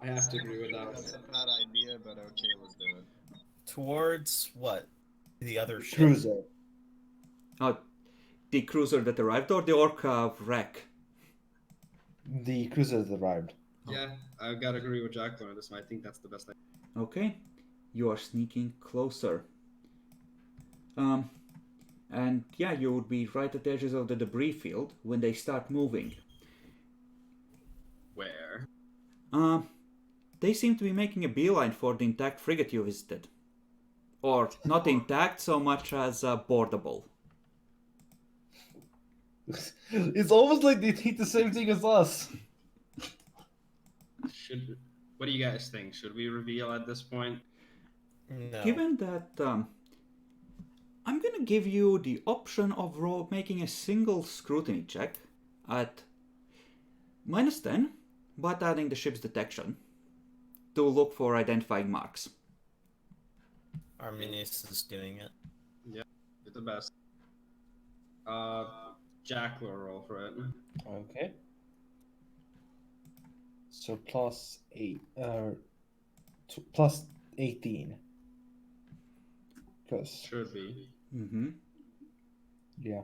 I have to agree with that. That's a bad idea, but okay, let's do it. Towards what? The other ship? Cruiser. The cruiser that arrived or the orc wreck? The cruiser that arrived. Yeah, I've got to agree with Jack on this one. I think that's the best idea. Okay. You are sneaking closer. And yeah, you would be right at the edges of the debris field when they start moving. Where? They seem to be making a beeline for the intact frigate you visited. Or not intact so much as boardable. It's almost like they think the same thing as us. What do you guys think? Should we reveal at this point? No. Given that, I'm gonna give you the option of making a single scrutiny check at -10, but adding the ship's detection to look for identifying marks. Arminius is doing it. Yeah, you're the best. Jack will roll for it. Okay. So +8, +18. Because Should be. Mm-hmm. yeah.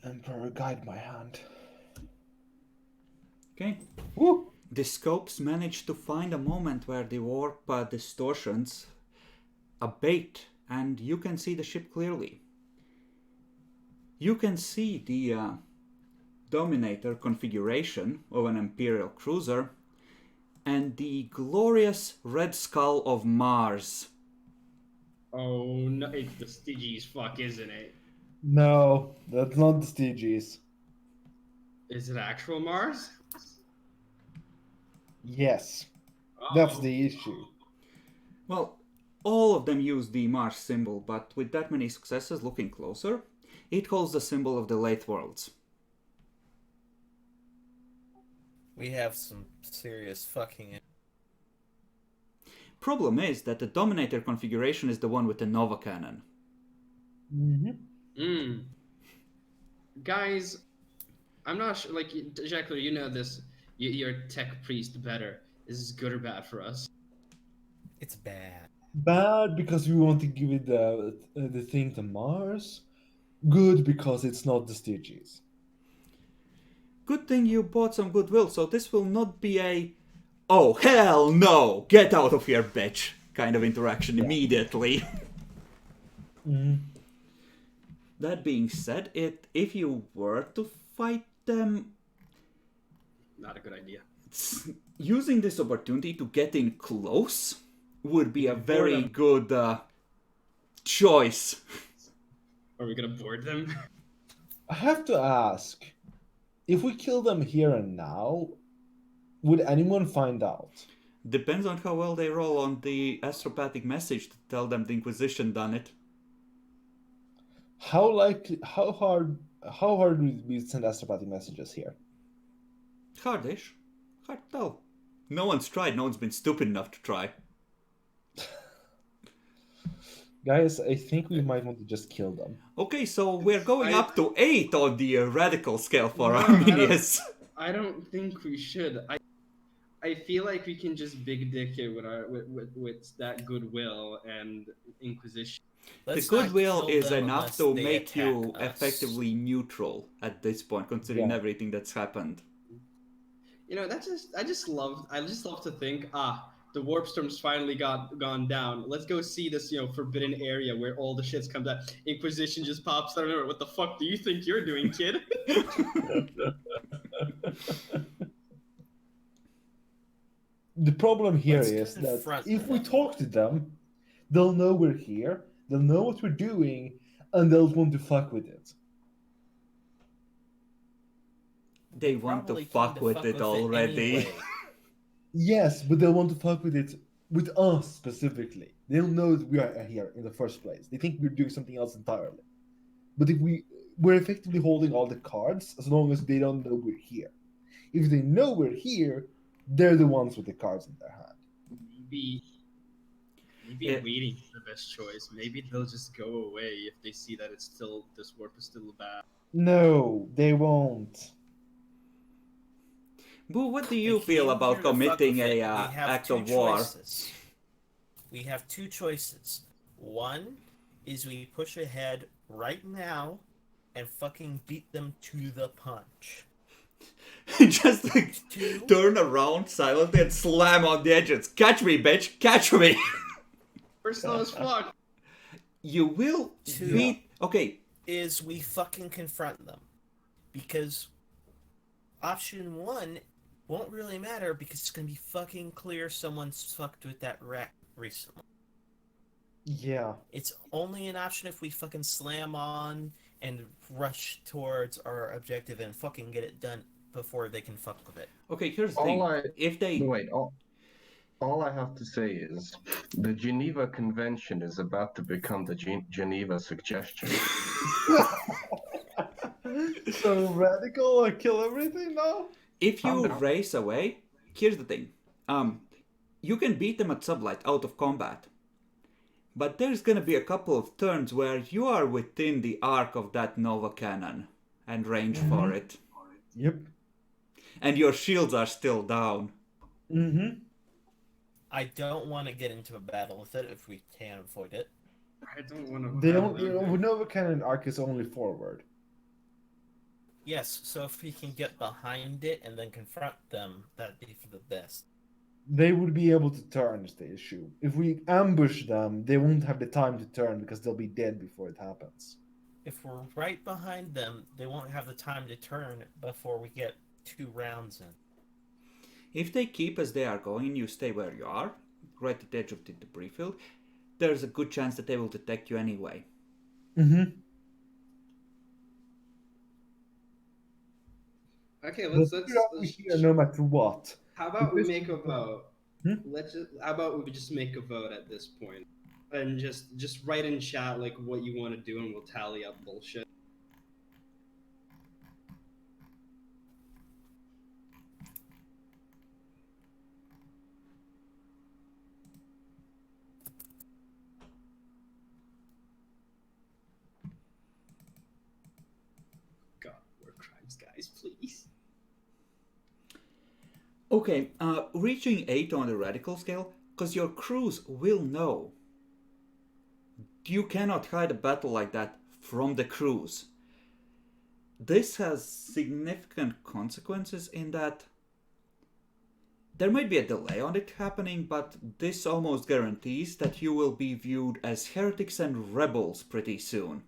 Emperor, guide my hand. Okay. Woo! The scopes manage to find a moment where the warp distortions abate, and you can see the ship clearly. You can see the Dominator configuration of an Imperial cruiser and the glorious red skull of Mars. Oh no, it's the Stygies fuck, isn't it? No, that's not the Stygies. Is it actual Mars? Yes, Oh. that's the issue. Well, all of them use the Mars symbol, but with that many successes looking closer, it holds the symbol of the late worlds. We have some serious fucking. Problem is that the Dominator configuration is the one with the Nova Cannon. Mm-hmm. Guys, I'm not sure, like, Jacqueline, you know this. You're tech priest better. Is this good or bad for us? It's bad. Bad because we want to give it the thing to Mars. Good because it's not the Stygies. Good thing you bought some goodwill, so this will not be a "oh hell no, get out of here, bitch" kind of interaction immediately. Mm-hmm. That being said, if you were to fight them, Not a good idea. using this opportunity to get in close would be a very good choice. Are we gonna board them? I have to ask, if we kill them here and now, would anyone find out? Depends on how well they roll on the astropathic message to tell them the Inquisition done it. How hard would we send astropathic messages here? Hardish. Hard to tell. No one's tried, no one's been stupid enough to try. Guys, I think we might want to just kill them. Okay, so we're going up to 8 on the radical scale for No, Arminius. I don't think we should. I feel like we can just big dick it with that goodwill and Inquisition. The Let's not goodwill kill is them enough unless to they make you attack us. effectively neutral at this point, considering Yeah. everything that's happened. You know, I just love to think, the warp storm's finally gone down. Let's go see this, forbidden area where all the shits come down. Inquisition just pops out. What the fuck do you think you're doing, kid? The problem here Let's is that confront if we them. talk to them, they'll know we're here, they'll know what we're doing, and they'll want to fuck with it. They want to Probably fuck kinda with it already. anyway. Yes, but they'll want to fuck with it with us specifically. They don't know that we are here in the first place. They think we're doing something else entirely. But if we're effectively holding all the cards as long as they don't know we're here. If they know we're here, they're the ones with the cards in their hand. Maybe Yeah. waiting is the best choice. Maybe they'll just go away if they see that this warp is still bad. No, they won't. Boo, what do They you feel came about here to fuck committing with it. a We have act two of war? choices. We have two choices. One is we push ahead right now and fucking beat them to the punch. Just like Two, turn around silently and slam on the edges. Catch me, bitch! Catch me! We're slow as fuck. You will beat... Okay. Is we fucking confront them. Because option 1 won't really matter because it's gonna be fucking clear someone's fucked with that rat recently. Yeah. It's only an option if we fucking slam on and rush towards our objective and fucking get it done before they can fuck with it. Okay, here's the thing. If they... Wait, all I have to say is the Geneva Convention is about to become the Geneva Suggestion. So radical, kill everything now? If you race away, here's the thing. You can beat them at sublight out of combat. But there's gonna be a couple of turns where you are within the arc of that Nova cannon and range for it. Yep. And your shields are still down. Mm-hmm. I don't want to get into a battle with it if we can avoid it. I don't want to. They don't. Nova cannon arc is only forward. Yes, so if we can get behind it and then confront them, that'd be for the best. They would be able to turn is the issue. If we ambush them, they won't have the time to turn because they'll be dead before it happens. If we're right behind them, they won't have the time to turn before we get 2 rounds in. If they keep as they are going and you stay where you are, right at the edge of the debris field, there's a good chance that they will detect you anyway. Mm-hmm. Okay, let's here no matter what. How about we make a vote? Hmm? How about we just make a vote at this point, and just write in chat like what you want to do, and we'll tally up bullshit. God, war crimes, guys, please. Okay, reaching 8 on the radical scale, because your crews will know. You cannot hide a battle like that from the crews. This has significant consequences in that there might be a delay on it happening, but this almost guarantees that you will be viewed as heretics and rebels pretty soon.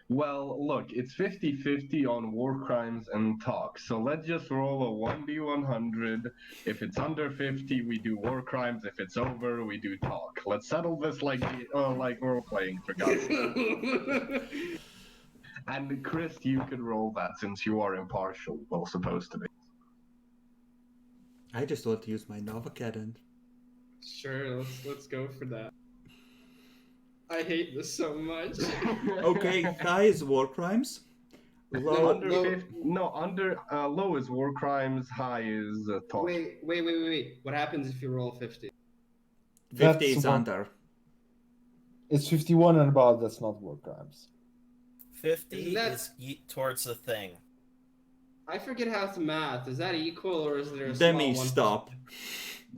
Well, look, it's 50-50 on war crimes and talk, so let's just roll a 1d100. If it's under 50, we do war crimes. If it's over, we do talk. Let's settle this like role-playing, for God's sake. And Chris, you could roll that since you are impartial, well, supposed to be. I just want to use my Nova cannon. Sure, let's go for that. I hate this so much. Okay, high is war crimes. Low, Low is war crimes, high is talk. Wait. What happens if you roll 50? 50 is under. It's 51 and above, that's not war crimes. 50 is towards the thing. I forget how to math. Is that equal or is there a Demi, small one? stop.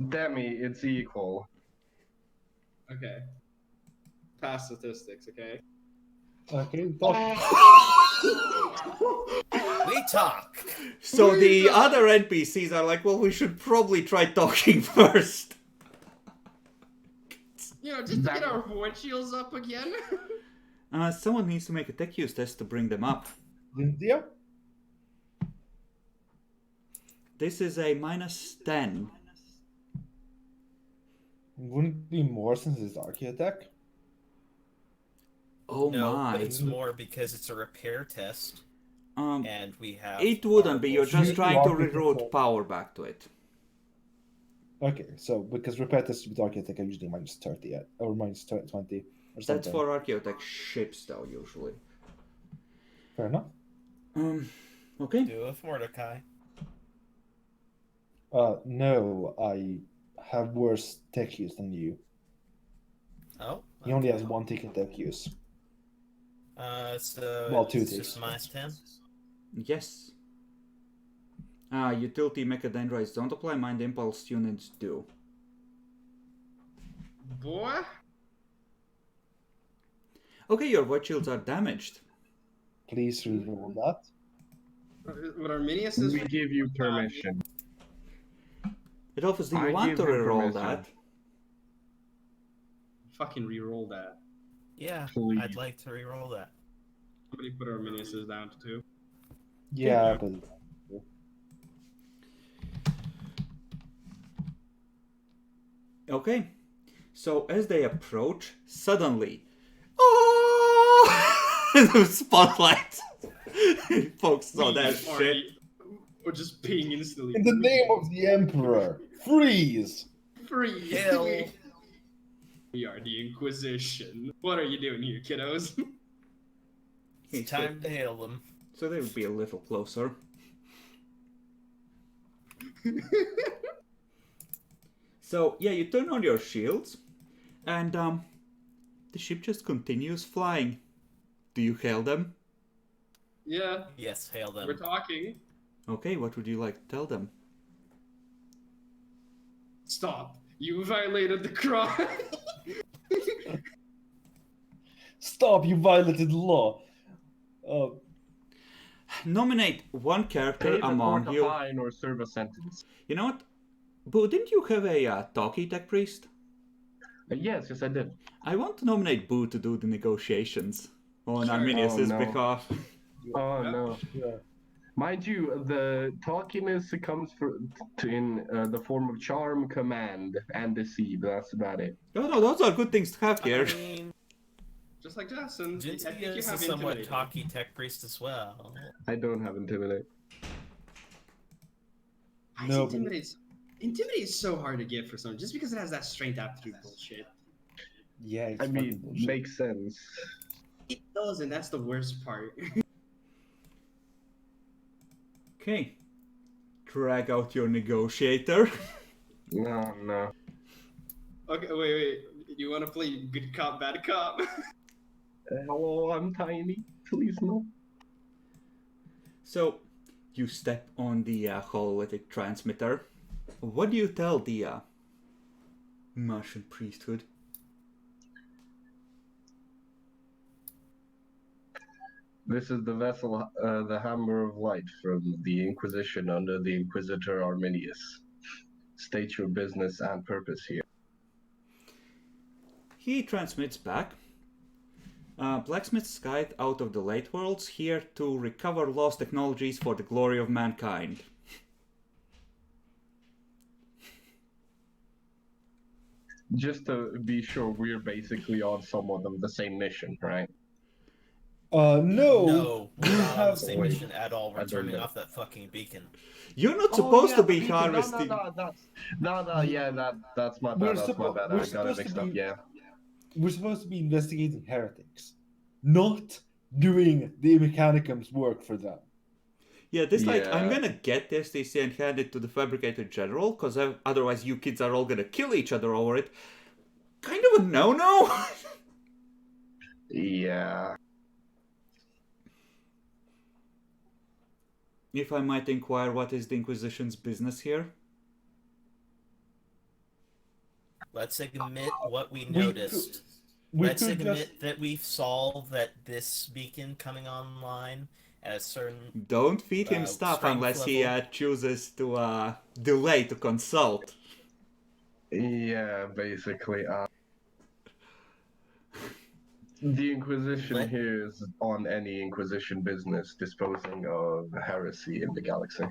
Demi, it's equal. Okay. Past statistics, okay? Okay, talk. We talk! So the other NPCs are like, well, we should probably try talking first. You know, just to get our void shields up again. Someone needs to make a tech use test to bring them up. India? This is a -10. Wouldn't it be more since it's archaeotech? Oh no, my. but it's more because it's a repair test. And we have... It wouldn't be, you're just trying to Architect- reroute power back to it. Okay, so because repair tests with archaeotech are usually -30 or -20 or something. That's for Archaeotech ships though, usually. Fair enough. Okay. Do with Mordecai. No, I have worse tech use than you. Oh? He only has 1 tick in tech use. So Well, 2 it's ticks. just -10? Yes. Utility mechadendrites don't apply, mind impulse units do. Boy? Okay, your void shields are damaged. Please reroll that. What Arminius is? We give you permission. Adolphus, do you I want give to him reroll permission. that? Fucking reroll that. Yeah, Please. I'd like to re-roll that. Somebody put Arminius's down to 2. Yeah, but Okay. So as they approach, suddenly, oh! The spotlight focuses on that shit. Or just ping instantly. in the name of the Emperor, freeze! Free. Hail. We are the Inquisition. What are you doing here, kiddos? Okay, It's time to hail them. so they would be a little closer. So yeah, you turn on your shields, and the ship just continues flying. Do you hail them? Yeah, Yes, hail them. we're talking. Okay, what would you like to tell them? Stop. You violated the cross. Stop, you violated the law. Nominate one character Pay the among court a you. fine or serve a sentence. You know what? Boo, didn't you have a talkie tech priest? Yes, I did. I want to nominate Boo to do the negotiations on Sure. Arminius's Oh, no. behalf. Oh Yeah. no. Yeah. Mind you, the talkiness comes in the form of charm, command, and deceive. That's about it. Oh no, those are good things to have here. I mean, Just like Jason. I think you Jinty is a have somewhat intimidating. talky tech priest as well. I don't have intimidate. No, but- Intimidate is so hard to get for someone just because it has that strength aptitude bullshit. Yeah, it's I fucking mean, bullshit. makes sense. It does, and that's the worst part. Okay. Drag out your negotiator. No. Okay, wait. You want to play good cop, bad cop? Hello, I'm tiny. Please no. So, you step on the hololytic transmitter. What do you tell the Martian priesthood? This is the vessel, the Hammer of Light from the Inquisition under the Inquisitor Arminius. State your business and purpose here. He transmits back. Blacksmith's Guide out of the late worlds, here to recover lost technologies for the glory of mankind. Just to be sure, we're basically on somewhat of the same mission, right? No. No, we're not on the have- same Wait, mission at all. We're I don't turning know. off that fucking beacon. You're not supposed to be beacon. harvesting. That's my We're bad. That's my bad. we're I got it supposed to mixed up. be- Yeah. We're supposed to be investigating heretics, not doing the Mechanicum's work for them. Yeah, this like I'm Yeah. gonna get this TC and hand it to the Fabricator General, because otherwise you kids are all gonna kill each other over it. Kind of a no-no. Yeah. If I might inquire, what is the Inquisition's business here? Let's admit what we We noticed. We Let's could admit just that we saw that this beacon coming online at a certain. Don't feed him stuff strength unless he level. chooses to delay to consult. Yeah, basically. The Inquisition Let- here is on any Inquisition business disposing of heresy in the galaxy.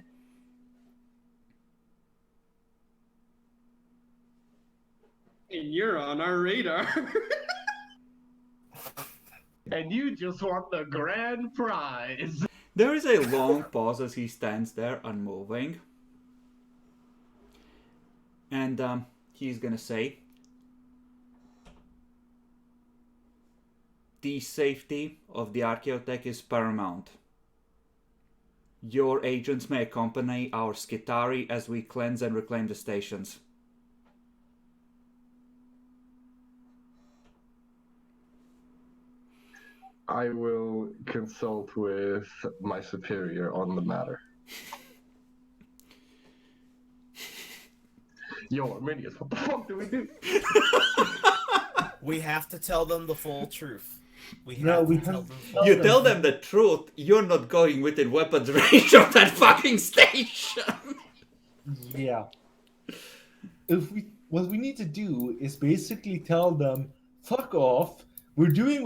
And you're on our radar. And you just want the grand prize! There is a long pause as he stands there, unmoving. And he's gonna say, the safety of the Archaeotech is paramount. Your agents may accompany our Skitari as we cleanse and reclaim the stations. I will consult with my superior on the matter. Yo, Arminius, what the fuck do we do? We have to tell them the full truth. No, we tell have- them. the full You truth. tell them the truth, you're not going within weapons range of that fucking station! yeah. What we need to do is basically tell them, fuck off. we're doing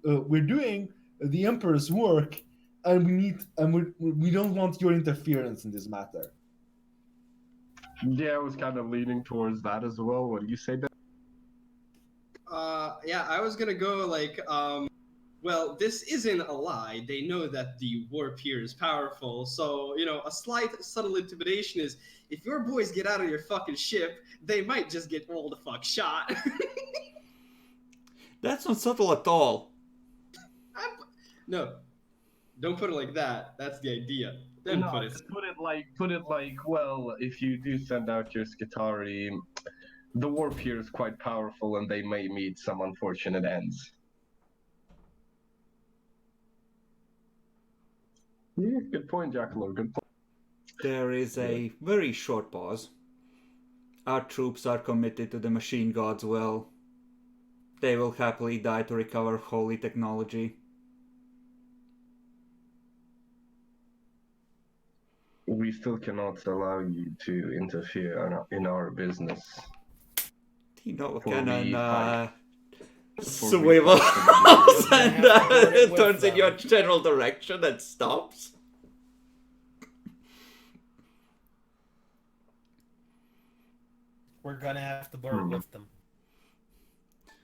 we're doing the Emperor's work, and we don't want your interference in this matter. Yeah, I was kind of leaning towards that as well. What do you say, Ben? Yeah, I was gonna go like, well, this isn't a lie. They know that the warp here is powerful, so a slight subtle intimidation is if your boys get out of your fucking ship, they might just get all the fuck shot. That's not subtle at all. No, don't put it like that. That's the idea. Then No, put it. put it like, well, if you do send out your Skitarii, the warp here is quite powerful, and they may meet some unfortunate ends. Yeah, good point, Jackalope. Good point. There is a very short pause. Our troops are committed to the machine god's will. They will happily die to recover holy technology. We still cannot allow you to interfere in our business. Cannon For swivels and turns in your general direction and stops. We're gonna have to board with them.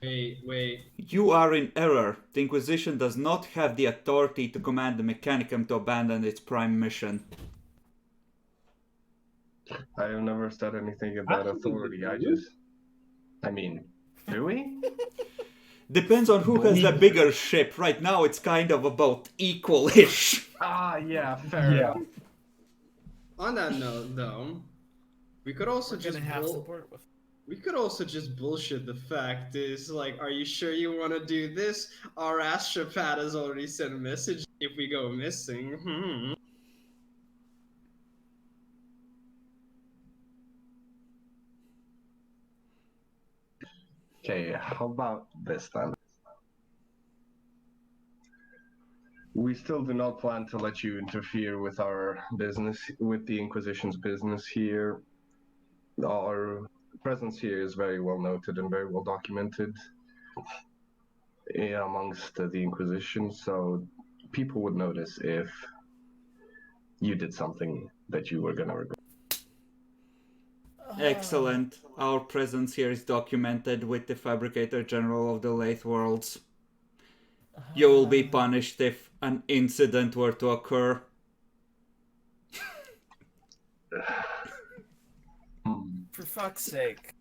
Wait. You are in error. The Inquisition does not have the authority to command the Mechanicum to abandon its prime mission. I have never said anything about authority. I mean, do we? Depends on who has the bigger ship. Right now it's kind of about equal-ish. Yeah, fair enough. On that note, though, we could also just bullshit the fact is like, are you sure you want to do this? Our astropad has already sent a message if we go missing. Okay, how about this then? We still do not plan to let you interfere with our business, with the Inquisition's business here. Our presence here is very well noted and very well documented amongst the Inquisition, so people would notice if you did something that you were gonna regret. Excellent. Our presence here is documented with the Fabricator General of the Lathe Worlds. You will be punished if an incident were to occur. For fuck's sake.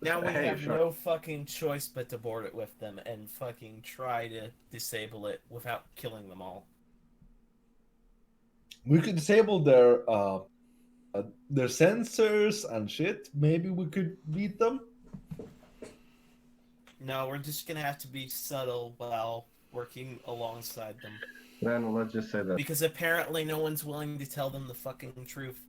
Now we have no fucking choice but to board it with them and fucking try to disable it without killing them all. We could disable their sensors and shit. Maybe we could beat them. No, we're just gonna have to be subtle while working alongside them. Then let's just say that. Because apparently no one's willing to tell them the fucking truth.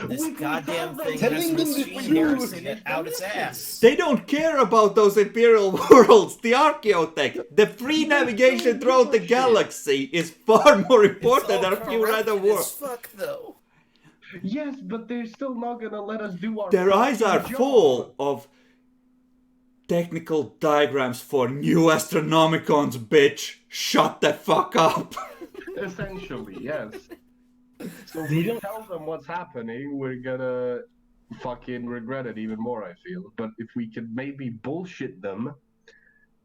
This goddamn thing Telling has them the machine truth. Heresy out its ass. They don't care about those Imperial worlds. The archaeotech, the free navigation throughout the galaxy is far more important than a few random worlds. Fuck though. Yes, but they're still not gonna let us do our. Their eyes are job. full of technical diagrams for new Astronomicons, bitch. Shut the fuck up. Essentially, yes. So if we tell them what's happening, we're gonna fucking regret it even more, I feel. But if we could maybe bullshit them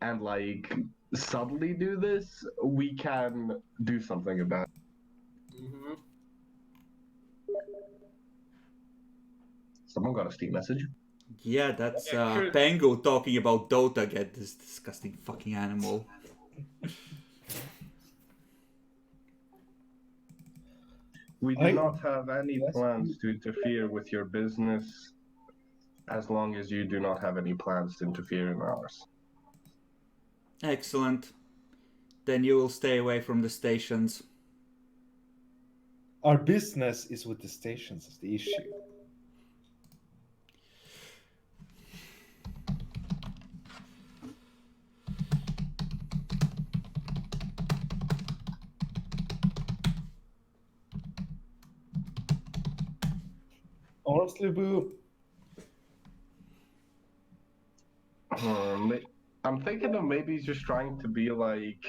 and like subtly do this, we can do something about it. Mm-hmm. Someone got a Steam message. Yeah, that's Pango talking about Dota again, this disgusting fucking animal. We do not have any plans to interfere with your business as long as you do not have any plans to interfere in ours. Excellent. Then you will stay away from the stations. Our business is with the stations is the issue. Honestly, Boo, I'm thinking of maybe just trying to be like,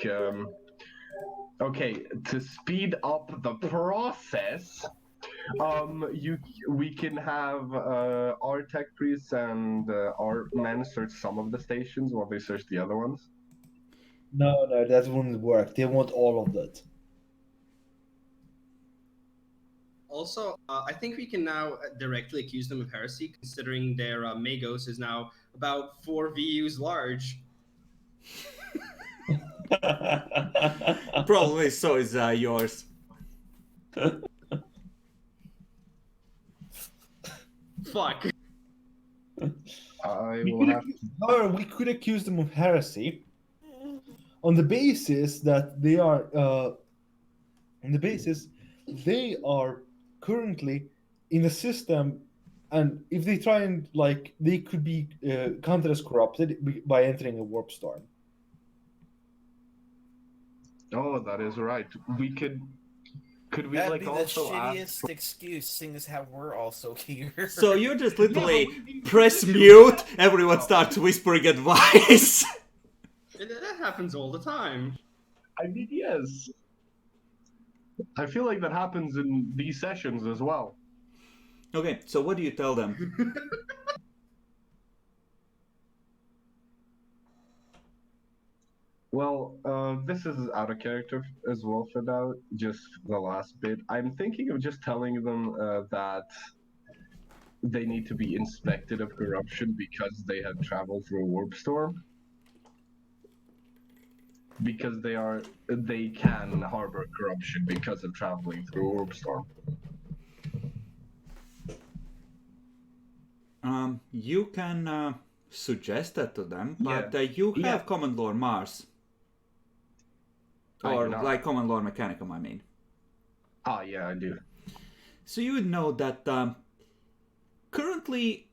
okay, to speed up the process. We can have our tech priests and our men search some of the stations while they search the other ones. No, that wouldn't work. They want all of that. Also, I think we can now directly accuse them of heresy, considering their Magos is now about 4 VUs large. Problem is, so is yours. Fuck. I will have to. However, we could accuse them of heresy on the basis that they are currently in the system, and if they try and they could be counted as corrupted by entering a warp storm. Oh, that is right. We could. Could we That'd like be the also shittiest ask? excuse, seeing as how we're also here. So you just literally press mute, everyone starts whispering advice. That happens all the time. I mean, yes. I feel like that happens in these sessions as well. Okay, so what do you tell them? Well, this is out of character as well for now, just the last bit. I'm thinking of just telling them that they need to be inspected of corruption because they have traveled through a warp storm. Because they can harbor corruption because of traveling through a warp storm. You can suggest that to them, but Yeah. you have Yeah. Common Law Mars. I Or do not. like Common Law Mechanicum, I mean. Ah, yeah, I do. So you would know that currently...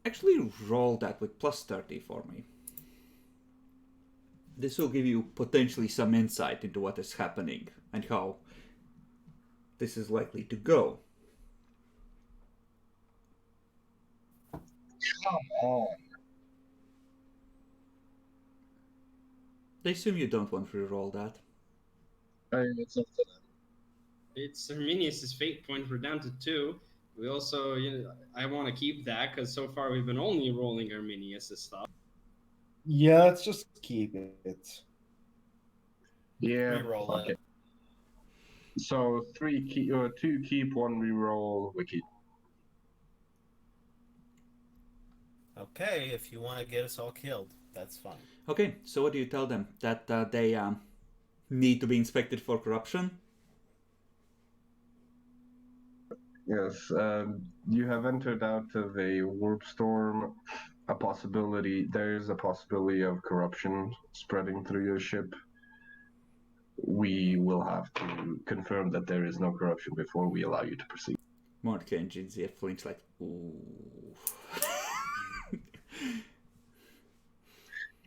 Actually roll that with plus 30 for me. This will give you potentially some insight into what is happening and how this is likely to go. Come on. I assume you don't want to reroll that. It's up to them. It's Arminius' fate point. We're down to 2. We also, I want to keep that because so far we've been only rolling Arminius' stuff. Yeah, let's just keep it. Yeah, Reroll fuck it. it. So 2 keep, 1 reroll, wiki. Okay, if you want to get us all killed, that's fine. Okay, so what do you tell them? That they need to be inspected for corruption? Yes, you have entered out of a warp storm. There is a possibility of corruption spreading through your ship. We will have to confirm that there is no corruption before we allow you to proceed. Mordecai and Jinzia flinch like, ooh.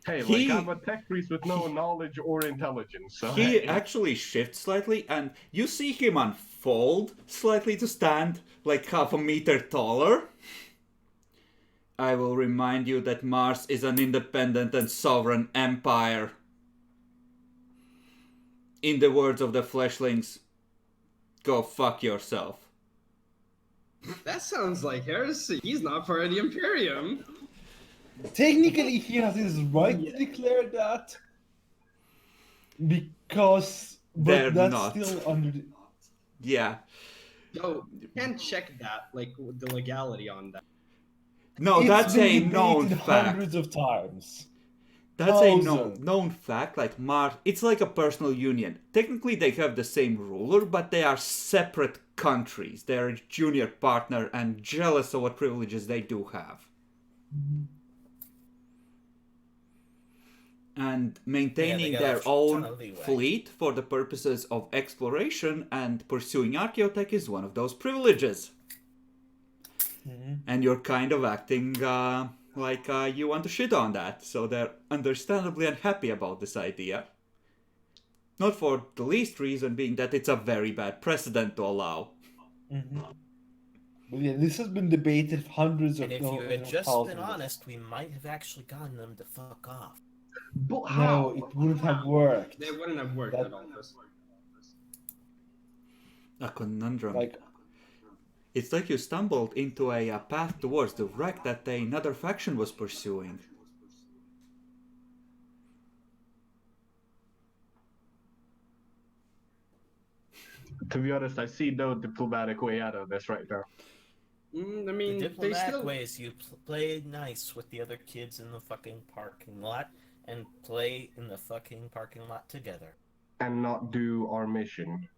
Hey, I'm a tech priest with no knowledge or intelligence, so He hey. actually shifts slightly, and you see him unfold slightly to stand like half a meter taller. I will remind you that Mars is an independent and sovereign empire. In the words of the fleshlings, go fuck yourself. That sounds like heresy. He's not part of the Imperium. Technically, he has his right to declare that, because They're that's not. still under. Yeah. Yo, you can't check that, like the legality on that. No, It's that's been a known debated fact. hundreds of times. That's a Thousands. known fact. Like Mars, it's like a personal union. Technically, they have the same ruler, but they are separate countries. They're a junior partner and jealous of what privileges they do have. And maintaining Yeah, they got their a ton own of leeway. fleet for the purposes of exploration and pursuing archaeotech is one of those privileges. And you're kind of acting like you want to shit on that, so they're understandably unhappy about this idea. Not for the least reason being that it's a very bad precedent to allow. Well, yeah, this has been debated hundreds And of if you had just thousands been of- honest, we might have actually gotten them to fuck off. But No, how? it wouldn't have worked. They wouldn't have worked That- at all. Chris. A conundrum. Like, It's like you stumbled into a path towards the wreck that another faction was pursuing. To be honest, I see no diplomatic way out of this right now. I mean, The they diplomatic still. way is you play nice with the other kids in the fucking parking lot and play in the fucking parking lot together. And not do our mission.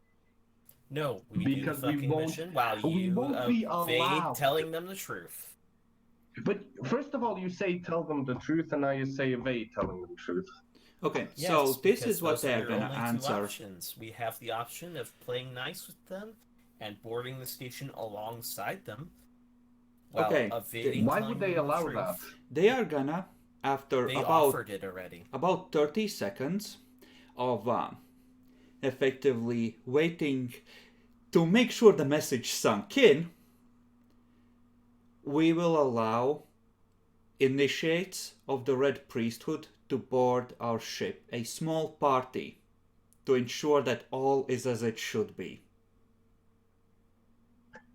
No, we Because do we the fucking won't- mission while we you won't be evade allowed. telling them the truth. But first of all, you say tell them the truth, and now you say evade telling them the truth. Okay, Yes, so this because is what those are they're your gonna only two answer. options. We have the option of playing nice with them and boarding the station alongside them. While Okay, evading Why telling would they them the allow truth. that? They are gonna, after They about offered it already. 30 seconds of effectively waiting to make sure the message sunk in, we will allow initiates of the Red Priesthood to board our ship, a small party, to ensure that all is as it should be.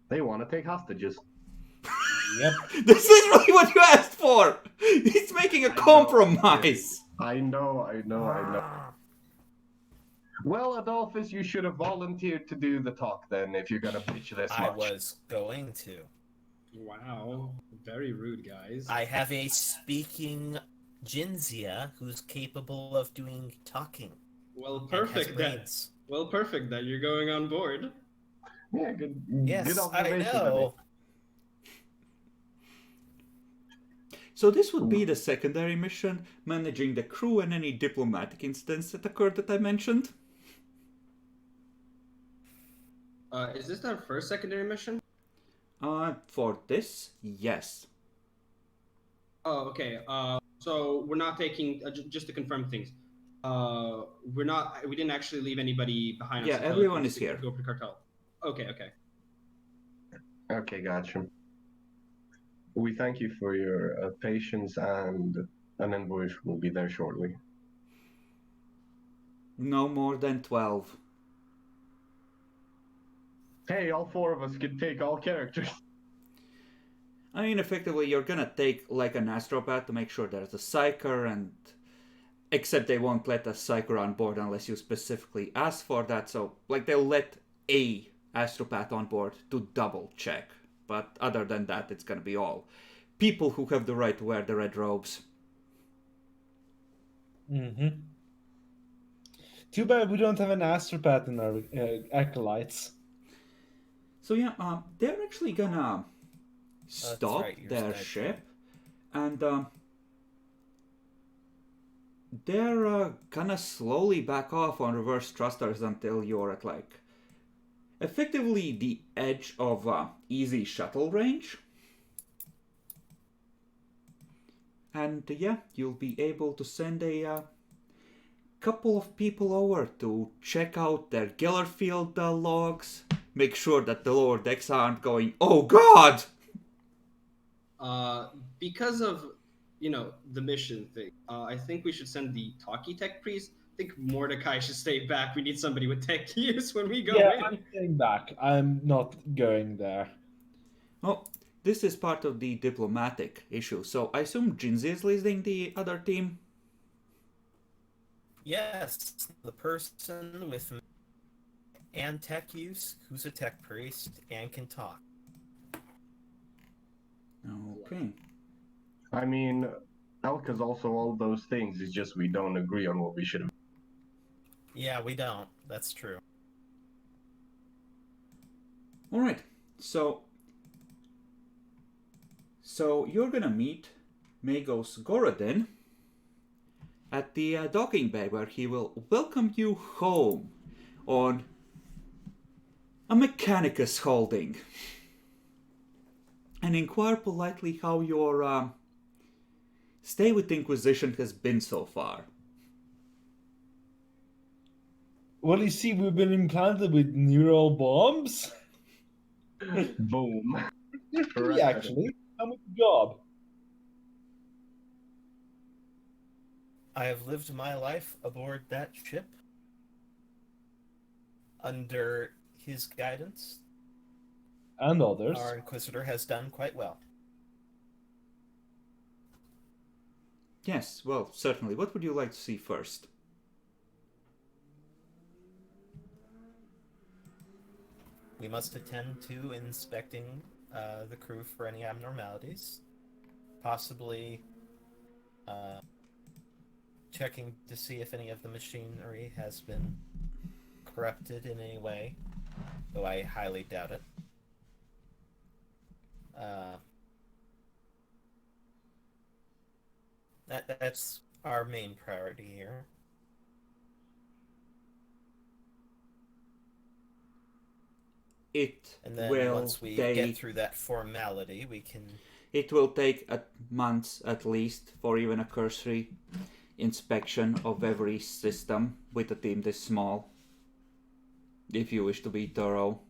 They want to take hostages. yep. This is really what you asked for! He's making a I know. compromise! I know. Well, Adolphus, you should have volunteered to do the talk then, if you're gonna pitch this I much. was going to. Wow, very rude, guys. I have a speaking Jinzia who's capable of doing talking. Well, and has perfect then. brains. Well, perfect that you're going on board. Yeah, good. Yes, good I observation, know. So this would be the secondary mission, managing the crew and any diplomatic incidents that occurred that I mentioned. Is this our first secondary mission? For this, yes. Oh, okay. So we're not taking just to confirm things. We're not. We didn't actually leave anybody behind. Yeah, everyone is here. Go for cartel. Okay. Okay. Okay, gotcha. We thank you for your patience, and an envoy will be there shortly. No more than 12. Hey, all four of us can take all characters. I mean, effectively, you're gonna take like an astropath to make sure there's a psyker, and except they won't let a psyker on board unless you specifically ask for that. So, like, they'll let a astropath on board to double check. But other than that, it's gonna be all people who have the right to wear the red robes. Mm-hmm. Too bad we don't have an astropath in our acolytes. So yeah, they're actually gonna stop right, yours their died, ship, and they're gonna slowly back off on reverse thrusters until you're at like effectively the edge of easy shuttle range. And yeah, you'll be able to send a couple of people over to check out their Gellerfield logs, make sure that the lower decks aren't going, oh god! Because of the mission thing, I think we should send the talkie tech priest. I think Mordecai should stay back. We need somebody with tech use when we go Yeah, in. I'm staying back. I'm not going there. Oh, this is part of the diplomatic issue, so I assume Jinzi is leading the other team? Yes, the person with and tech use, who's a tech priest and can talk. Okay. I mean, Elka's also all those things. It's just we don't agree on what we should have. Yeah, we don't. That's true. Alright, so you're gonna meet Magos Gorodin at the docking bay, where he will welcome you home on a Mechanicus holding and inquire politely how your stay with the Inquisition has been so far. Well, you see, we've been implanted with neural bombs. Boom. You're free, actually. Come with the job. I have lived my life aboard that ship under his guidance. And others. Our Inquisitor has done quite well. Yes, well, certainly. What would you like to see first? We must attend to inspecting the crew for any abnormalities. Possibly checking to see if any of the machinery has been corrupted in any way, though I highly doubt it. That's our main priority here. And then once we get through that formality, we can... It will take months at least for even a cursory inspection of every system with a team this small, if you wish to be thorough.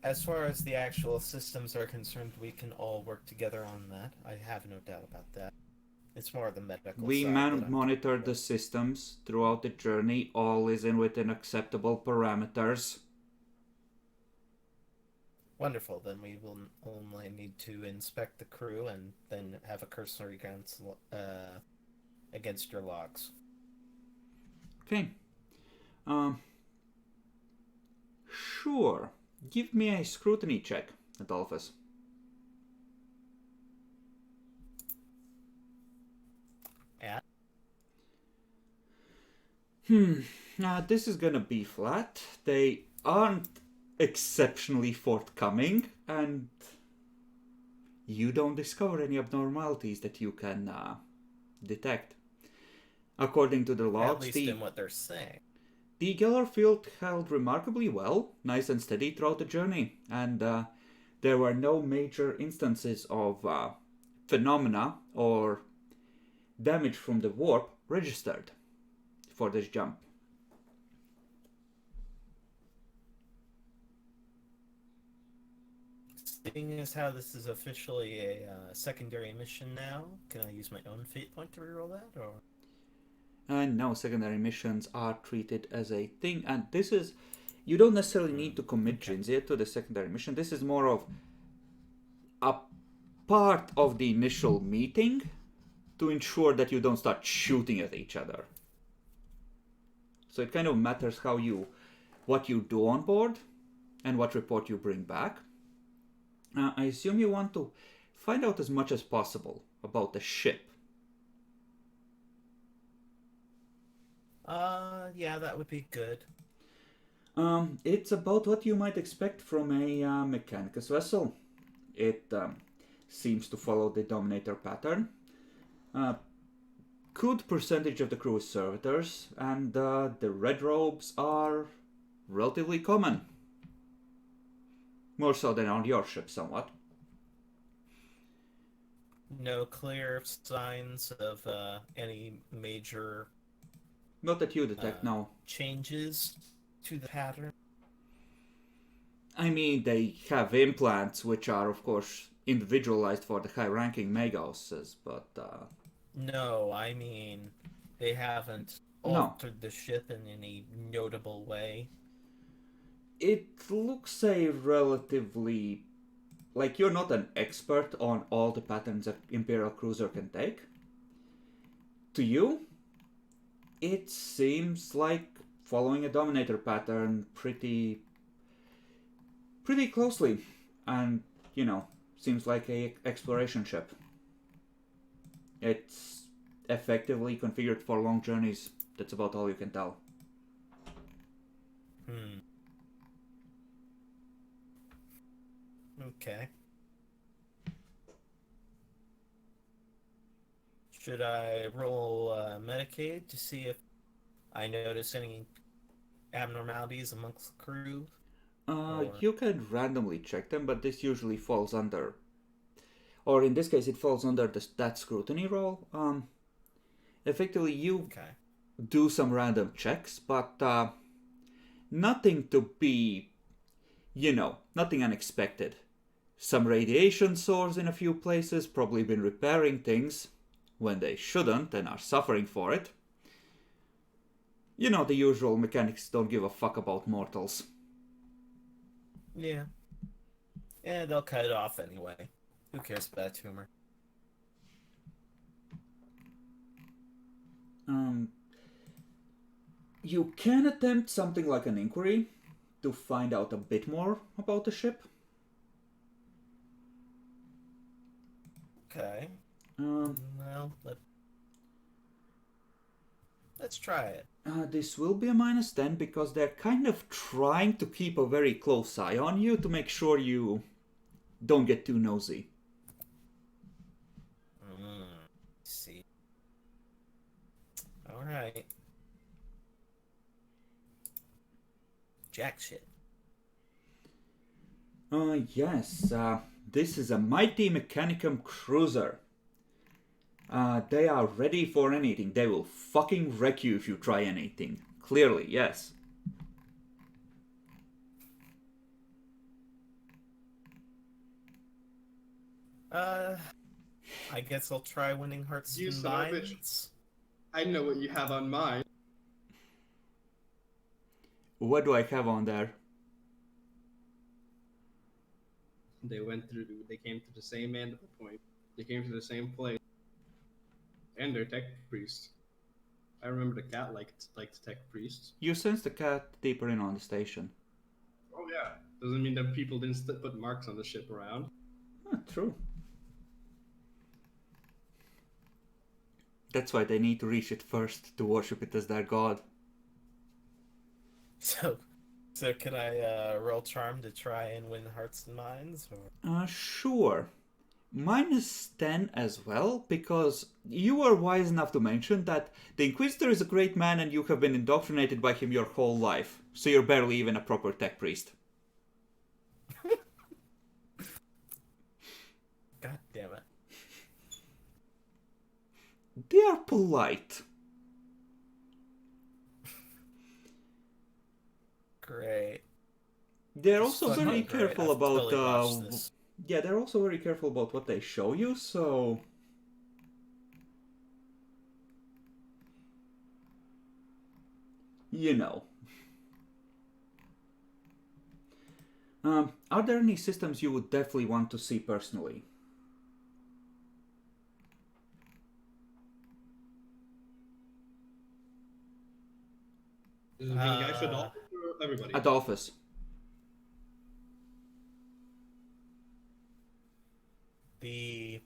As far as the actual systems are concerned, we can all work together on that. I have no doubt about that. It's more the medical we side. monitor the systems throughout the journey. All is within acceptable parameters. Wonderful. Then we will only need to inspect the crew and then have a cursory glance against your logs. Okay. Sure. Give me a scrutiny check, Adolphus. At? This is gonna be flat. They aren't exceptionally forthcoming, and you don't discover any abnormalities that you can detect. According to the logs, at least in what they're saying. The Geller field held remarkably well, nice and steady throughout the journey, and there were no major instances of phenomena or damage from the warp registered for this jump. Seeing as how this is officially a secondary mission now, can I use my own fate point to reroll that, or...? And no, secondary missions are treated as a thing, and this is... You don't necessarily need to commit Jinzia to the secondary mission. This is more of a part of the initial meeting to ensure that you don't start shooting at each other. So it kind of matters what you do on board and what report you bring back. I assume you want to find out as much as possible about the ship. Yeah, that would be good. It's about what you might expect from a Mechanicus vessel. It seems to follow the Dominator pattern. Good percentage of the crew is servitors, and the red robes are relatively common. More so than on your ship, somewhat. No clear signs of any major... Not that you detect, no. Changes to the pattern? I mean, they have implants, which are, of course, individualized for the high-ranking Megauses, but... No, I mean, they haven't altered the ship in any notable way. It looks a relatively... Like, you're not an expert on all the patterns an Imperial cruiser can take. To you, it seems like following a Dominator pattern pretty closely. And, seems like a exploration ship. It's effectively configured for long journeys. That's about all you can tell. Okay. Should I roll Medicaid to see if I notice any abnormalities amongst the crew? You can randomly check them, but this usually falls under... Or in this case, it falls under that scrutiny roll. Effectively, you Okay. do some random checks, but nothing to be, nothing unexpected. Some radiation source in a few places, probably been repairing things when they shouldn't and are suffering for it. The usual mechanics don't give a fuck about mortals. Yeah. Yeah, they'll cut it off anyway. Who cares about a tumor? You can attempt something like an inquiry to find out a bit more about the ship. Okay. Um, Well, let's try it. This will be a -10 because they're kind of trying to keep a very close eye on you to make sure you don't get too nosy. See. All right. Jack shit. Yes, this is a mighty Mechanicum cruiser. They are ready for anything. They will fucking wreck you if you try anything. Clearly, yes. I guess I'll try winning hearts You and son of a bitch. minds. I know what you have on mine. What do I have on there? They came to the same end of the point. They came to the same place. And they're tech priests. I remember the cat liked tech priests. You sense the cat deeper in on the station. Oh yeah. Doesn't mean that people didn't put marks on the ship around. True. That's why they need to reach it first to worship it as their god. So can I roll charm to try and win hearts and minds? Or? Sure. -10 as well, because you are wise enough to mention that the Inquisitor is a great man and you have been indoctrinated by him your whole life, so you're barely even a proper tech priest. God damn it. They are polite. Great. They're Just also very fucking great. careful I've about totally watched this. yeah, they're also very careful about what they show you, so you know. Are there any systems you would definitely want to see personally? Is it being guys for Adolphus or everybody? Adolphus. The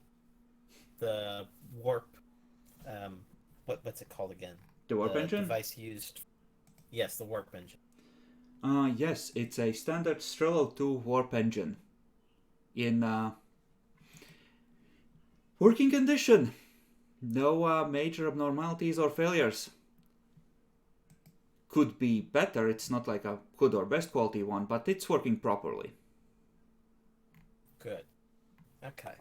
warp what's it called again? The warp engine? Device used. Yes, the warp engine. Yes, it's a standard Strelo 2 warp engine. In working condition. No major abnormalities or failures. Could be better, it's not like a good or best quality one, but it's working properly. Good. Okay.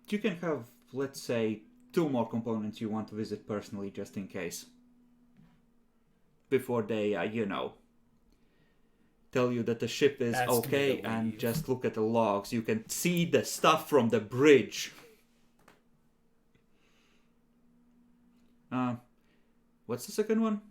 You can have, let's say, 2 more components you want to visit personally just in case. Before they, tell you that the ship is Ask okay me to and leave. just look at the logs. You can see the stuff from the bridge. What's the second one?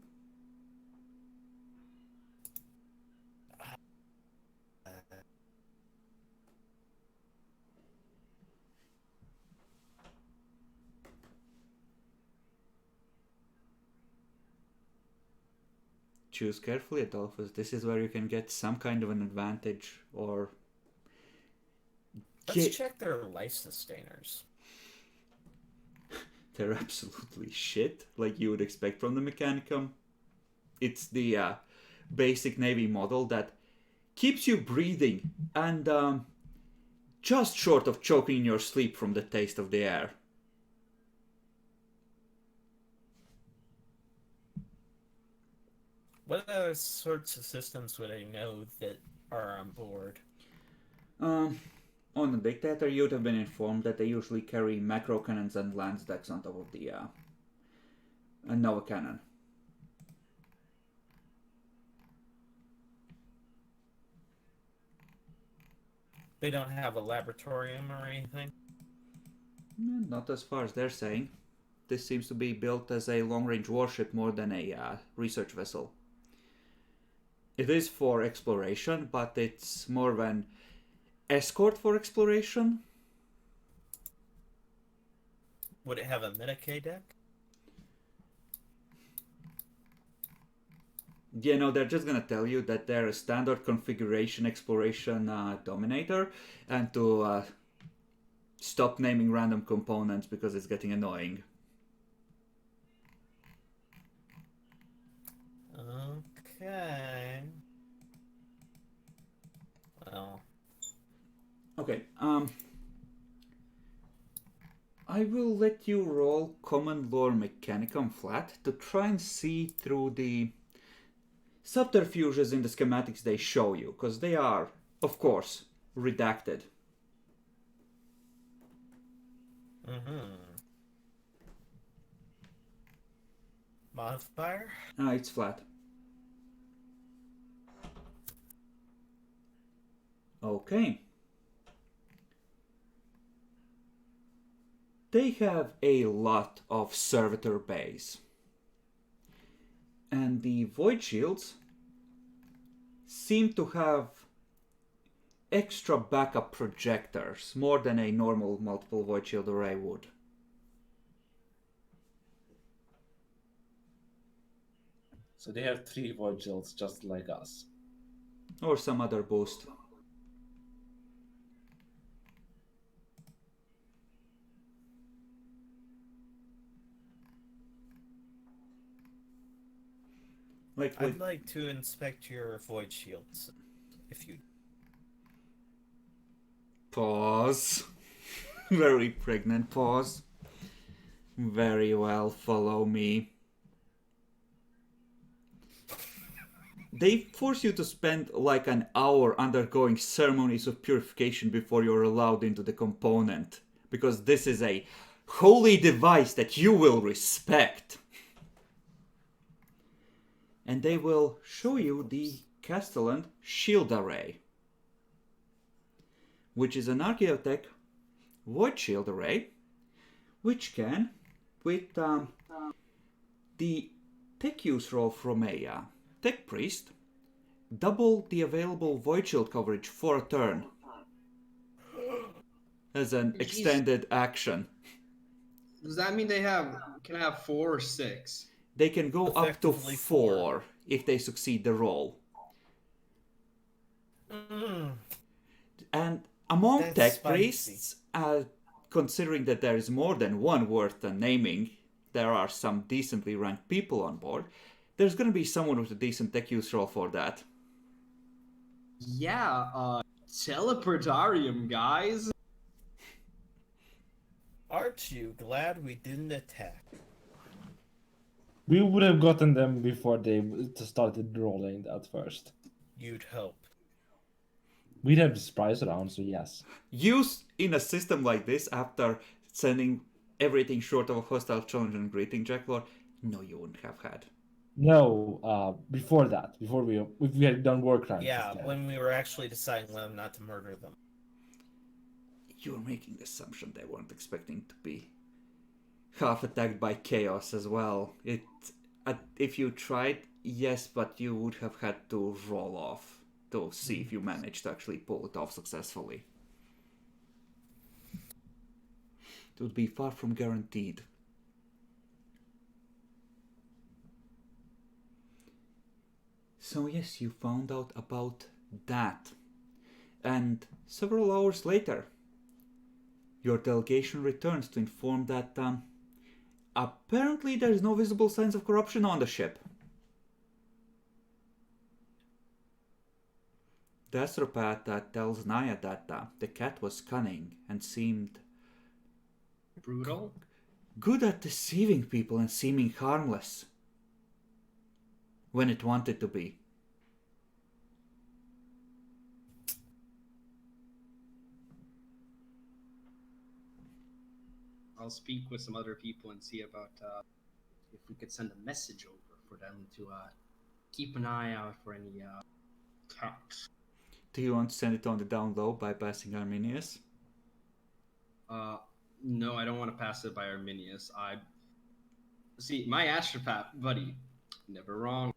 Choose carefully, Adolphus. This is where you can get some kind of an advantage, or Let's check their life sustainers. They're absolutely shit, like you would expect from the Mechanicum. It's the basic Navy model that keeps you breathing and just short of choking in your sleep from the taste of the air. What other sorts of systems would I know that are on board? On the Dictator, you'd have been informed that they usually carry macro cannons and lance decks on top of the Nova cannon. They don't have a laboratorium or anything? Not as far as they're saying. This seems to be built as a long-range warship more than a research vessel. It is for exploration, but it's more of an escort for exploration. Would it have a Medicae deck? You know, they're just gonna tell you that they're a standard configuration exploration dominator, and to stop naming random components because it's getting annoying. Okay. Well. Okay, I will let you roll Common Lore Mechanicum flat to try and see through the subterfuges in the schematics they show you, because they are, of course, redacted. Modifier? It's flat. Okay. They have a lot of servitor bays. And the void shields seem to have extra backup projectors, more than a normal multiple void shield array would. So they have 3 void shields just like us. Or some other boost. I'd like to inspect your void shields, if you... Pause. Very pregnant pause. Very well, follow me. They force you to spend like an hour undergoing ceremonies of purification before you're allowed into the component, because this is a holy device that you will respect. And they will show you the Castellan Shield Array, which is an Archaeotech Void Shield Array, which can, with the tech use roll from a Tech Priest, double the available Void Shield coverage for a turn as an extended action. Does that mean they can have 4 or 6? They can go up to 4 if they succeed the roll. And among That's Tech spicy. Priests, considering that there is more than one worth naming, there are some decently ranked people on board. There's going to be someone with a decent tech use roll for that. Yeah, teleportarium, guys. Aren't you glad we didn't attack? We would have gotten them before they started rolling at first. You'd hope. We'd have spies around, so yes. Used in a system like this, after sending everything short of a hostile challenge and greeting, Jacklord, no, you wouldn't have had. No, before that, if we had done war crimes. Yeah, instead. when we were actually deciding whether or not to murder them. You're making the assumption they weren't expecting to be half attacked by chaos as well. If you tried, yes, but you would have had to roll off to see if you managed to actually pull it off successfully. It would be far from guaranteed. So yes, you found out about that. And several hours later, your delegation returns to inform that apparently there is no visible signs of corruption on the ship. The astropath tells Naya that the cat was cunning and seemed Brutal? good at deceiving people and seeming harmless. when it wanted to be. I'll speak with some other people and see about if we could send a message over for them to keep an eye out for any attacks. Do you want to send it on the down low bypassing Arminius? No, I don't want to pass it by Arminius. See, my astropath buddy, never wrong.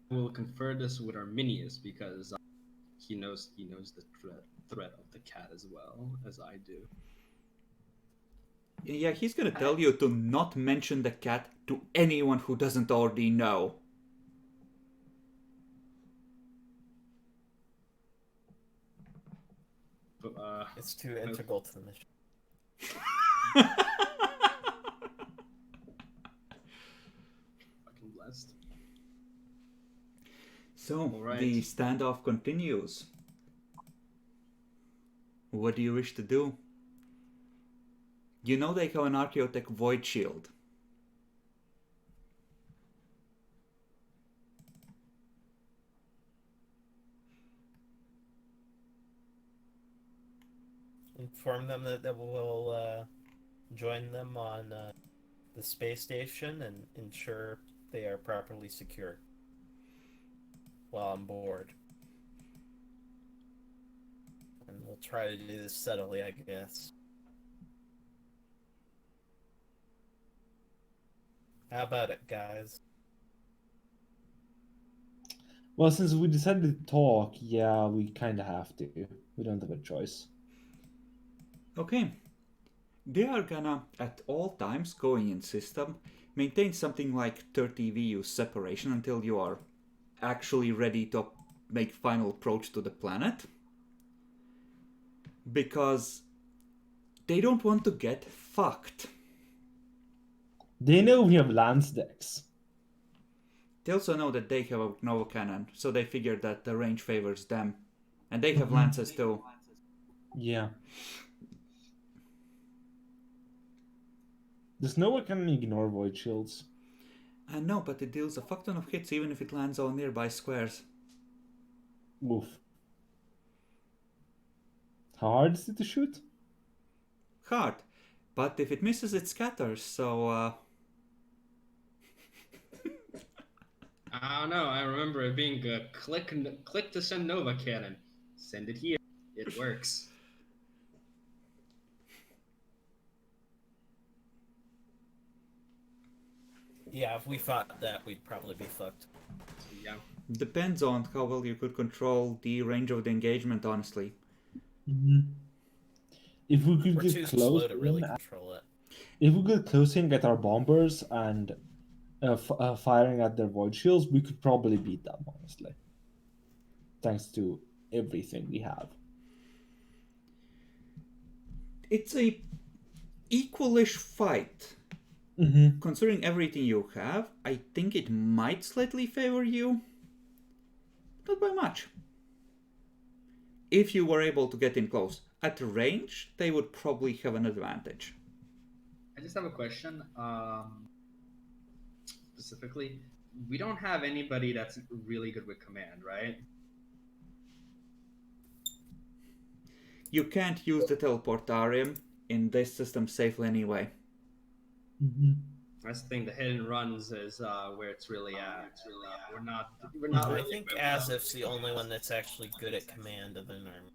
We'll confer this with Arminius because he knows the threat of the cat as well as I do. Yeah, he's gonna tell you to not mention the cat to anyone who doesn't already know. But, It's too integral to the mission. fucking blessed. So, Alright. the standoff continues. What do you wish to do? You know they have an Archaeotech Void Shield. Inform them that we'll join them on the space station and ensure they are properly secured while on board. And we'll try to do this steadily, I guess. How about it, guys? Well, since we decided to talk, yeah, we kind of have to. We don't have a choice. Okay. They are gonna, at all times going in system, maintain something like 30 VU separation until you are actually ready to make final approach to the planet. Because they don't want to get fucked. They know we have lance decks. They also know that they have a Nova Cannon, so they figure that the range favors them. And they have lances too. Yeah. Does Nova Cannon ignore void shields? No, but it deals a fuck ton of hits even if it lands on nearby squares. Oof. How hard is it to shoot? Hard. But if it misses, it scatters, so I don't know. I remember it being a click to send Nova Cannon. Send it here. It works. Yeah, if we fought that, we'd probably be fucked. Yeah. Depends on how well you could control the range of the engagement, honestly. If we could We're get too close slow to really control it. if we get close and get our bombers and firing at their void shields, we could probably beat them, honestly. Thanks to everything we have. It's a equalish fight. Mm-hmm. Considering everything you have, I think it might slightly favor you. Not by much. If you were able to get in close. At range, they would probably have an advantage. I just have a question. Specifically, we don't have anybody that's really good with command, right? You can't use the teleportarium in this system safely anyway. Mm-hmm. That's the thing. The hidden runs is where it's really at. We're not. I really think equipped. Azif's the only one that's actually good at command of an army.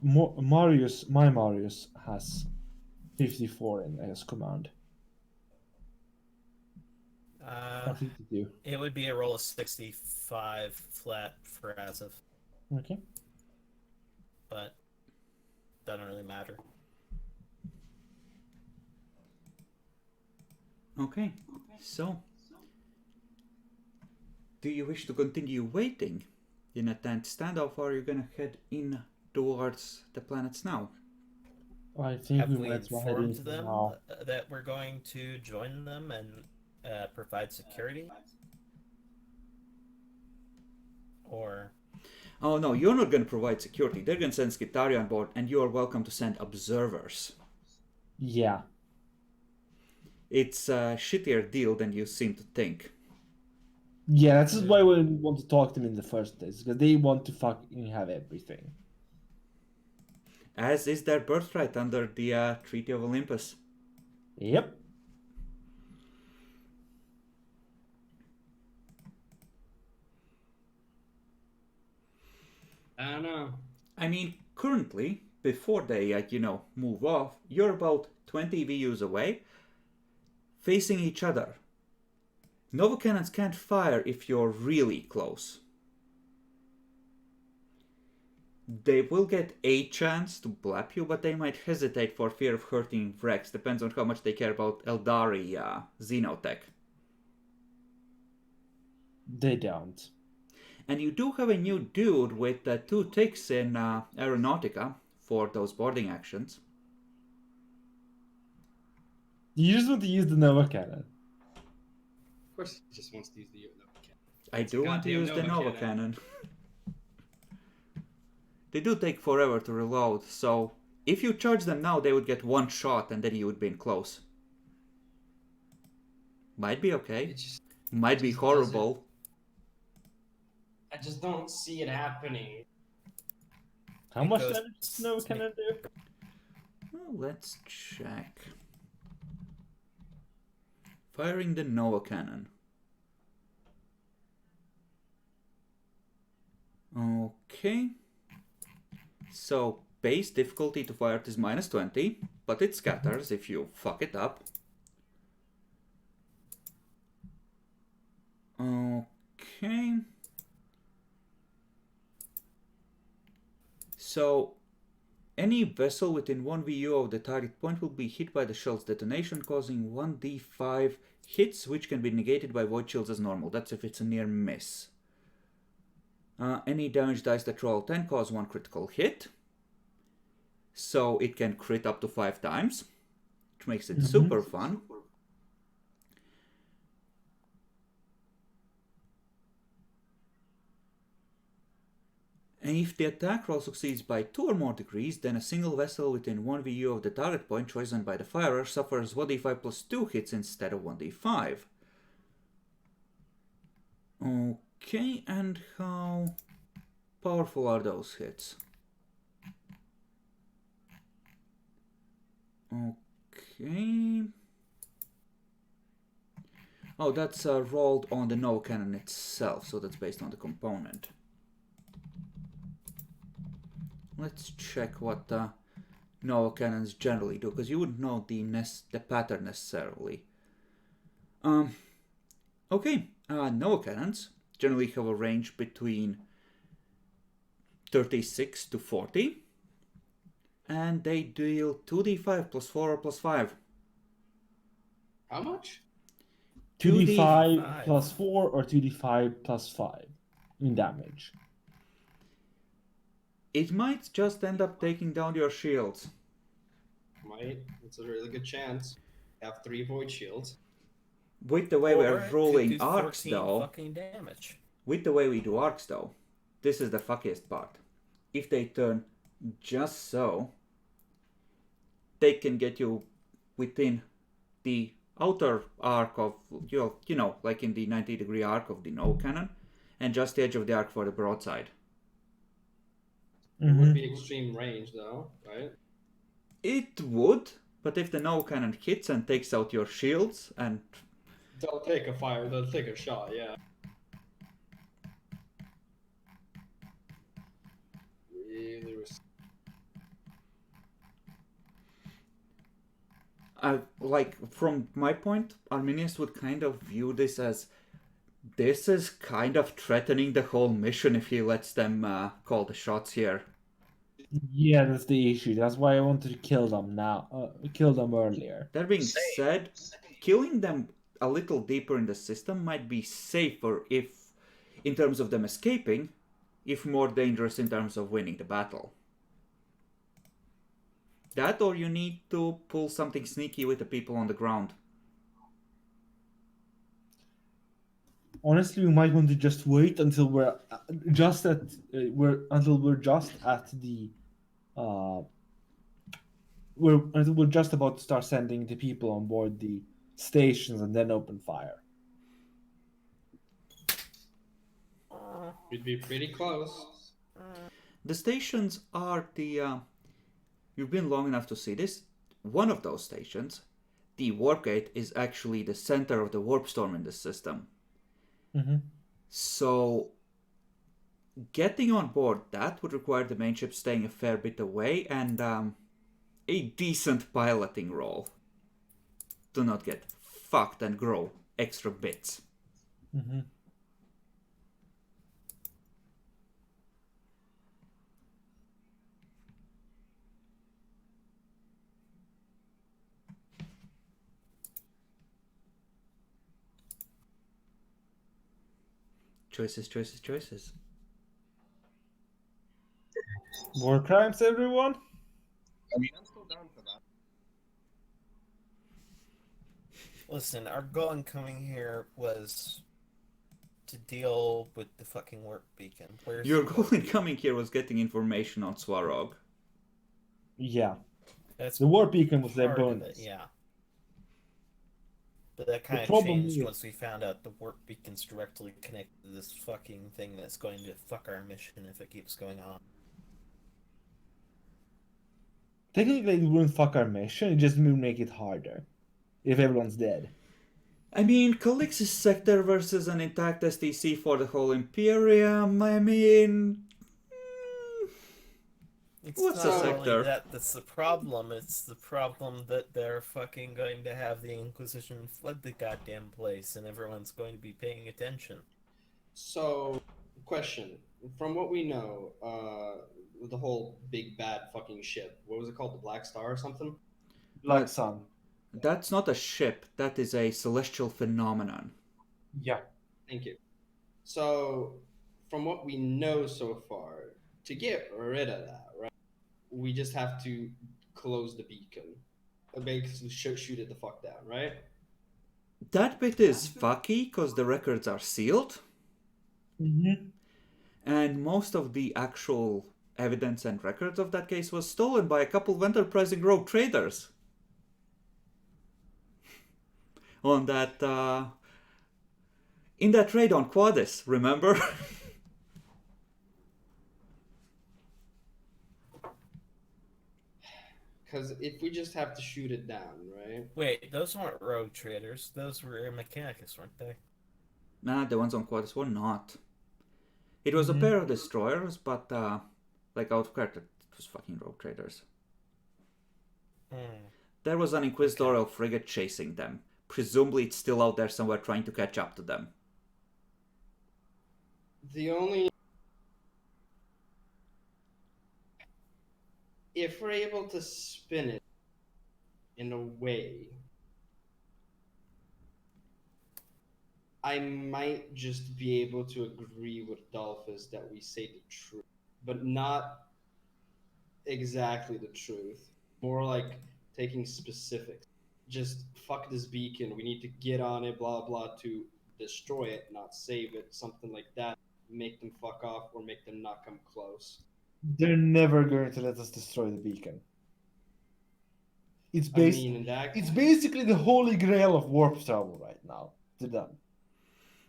My Marius has 54 in his command. 52. It would be a roll of 65 flat for Azif, Okay. but doesn't really matter. Okay, so do you wish to continue waiting in a tent standoff, or are you gonna head in towards the planets now? I think Have we we might head informed into them now. that we're going to join them and provide security? Or... Oh no, you're not gonna provide security. They're gonna send Skitaria on board, and you are welcome to send observers. Yeah. It's a shittier deal than you seem to think. Yeah, that's just why we want to talk to them in the first place, because they want to fucking have everything. As is their birthright under the Treaty of Olympus. Yep. I don't know. I mean, currently, before they, move off, you're about 20 VUs away, facing each other. Nova cannons can't fire if you're really close. They will get a chance to blap you, but they might hesitate for fear of hurting Rex. Depends on how much they care about Eldari Xenotech. They don't. And you do have a new dude with 2 ticks in Aeronautica for those boarding actions. You just want to use the Nova Cannon. Of course, he just wants to use the Nova Cannon. I do want to use the Nova Cannon. They do take forever to reload, so if you charge them now, they would get 1 shot and then you would be in close. Might be okay. Might be horrible. I just don't see it happening. How much damage does Nova Cannon do? Well, let's check. Firing the Nova Cannon. Okay. So, base difficulty to fire it is -20, but it scatters if you fuck it up. Okay. So, any vessel within 1 VU of the target point will be hit by the shell's detonation, causing 1d5 hits, which can be negated by void shields as normal. That's if it's a near miss. Any damage dice that roll 10 cause 1 critical hit. So it can crit up to 5 times, which makes it super fun. And if the attack roll succeeds by 2 or more degrees, then a single vessel within 1 VU of the target point chosen by the firer suffers 1d5 plus 2 hits instead of 1d5. Okay, and how powerful are those hits? Okay. Oh, that's rolled on the Nova Cannon itself, so that's based on the component. Let's check what Nova Cannons generally do, because you wouldn't know the pattern necessarily. Okay, Nova Cannons generally have a range between 36 to 40. And they deal 2d5 plus 4 or plus 5. How much? 2d5 plus 4 or 2d5 plus 5 in damage. It might just end up taking down your shields. Might. It's a really good chance. Have 3 void shields. With the way we're rolling arcs, though. Fucking damage. With the way we do arcs, though, this is the fuckiest part. If they turn just so, they can get you within the outer arc of, you know, like in the 90-degree arc of the Nova Cannon, and just the edge of the arc for the broadside. It would be extreme range, though, right? It would, but if the Nova Cannon hits and takes out your shields, and They'll take a fire, they'll take a shot, yeah. Really like, from my point, Arminius would kind of view this as, this is kind of threatening the whole mission if he lets them call the shots here. Yeah, that's the issue. That's why I wanted to kill them now. Kill them earlier. That being said, killing them a little deeper in the system might be safer if, in terms of them escaping, if more dangerous in terms of winning the battle. That, or you need to pull something sneaky with the people on the ground. Honestly, we might want to just wait until we're just at the until we're just about to start sending the people on board the stations and then open fire. You'd be pretty close. The stations are the... you've been long enough to see this. One of those stations, the warp gate, is actually the center of the warp storm in the system. Mm-hmm. So getting on board that would require the main ship staying a fair bit away and a decent piloting roll to not get fucked and grow extra bits. Mm-hmm. Choices. War crimes, everyone? I mean, I'm still down for that. Listen, our goal in coming here was to deal with the fucking warp beacon. Where's Your the goal warp in beacon? coming here was getting information on Swarog. Yeah. That's The warp beacon was their part of bonus. it, yeah. But that kind of problem changed is- once we found out the warp beacon's directly connected to this fucking thing that's going to fuck our mission if it keeps going on. Technically, it wouldn't fuck our mission, it just would make it harder. If everyone's dead. I mean, Calix's sector versus an intact STC for the whole Imperium, I mean... It's What's not a only sector? that's the problem. It's the problem that they're fucking going to have the Inquisition flood the goddamn place, and everyone's going to be paying attention. So, question. From what we know, the whole big bad fucking ship, what was it called? The Black Star or something? Black Sun. That's not a ship, that is a celestial phenomenon. Yeah. Thank you. So, from what we know so far, to get rid of that, right, we just have to close the beacon. Basically, shoot it the fuck down, right? That bit is fucky, because the records are sealed, Mm-hmm. and most of the actual evidence and records of that case was stolen by a couple of enterprising rogue traders. On that, in that raid on Quadis, remember? Because if we just have to shoot it down, right? Wait, those weren't rogue traders. Those were Mechanicus, weren't they? Nah, the ones on Quadis were not. It was a Mhm. pair of destroyers, but, like, out of character, it was fucking rogue traders. Hmm. There was an Inquisitorial frigate chasing them. Presumably it's still out there somewhere trying to catch up to them. The only. If we're able to spin it in a way, I might just be able to agree with Dolphus that we say the truth, but not exactly the truth. More like taking specifics. Just fuck this beacon. We need to get on it, blah blah, to destroy it, not save it. Something like that. Make them fuck off or make them not come close. They're never going to let us destroy the beacon. It's I mean, in that it's basically the holy grail of warp travel right now to them.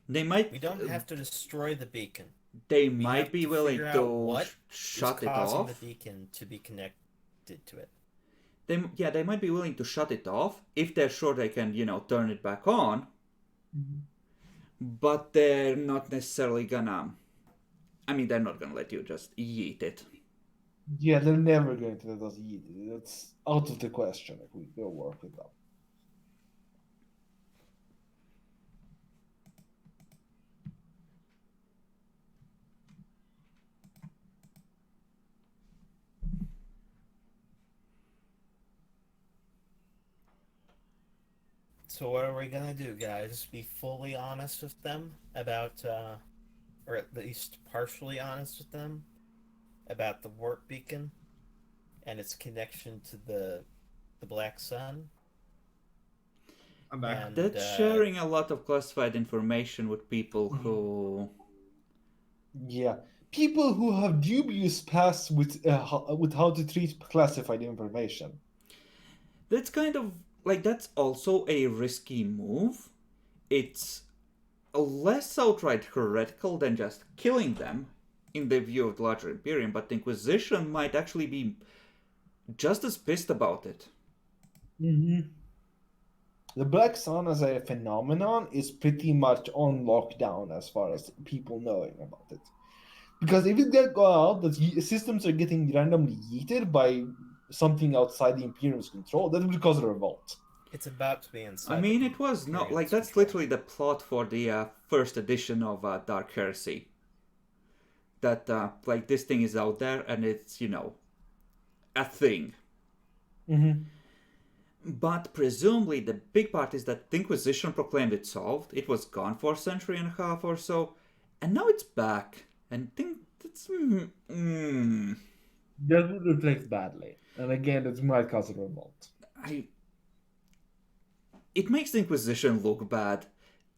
They might... We don't have to destroy the beacon. They We might have be to willing figure out to what shut is it causing off. the beacon to be connected to it. They might be willing to shut it off if they're sure they can, turn it back on. But they're not necessarily gonna... I mean, they're not gonna let you just yeet it. Yeah, they're never going to let us eat it. That's out of the question if we go work with them. So what are we gonna do, guys? Be fully honest with them about, or at least partially honest with them about the warp beacon and its connection to the Black Sun? I'm back. And, That's sharing a lot of classified information with people who... Yeah, people who have dubious pasts with how to treat classified information. That's kind of like, that's also a risky move. It's less outright heretical than just killing them in the view of the larger Imperium, but the Inquisition might actually be just as pissed about it. Mm-hmm. The Black Sun as a phenomenon is pretty much on lockdown as far as people knowing about it. Because if it get go out that systems are getting randomly yeeted by something outside the Imperium's control, that will cause a revolt. It's about to be inside. I mean, it was not like that's control. literally the plot for the first edition of Dark Heresy. That like this thing is out there and it's a thing. Mm-hmm. But presumably the big part is that the Inquisition proclaimed it solved. It was gone for a century and a half or so, and now it's back. And think that's That would reflect badly, and again, it might cause a revolt. It makes the Inquisition look bad.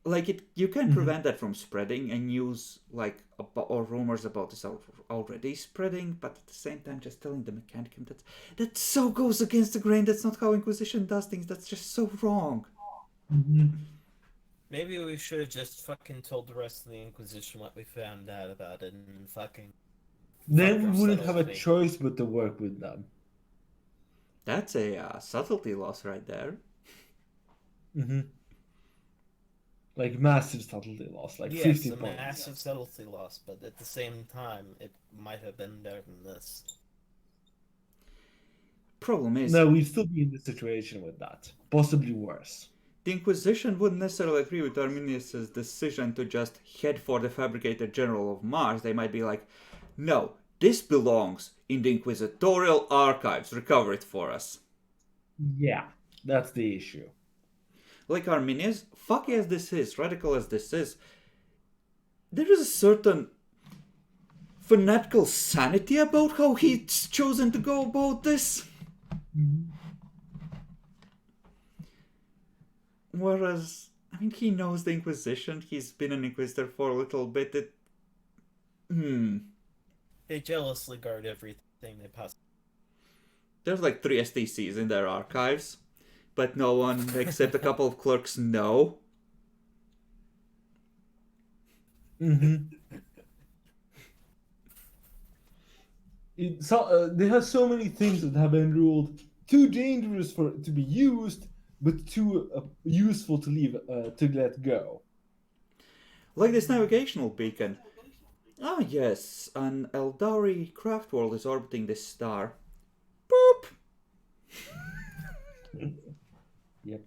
Like you can prevent that from spreading and use or rumors about this already spreading, but at the same time, just telling the Mechanicum that so goes against the grain. That's not how Inquisition does things. That's just so wrong. Mm-hmm. Maybe we should have just fucking told the rest of the Inquisition what we found out about it and fucking. Then we wouldn't have a choice but to work with them. That's a subtlety loss right there. Mm-hmm. Like massive subtlety loss, like 50 points. Massive subtlety loss, but at the same time, it might have been better than this. Problem is, no, we'd still be in this situation with that, possibly worse. The Inquisition wouldn't necessarily agree with Arminius' decision to just head for the Fabricator General of Mars. They might be like, no, this belongs in the Inquisitorial Archives. Recover it for us. Yeah, that's the issue. Like Arminius, fucky as this is, radical as this is, there is a certain fanatical sanity about how he's chosen to go about this. Mm-hmm. Whereas, I mean, he knows the Inquisition. He's been an Inquisitor for a little bit. They jealously guard everything they possibly. There's like 3 STCs in their archives, but no one except a couple of clerks know. Mm-hmm. They have so many things that have been ruled too dangerous to be used, but too useful to leave to let go. Like this navigational beacon. Ah yes, an Eldari craft world is orbiting this star. Boop! Yep.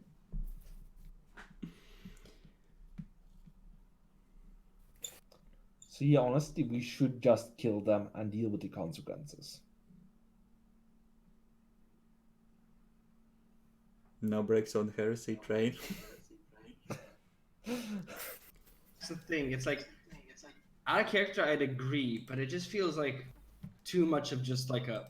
So yeah, honestly, we should just kill them and deal with the consequences. No brakes on the heresy train. It's the thing. It's like out of character, I'd agree, but it just feels like too much of just like a.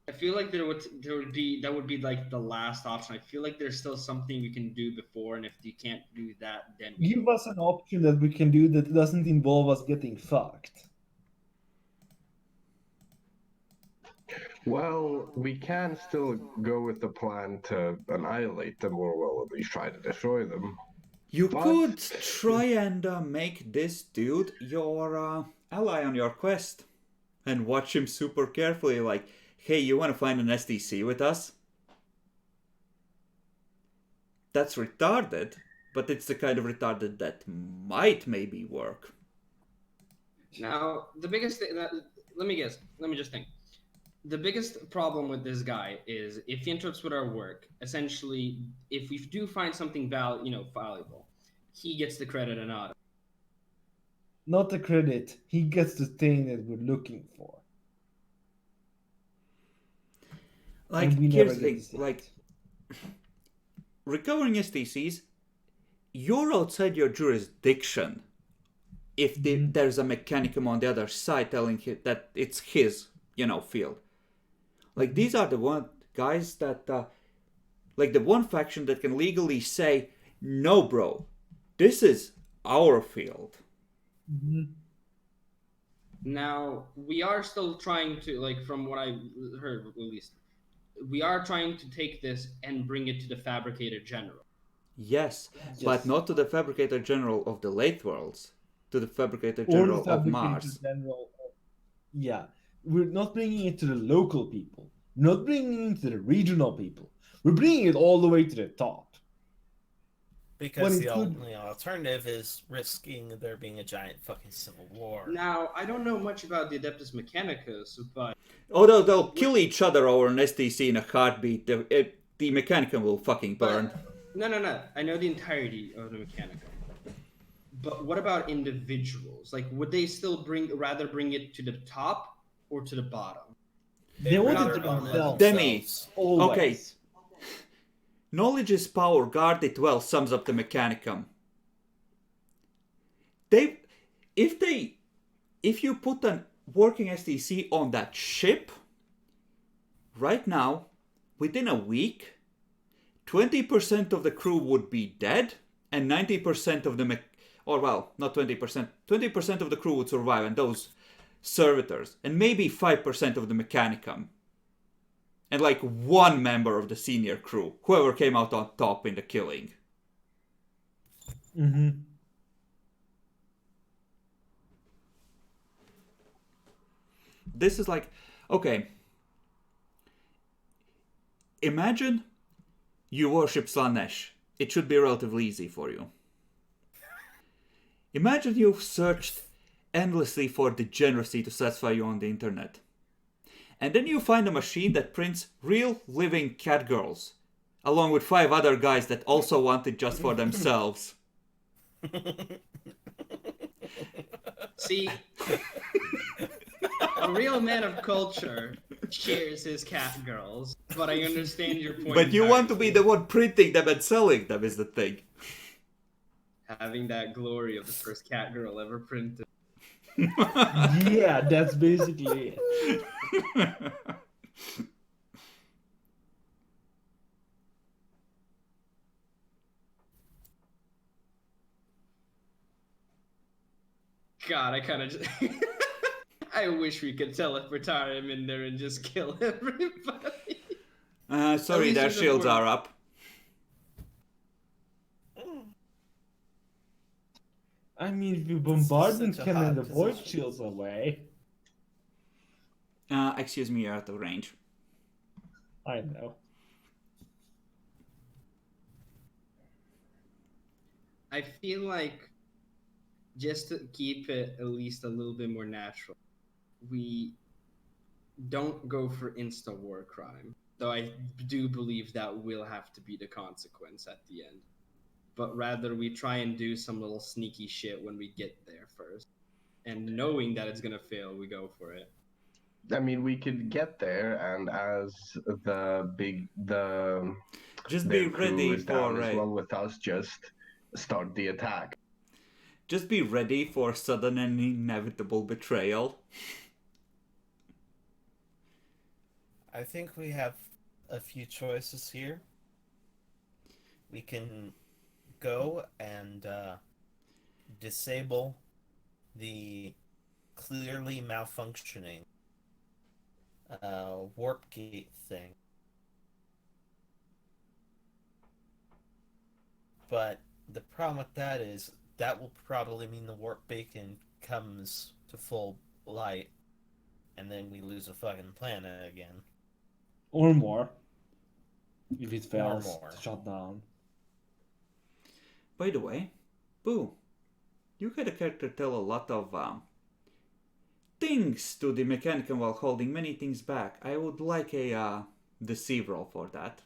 I feel like there would be like the last option. I feel like there's still something we can do before, and if you can't do that, then give us an option that we can do that doesn't involve us getting fucked. Well, we can still go with the plan to annihilate them, or well, at least try to destroy them. You could try and make this dude your ally on your quest. And watch him super carefully, like, hey, you want to find an STC with us? That's retarded, but it's the kind of retarded that might maybe work. Now, the biggest thing let me just think. The biggest problem with this guy is if he interrupts with our work, essentially, if we do find something valuable, he gets the credit and not. Not the credit. He gets the thing that we're looking for. Like, here's the thing, like, recovering STCs, you're outside your jurisdiction if there's a Mechanicum on the other side telling him that it's his, field. Like, these are the one guys that, like, the one faction that can legally say, no, bro, this is our field. Mm-hmm. Now we are still trying to, like, from what I heard at least, we are trying to take this and bring it to the Fabricator General. Yes, Yes. but not to the Fabricator General of the late worlds, to the Fabricator Or the General of Fabricator Mars. General. Yeah, we're not bringing it to the local people. We're not bringing it to the regional people. We're bringing it all the way to the top. Because When the it could- only alternative is risking there being a giant fucking civil war. Now, I don't know much about the Adeptus Mechanicus, but Although they'll kill each other over an STC in a heartbeat, the Mechanicum will fucking burn. No. I know the entirety of the Mechanicum. But what about individuals? Like, would they still rather bring it to the top or to the bottom? They want rather it to own themselves. Demi. Always. Okay. Knowledge is power, guard it well, sums up the Mechanicum. If you put a working STC on that ship, right now, within a week, 20% of the crew would be dead, and 90% of the not 20%, 20% of the crew would survive, and those servitors, and maybe 5% of the Mechanicum. And like one member of the senior crew, whoever came out on top in the killing. Mm-hmm. This is like, okay. Imagine you worship Slanesh. It should be relatively easy for you. Imagine you've searched endlessly for degeneracy to satisfy you on the internet. And then you find a machine that prints real living cat girls, along with 5 other guys that also want it just for themselves. See, a real man of culture shares his cat girls, but I understand your point. But you want to be the one printing them and selling them is the thing. Having that glory of the first cat girl ever printed. Yeah, that's basically it. God, I kind of just... I wish we could teleport him in there and just kill everybody. Sorry, least their it's shields important. are up. I mean, if you bombard them, such a can hot the void position. shields away. Excuse me, you're out of range. I know. I feel like just to keep it at least a little bit more natural, we don't go for insta war crime. Though I do believe that will have to be the consequence at the end. But rather we try and do some little sneaky shit when we get there first. And knowing that it's gonna fail, we go for it. I mean, we could get there, and as Just their be crew ready is down for as well with us, just start the attack. Just be ready for sudden and inevitable betrayal. I think we have a few choices here. We can go and disable the clearly malfunctioning warp gate thing. But the problem with that is that will probably mean the warp beacon comes to full light, and then we lose a fucking planet again. Or more. If it fails more. to shut down. By the way, Boo, you had a character tell a lot of things to the Mechanicum while holding many things back. I would like a deceive roll for that.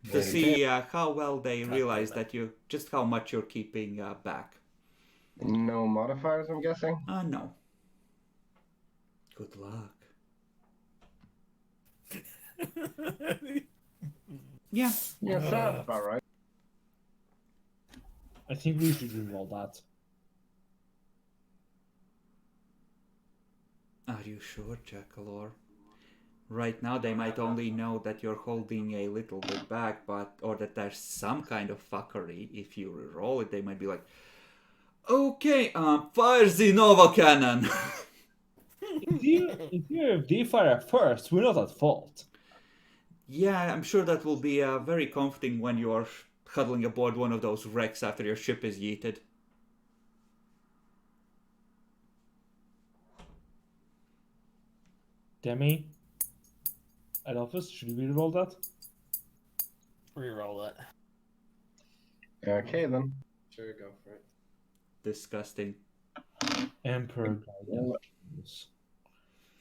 To Very see how well they Calculate realize that. that just how much you're keeping back. No modifiers, I'm guessing. No. Good luck. Yeah. Yeah, sounds about right. I think we should do all that. Are you sure, Jackalor? Right now they might only know that you're holding a little bit back, or that there's some kind of fuckery. If you reroll it, they might be like, okay, fire the Nova Cannon! If they fire first, we're not at fault. Yeah, I'm sure that will be very comforting when you are huddling aboard one of those wrecks after your ship is yeeted. Demi, Adolphus, should we roll that? Reroll it. Okay then. Sure, go for it. Disgusting. Emperor guidance.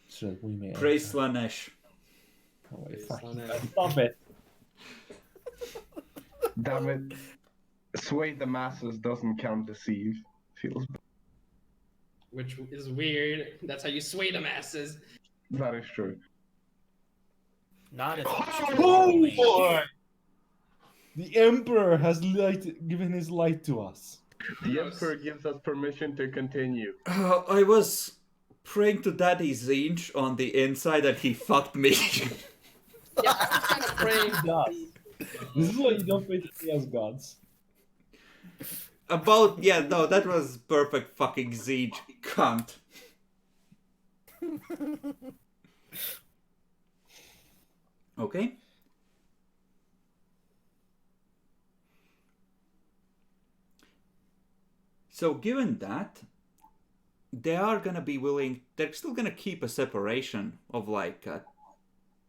So that we may Praise enter. Slanesh. Oh, wait, Praise fuck. Slanesh. Stop it. Damn it. Sway the masses doesn't count deceive. Feels Which is weird. That's how you sway the masses. that is true. Not if Oh boy! The Emperor has given his light to us. The Emperor gives us permission to continue. I was praying to Daddy Zinch on the inside and he fucked me. Yeah, I was kind of praying. God. This is why you don't pay to see as gods. That was perfect fucking Zinch, cunt. Okay. So given that, they are gonna be willing, they're still gonna keep a separation of like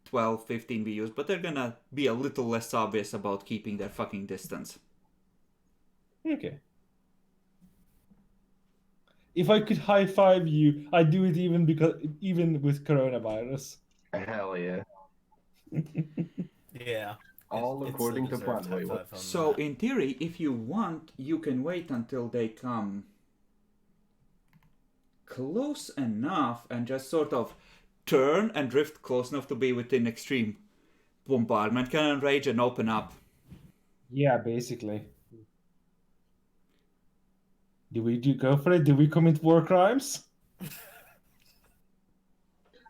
12, 15 VUs, but they're gonna be a little less obvious about keeping their fucking distance. Okay. If I could high five you, I'd do it even with coronavirus. Hell yeah. Yeah. All It according still to plan. deserves high Wait, what? five on So that. in theory, if you want, you can wait until they come close enough and just sort of turn and drift close enough to be within extreme bombardment cannon range and open up. Yeah, basically. Do we go for it? Do we commit war crimes?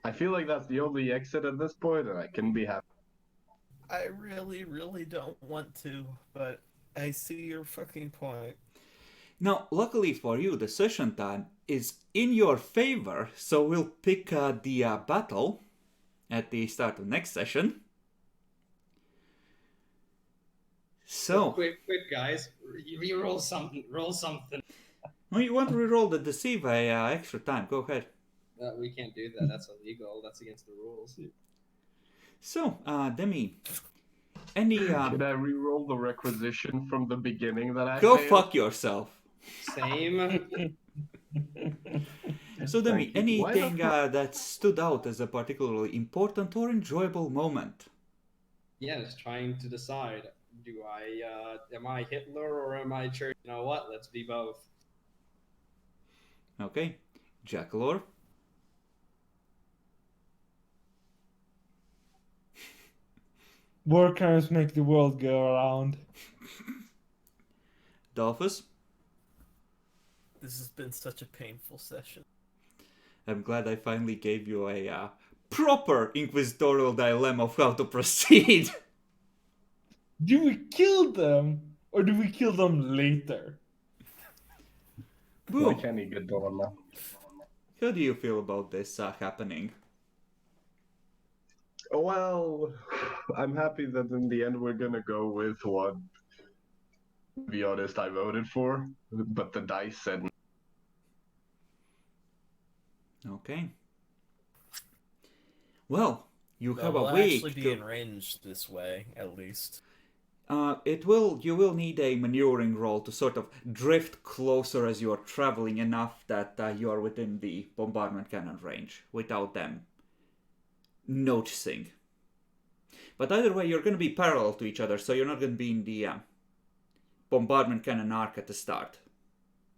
I feel like that's the only exit at this point, and I can be happy. I really, really don't want to, but I see your fucking point. Now, luckily for you, the session time is in your favor, so we'll pick the battle at the start of next session. So, Quick, guys. Roll something. Roll something. well, you want to reroll the deceive extra time? Go ahead. We can't do that. That's illegal. That's against the rules. So, Demi, any Should I re-roll the requisition from the beginning that I go failed? fuck yourself. Same. So, Demi, Thank you. Why the anything that stood out as a particularly important or enjoyable moment? Yes, trying to decide. Do I am I Hitler or am I Church? You know what? Let's be both. Okay, Jackalor. War crimes make the world go around. Dolphus. This has been such a painful session. I'm glad I finally gave you a proper inquisitorial dilemma of how to proceed. Do we kill them or do we kill them later? Boom. Like any good dilemma. How do you feel about this happening? Well, I'm happy that in the end we're gonna go with what, to be honest, I voted for, but the dice said. Okay. Well, you have We'll a week. actually be in range this way, at least. You will need a maneuvering roll to sort of drift closer as you are traveling enough that you are within the bombardment cannon range without them noticing. But either way, you're going to be parallel to each other, so you're not going to be in the bombardment cannon arc at the start.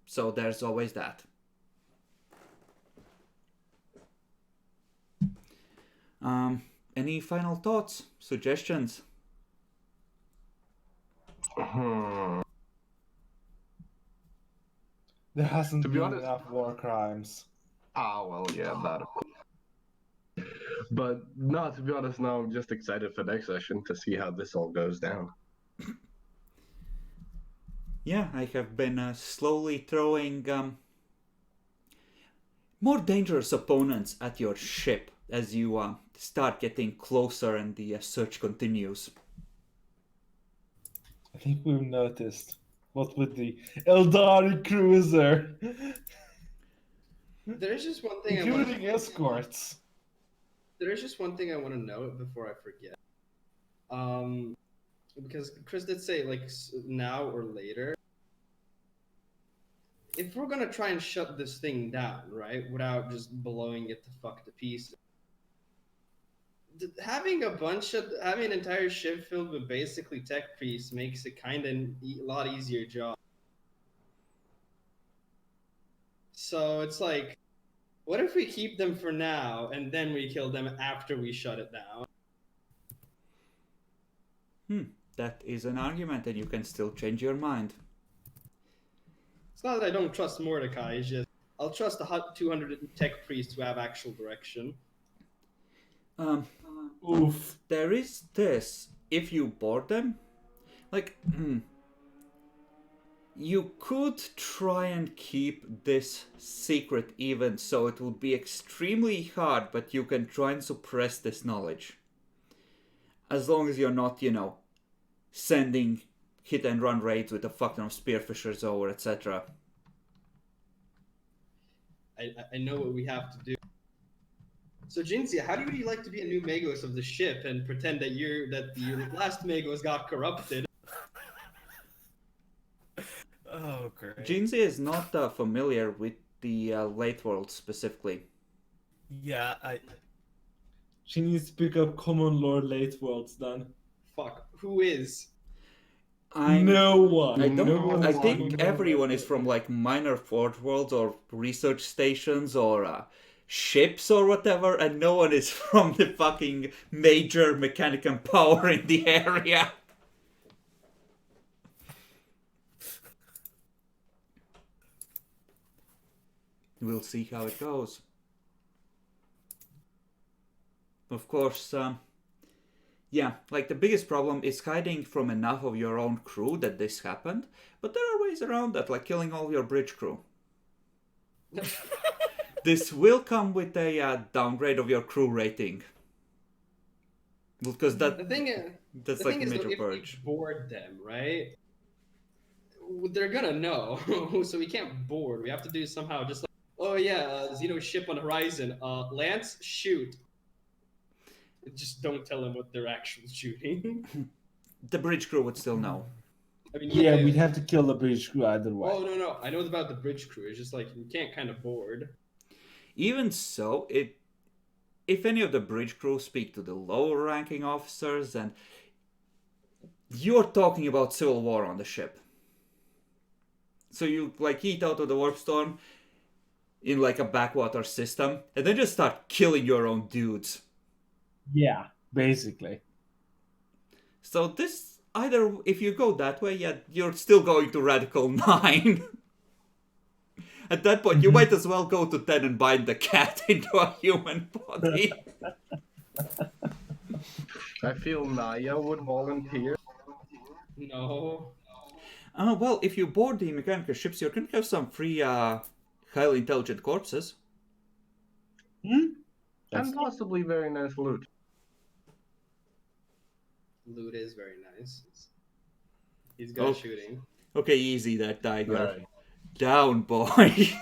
So there's always that. Any final thoughts, suggestions? There hasn't To be been honest- enough war crimes. Well, yeah, that of course. But no, to be honest, now I'm just excited for next session to see how this all goes down. Yeah, I have been slowly throwing more dangerous opponents at your ship as you start getting closer and the search continues. I think we've noticed. What with the Eldari cruiser? There's just one thing Including escorts. There's just one thing I want to note before I forget. Because Chris did say like now or later. If we're gonna try and shut this thing down, right, without just blowing it to fuck to pieces, having an entire ship filled with basically tech priests makes it kind of a lot easier job. So it's like, what if we keep them for now and then we kill them after we shut it down? That is an argument, and you can still change your mind. It's not that I don't trust Mordecai, it's just I'll trust the 200 tech priests who have actual direction. Oof. There is this. If you board them, like, you could try and keep this secret even so it would be extremely hard, but you can try and suppress this knowledge. As long as you're not, sending hit and run raids with a fuck ton of spearfishers over, etc. I know what we have to do. So Jinzia, how do you like to be a new Magos of the ship and pretend that your last Magos got corrupted? Oh, great. Jinzia is not familiar with the late world specifically. Yeah, She needs to pick up common lore late worlds then. Fuck, who is? No one. I think everyone is from like minor forge worlds or research stations or ships or whatever, and no one is from the fucking major mechanic and power in the area. We'll see how it goes. Of course, like the biggest problem is hiding from enough of your own crew that this happened, but there are ways around that, like killing all your bridge crew. This will come with a downgrade of your crew rating. Because that's like a major purge. If we board them, right? They're gonna know, so we can't board. We have to do somehow just like, oh yeah, Xeno's ship on horizon. Lance, shoot. Just don't tell them what they're actually shooting. The bridge crew would still know. I mean, Yeah, we'd have to kill the bridge crew either way. Oh no, I know about the bridge crew. It's just like you can't kind of board. Even so, if any of the bridge crew speak to the lower ranking officers, and you're talking about civil war on the ship. So you like eat out of the warp storm in like a backwater system, and then just start killing your own dudes. Yeah, basically. So this, either if you go that way, yeah, you're still going to Radical 9. At that point, you might as well go to 10 and bind the cat into a human body. I feel Naya would volunteer. No. Well, if you board the mechanical ships, you're going to have some free, highly intelligent corpses. And possibly very nice loot. Loot is very nice. He's good at shooting. Okay, easy that tiger. Right. Down, boy.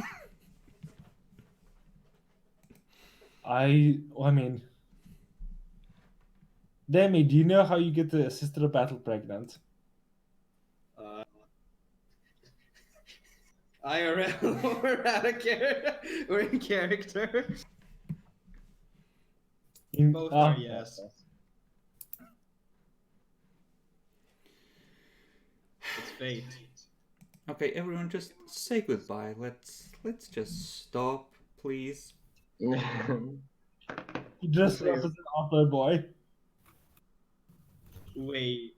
I mean, Demi, do you know how you get the sister of battle pregnant? IRL, we're in character. Both are yes. It's fate. Okay, everyone, just say goodbye. Let's just stop, please. You dressed up as an author boy. Wait.